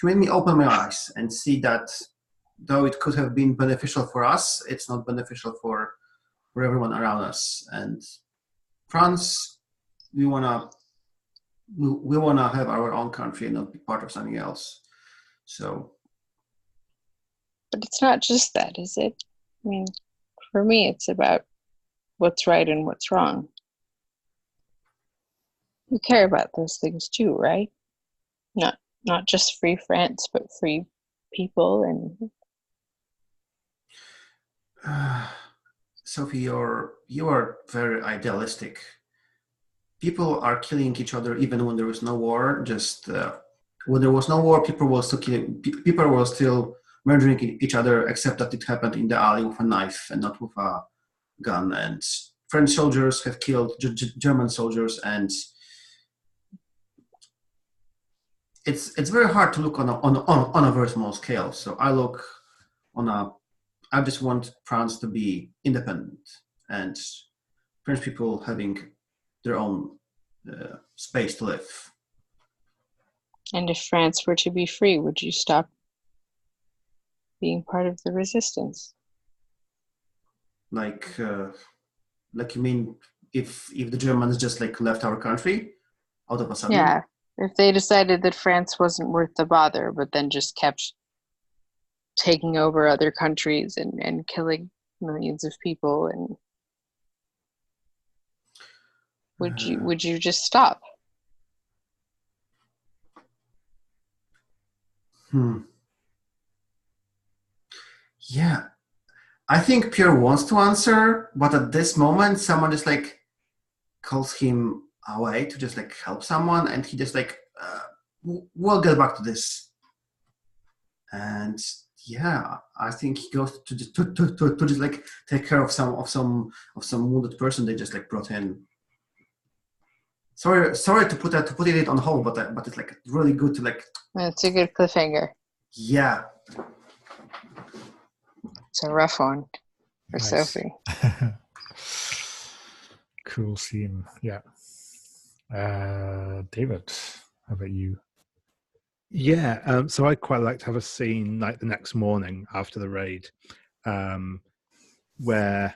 open my eyes and see that though it could have been beneficial for us, it's not beneficial for everyone around us. And France, we wanna have our own country and not be part of something else. So. But it's not just that, is it? I mean, for me, it's about what's right and what's wrong. You care about those things too, right? Not just free France, but free people and. Sophie, you are very idealistic. People are killing each other even when there is no war. Just when there was no war, people were still murdering each other, except that it happened in the alley with a knife and not with a gun. And French soldiers have killed German soldiers, and it's very hard to look on a very small scale. So I look I just want France to be independent and French people having their own space to live. And if France were to be free, would you stop being part of the resistance? Like you mean if the Germans just like left our country out of a sudden? Yeah, if they decided that France wasn't worth the bother, but then just kept taking over other countries and killing millions of people, and would you just stop? Yeah, I think Pierre wants to answer, but at this moment, someone just like calls him away to just like help someone, and he just like, we'll get back to this. And yeah, I think he goes to just like take care of some wounded person they just like brought in. Sorry to put it on hold, but it's like really good to like. It's a good cliffhanger. Yeah. It's a rough one for Nice. Sophie. cool scene. Yeah. David, how about you? Yeah, so I'd quite like to have a scene like the next morning after the raid, where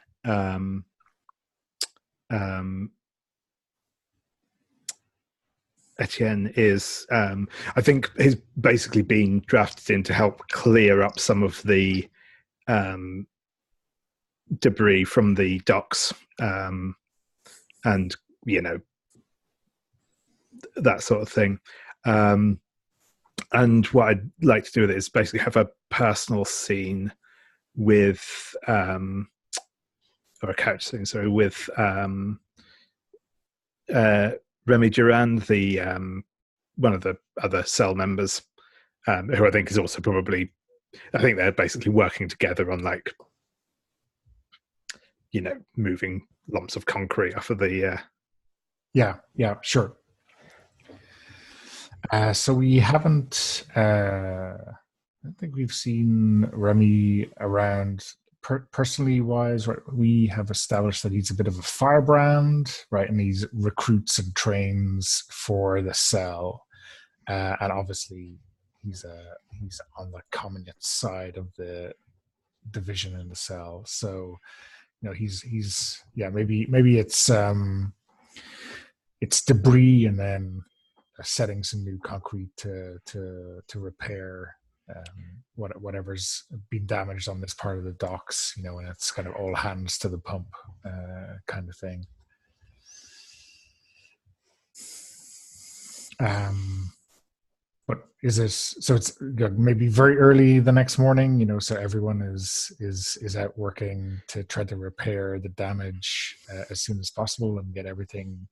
Etienne is, I think, he's basically been drafted in to help clear up some of the debris from the docks, and that sort of thing. And what I'd like to do with it is basically have a personal scene with, or a couch scene, sorry, with Remy Durand, the one of the other cell members, who I think is also probably, I think they're basically working together on moving lumps of concrete off of the. Yeah, sure. So we haven't. I think we've seen Remy around personally wise. Right, we have established that he's a bit of a firebrand, right, and he's recruits and trains for the cell, and obviously he's on the communist side of the division in the cell. So he's maybe it's debris and then setting some new concrete to repair whatever's been damaged on this part of the docks, and it's kind of all hands to the pump kind of thing. But is it so? It's maybe very early the next morning, so everyone is out working to try to repair the damage as soon as possible and get everything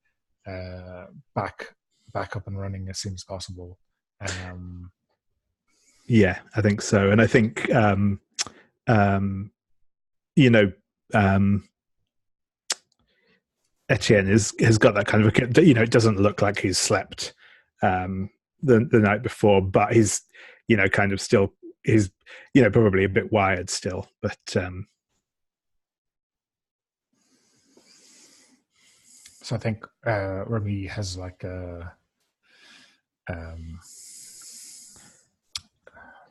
back up and running as soon as possible. Yeah, I think so, and I think Etienne has got that kind of it doesn't look like he's slept the night before, but he's kind of still he's probably a bit wired still, but so I think Remy has like a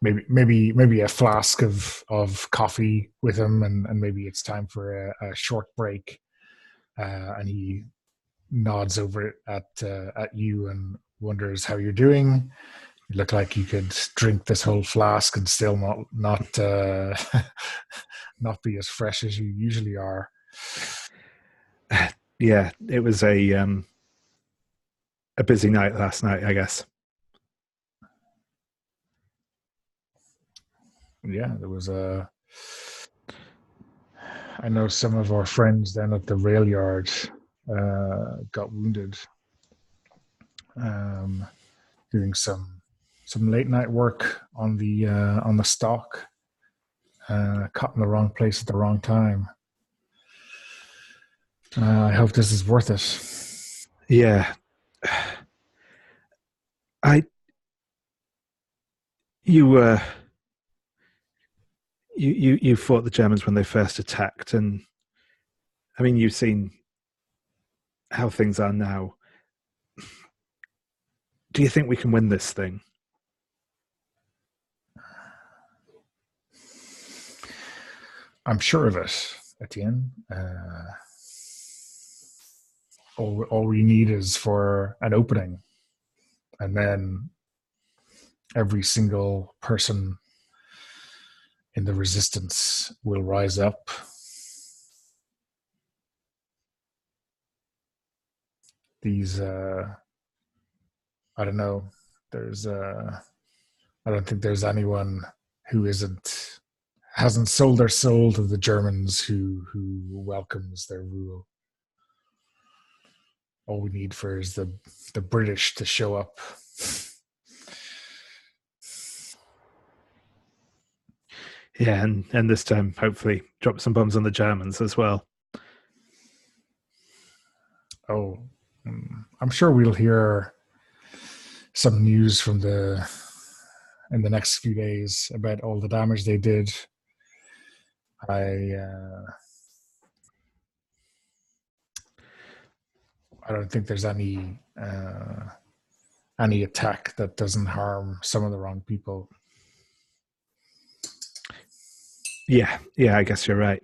maybe a flask of coffee with him, and maybe it's time for a short break, and he nods over at you and wonders how you're doing. You look like you could drink this whole flask and still not not be as fresh as you usually are. Yeah, it was a busy night last night, I guess. Yeah, there was I know some of our friends down at the rail yard got wounded doing some late night work on the stock, caught in the wrong place at the wrong time. I hope this is worth it. Yeah. You fought the Germans when they first attacked, and I mean, you've seen how things are now. Do you think we can win this thing? I'm sure of it, Etienne. All we need is for an opening, and then every single person in the resistance will rise up. These, I don't know. I don't think there's anyone who hasn't sold their soul to the Germans who welcomes their rule. All we need for is the British to show up. Yeah, and this time, hopefully, drop some bombs on the Germans as well. Oh, I'm sure we'll hear some news in the next few days about all the damage they did. I don't think there's any attack that doesn't harm some of the wrong people. Yeah, I guess you're right.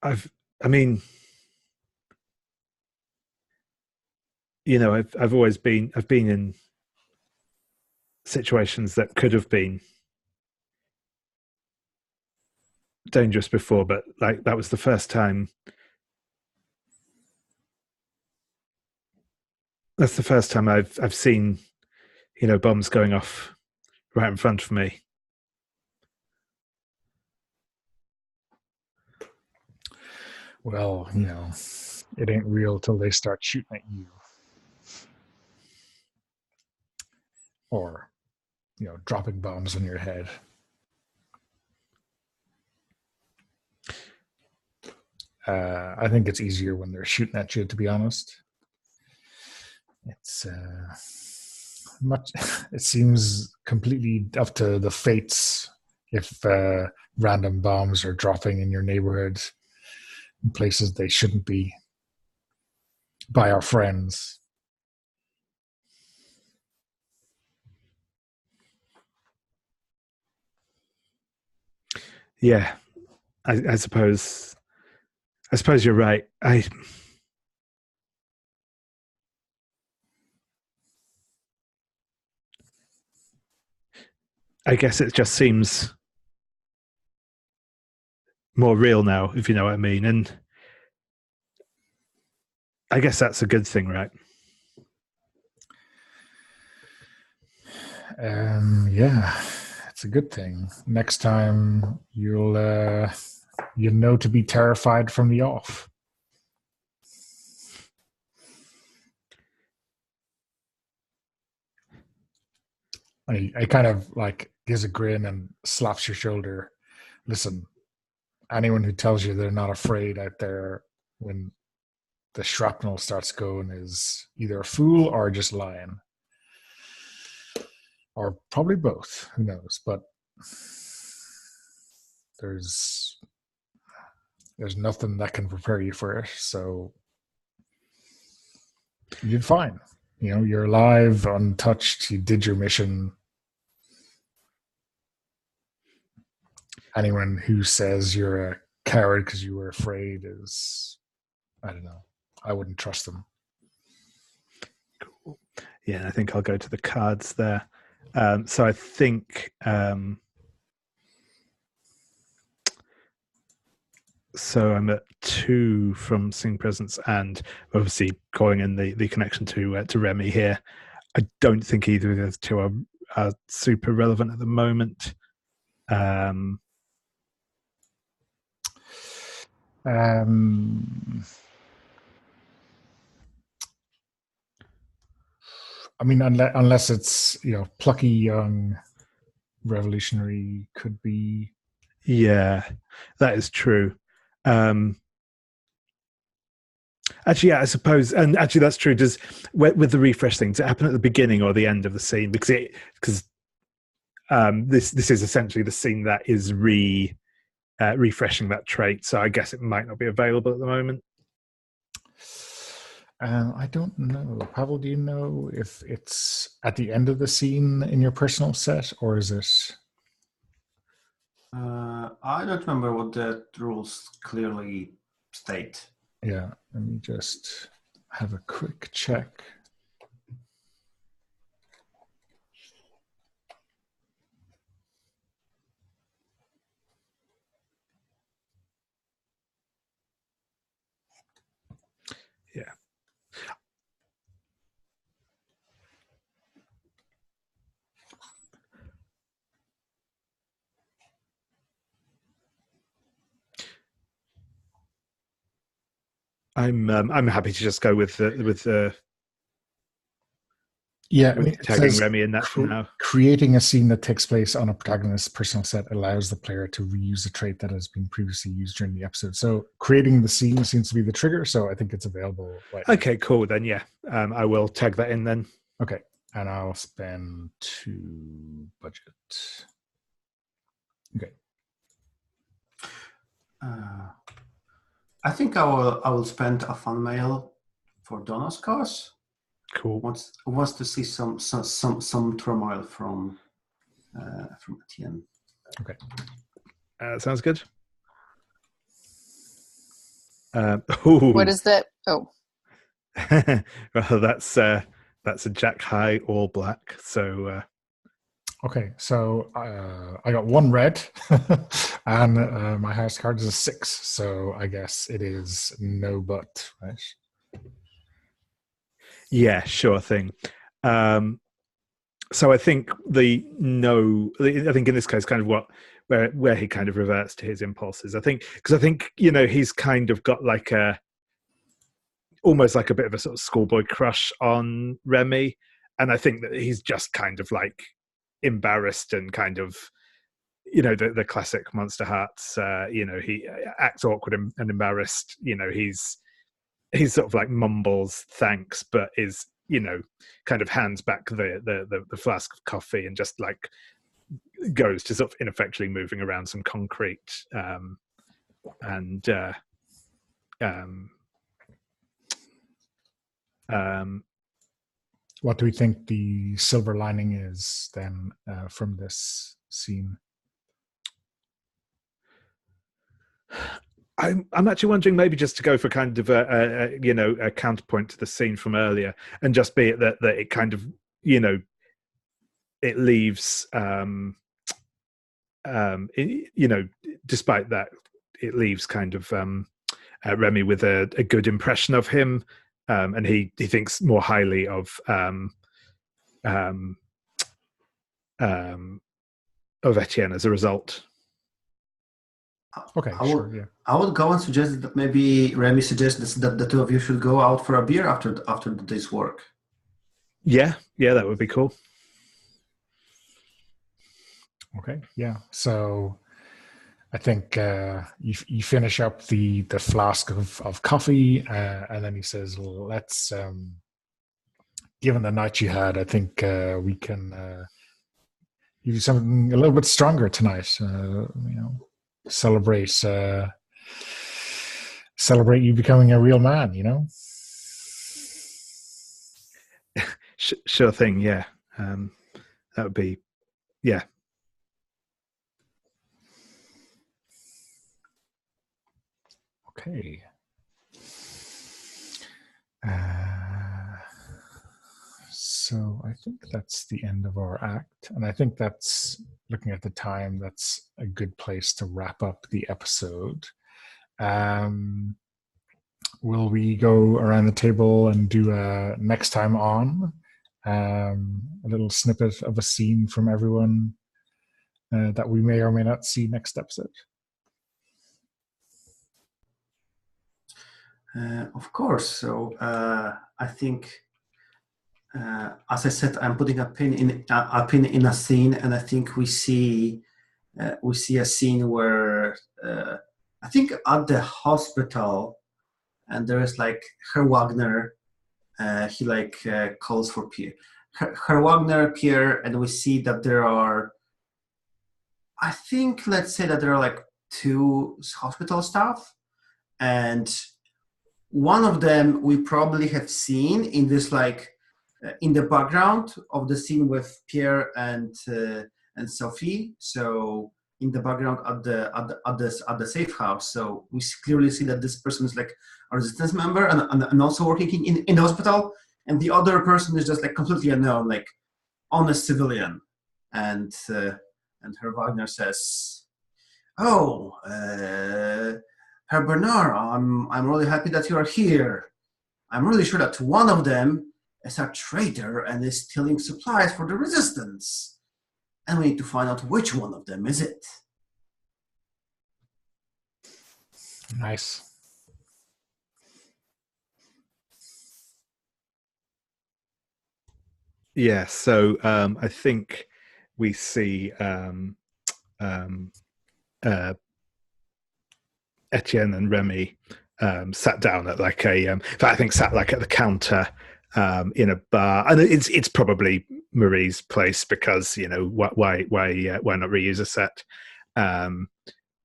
I've been in situations that could have been dangerous before, but like that was the first time. That's the first time I've seen, bombs going off right in front of me. Well, it ain't real till they start shooting at you. Or, dropping bombs on your head. I think it's easier when they're shooting at you, to be honest. It's it seems completely up to the fates if random bombs are dropping in your neighborhood in places they shouldn't be by our friends. Yeah, I suppose you're right. I guess it just seems more real now, if you know what I mean. And I guess that's a good thing, right? Yeah, it's a good thing. Next time you'll know to be terrified from the off. I kind of like gives a grin and slaps your shoulder. Listen, anyone who tells you they're not afraid out there when the shrapnel starts going is either a fool or just lying. Or probably both. Who knows? But there's nothing that can prepare you for it. So you did fine. You're alive, untouched. You did your mission. Anyone who says you're a coward because you were afraid is, I don't know. I wouldn't trust them. Cool. Yeah, I think I'll go to the cards there. So I think so I'm at 2 from Seeing Presence, and obviously calling in the connection to Remy here. I don't think either of those two are super relevant at the moment. I mean, unless it's plucky young revolutionary could be. Yeah, that is true. Actually, yeah, I suppose, and actually that's true. Does with the refresh thing, does it happen at the beginning or the end of the scene? Because this is essentially the scene that is refreshing that trait. So I guess it might not be available at the moment. I don't know. Pavel, do you know if it's at the end of the scene in your personal set, or is it? I don't remember what the rules clearly state. Yeah, let me just have a quick check. Yeah. I'm happy to just go with the yeah, tagging Remy in that for now. Creating a scene that takes place on a protagonist's personal set allows the player to reuse a trait that has been previously used during the episode. So creating the scene seems to be the trigger. So I think it's available. Okay, cool. Then yeah, I will tag that in then. Okay, and I'll spend 2 budget. Okay. I think I will spend a fun mail for Donna's cause. Cool. Wants to see some turmoil from Etienne. Okay. Sounds good. Ooh. What is that? Oh, Well, that's a Jack High all black. So Okay, so I got 1 red, and my highest card is a 6. So I guess it is no but, right? yeah, sure thing. So I think I think in this case, kind of where he kind of reverts to his impulses. I think he's kind of got like almost like a bit of a sort of schoolboy crush on Remy, and I think that he's just kind of like embarrassed and kind of, the classic Monster Hearts. He acts awkward and embarrassed. He's sort of like mumbles thanks, but is kind of hands back the flask of coffee and just like goes to sort of ineffectually moving around some concrete What do we think the silver lining is then from this scene? I'm actually wondering maybe just to go for kind of a counterpoint to the scene from earlier, and just be it that it kind of it leaves despite that it leaves kind of Remy with a good impression of him, and he thinks more highly of Etienne as a result. Okay, sure, yeah. I would go and suggest that maybe Remy suggests that the 2 of you should go out for a beer after the day's work. Yeah, that would be cool. Okay, yeah. So I think you finish up the flask of coffee, and then he says, well, let's, given the night you had, I think we can give you something a little bit stronger tonight. Celebrate you becoming a real man, Sure thing, yeah. That would be, yeah. Okay. So I think that's the end of our act. And I think that's, looking at the time, that's a good place to wrap up the episode. Will we go around the table and do a next time on? A little snippet of a scene from everyone that we may or may not see next episode? Of course. So I think, as I said, I'm putting a pin in a scene, and I think we see a scene where I think at the hospital, and there is like Herr Wagner. He calls for Pierre. Herr Wagner, Pierre, and we see that there are, I think, let's say that there are like 2 hospital staff, and one of them we probably have seen in this in the background of the scene with Pierre and Sophie. So in the background at the safe house. So we clearly see that this person is like a resistance member and also working in the hospital. And the other person is just like completely unknown, like honest civilian. And Herr Wagner says, "Oh, Herr Bernard, I'm really happy that you are here. I'm really sure that one of them is a traitor and is stealing supplies for the resistance. And we need to find out which one of them is it." Nice. Yeah, so I think we see Etienne and Remy sat down at like a, in fact, I think sat like at the counter in a bar, and it's probably Marie's place because why not reuse a set?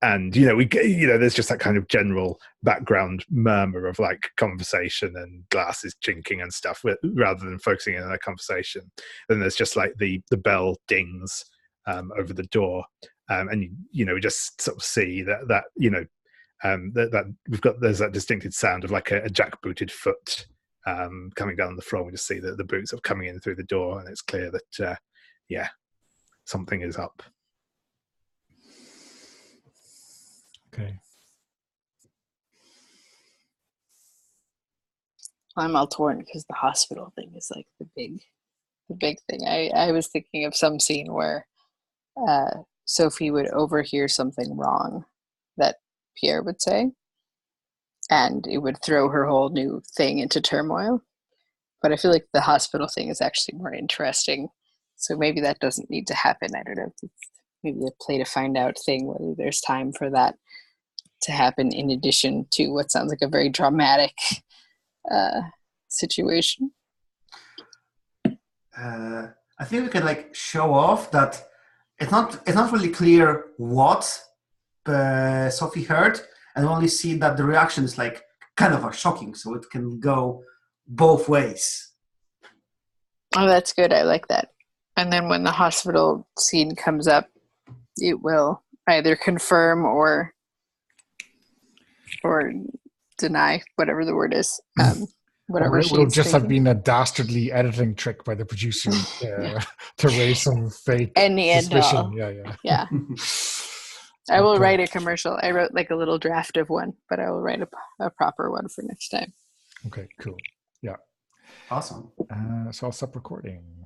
And there's just that kind of general background murmur of like conversation and glasses chinking and stuff, rather than focusing in on a conversation. Then there's just like the bell dings over the door, and we just sort of see that that there's that distinctive sound of like a jackbooted foot coming down the floor. We just see the boots of coming in through the door, and it's clear that something is up. Okay. I'm all torn because the hospital thing is like the big thing. I was thinking of some scene where Sophie would overhear something wrong that Pierre would say, and it would throw her whole new thing into turmoil. But I feel like the hospital thing is actually more interesting, so maybe that doesn't need to happen. I don't know. It's maybe a play to find out thing, whether there's time for that to happen in addition to what sounds like a very dramatic situation. I think we can like show off that it's not really clear what Sophie heard, and we only see that the reaction is like kind of shocking, so it can go both ways. Oh, that's good. I like that. And then when the hospital scene comes up, it will either confirm or deny, whatever the word is. Whatever it will just thinking. have been a dastardly editing trick by the producer to raise some fake suspicion. Yeah. I will write a commercial. I wrote like a little draft of one, but I will write a proper one for next time. Okay, cool. Yeah. Awesome. So I'll stop recording.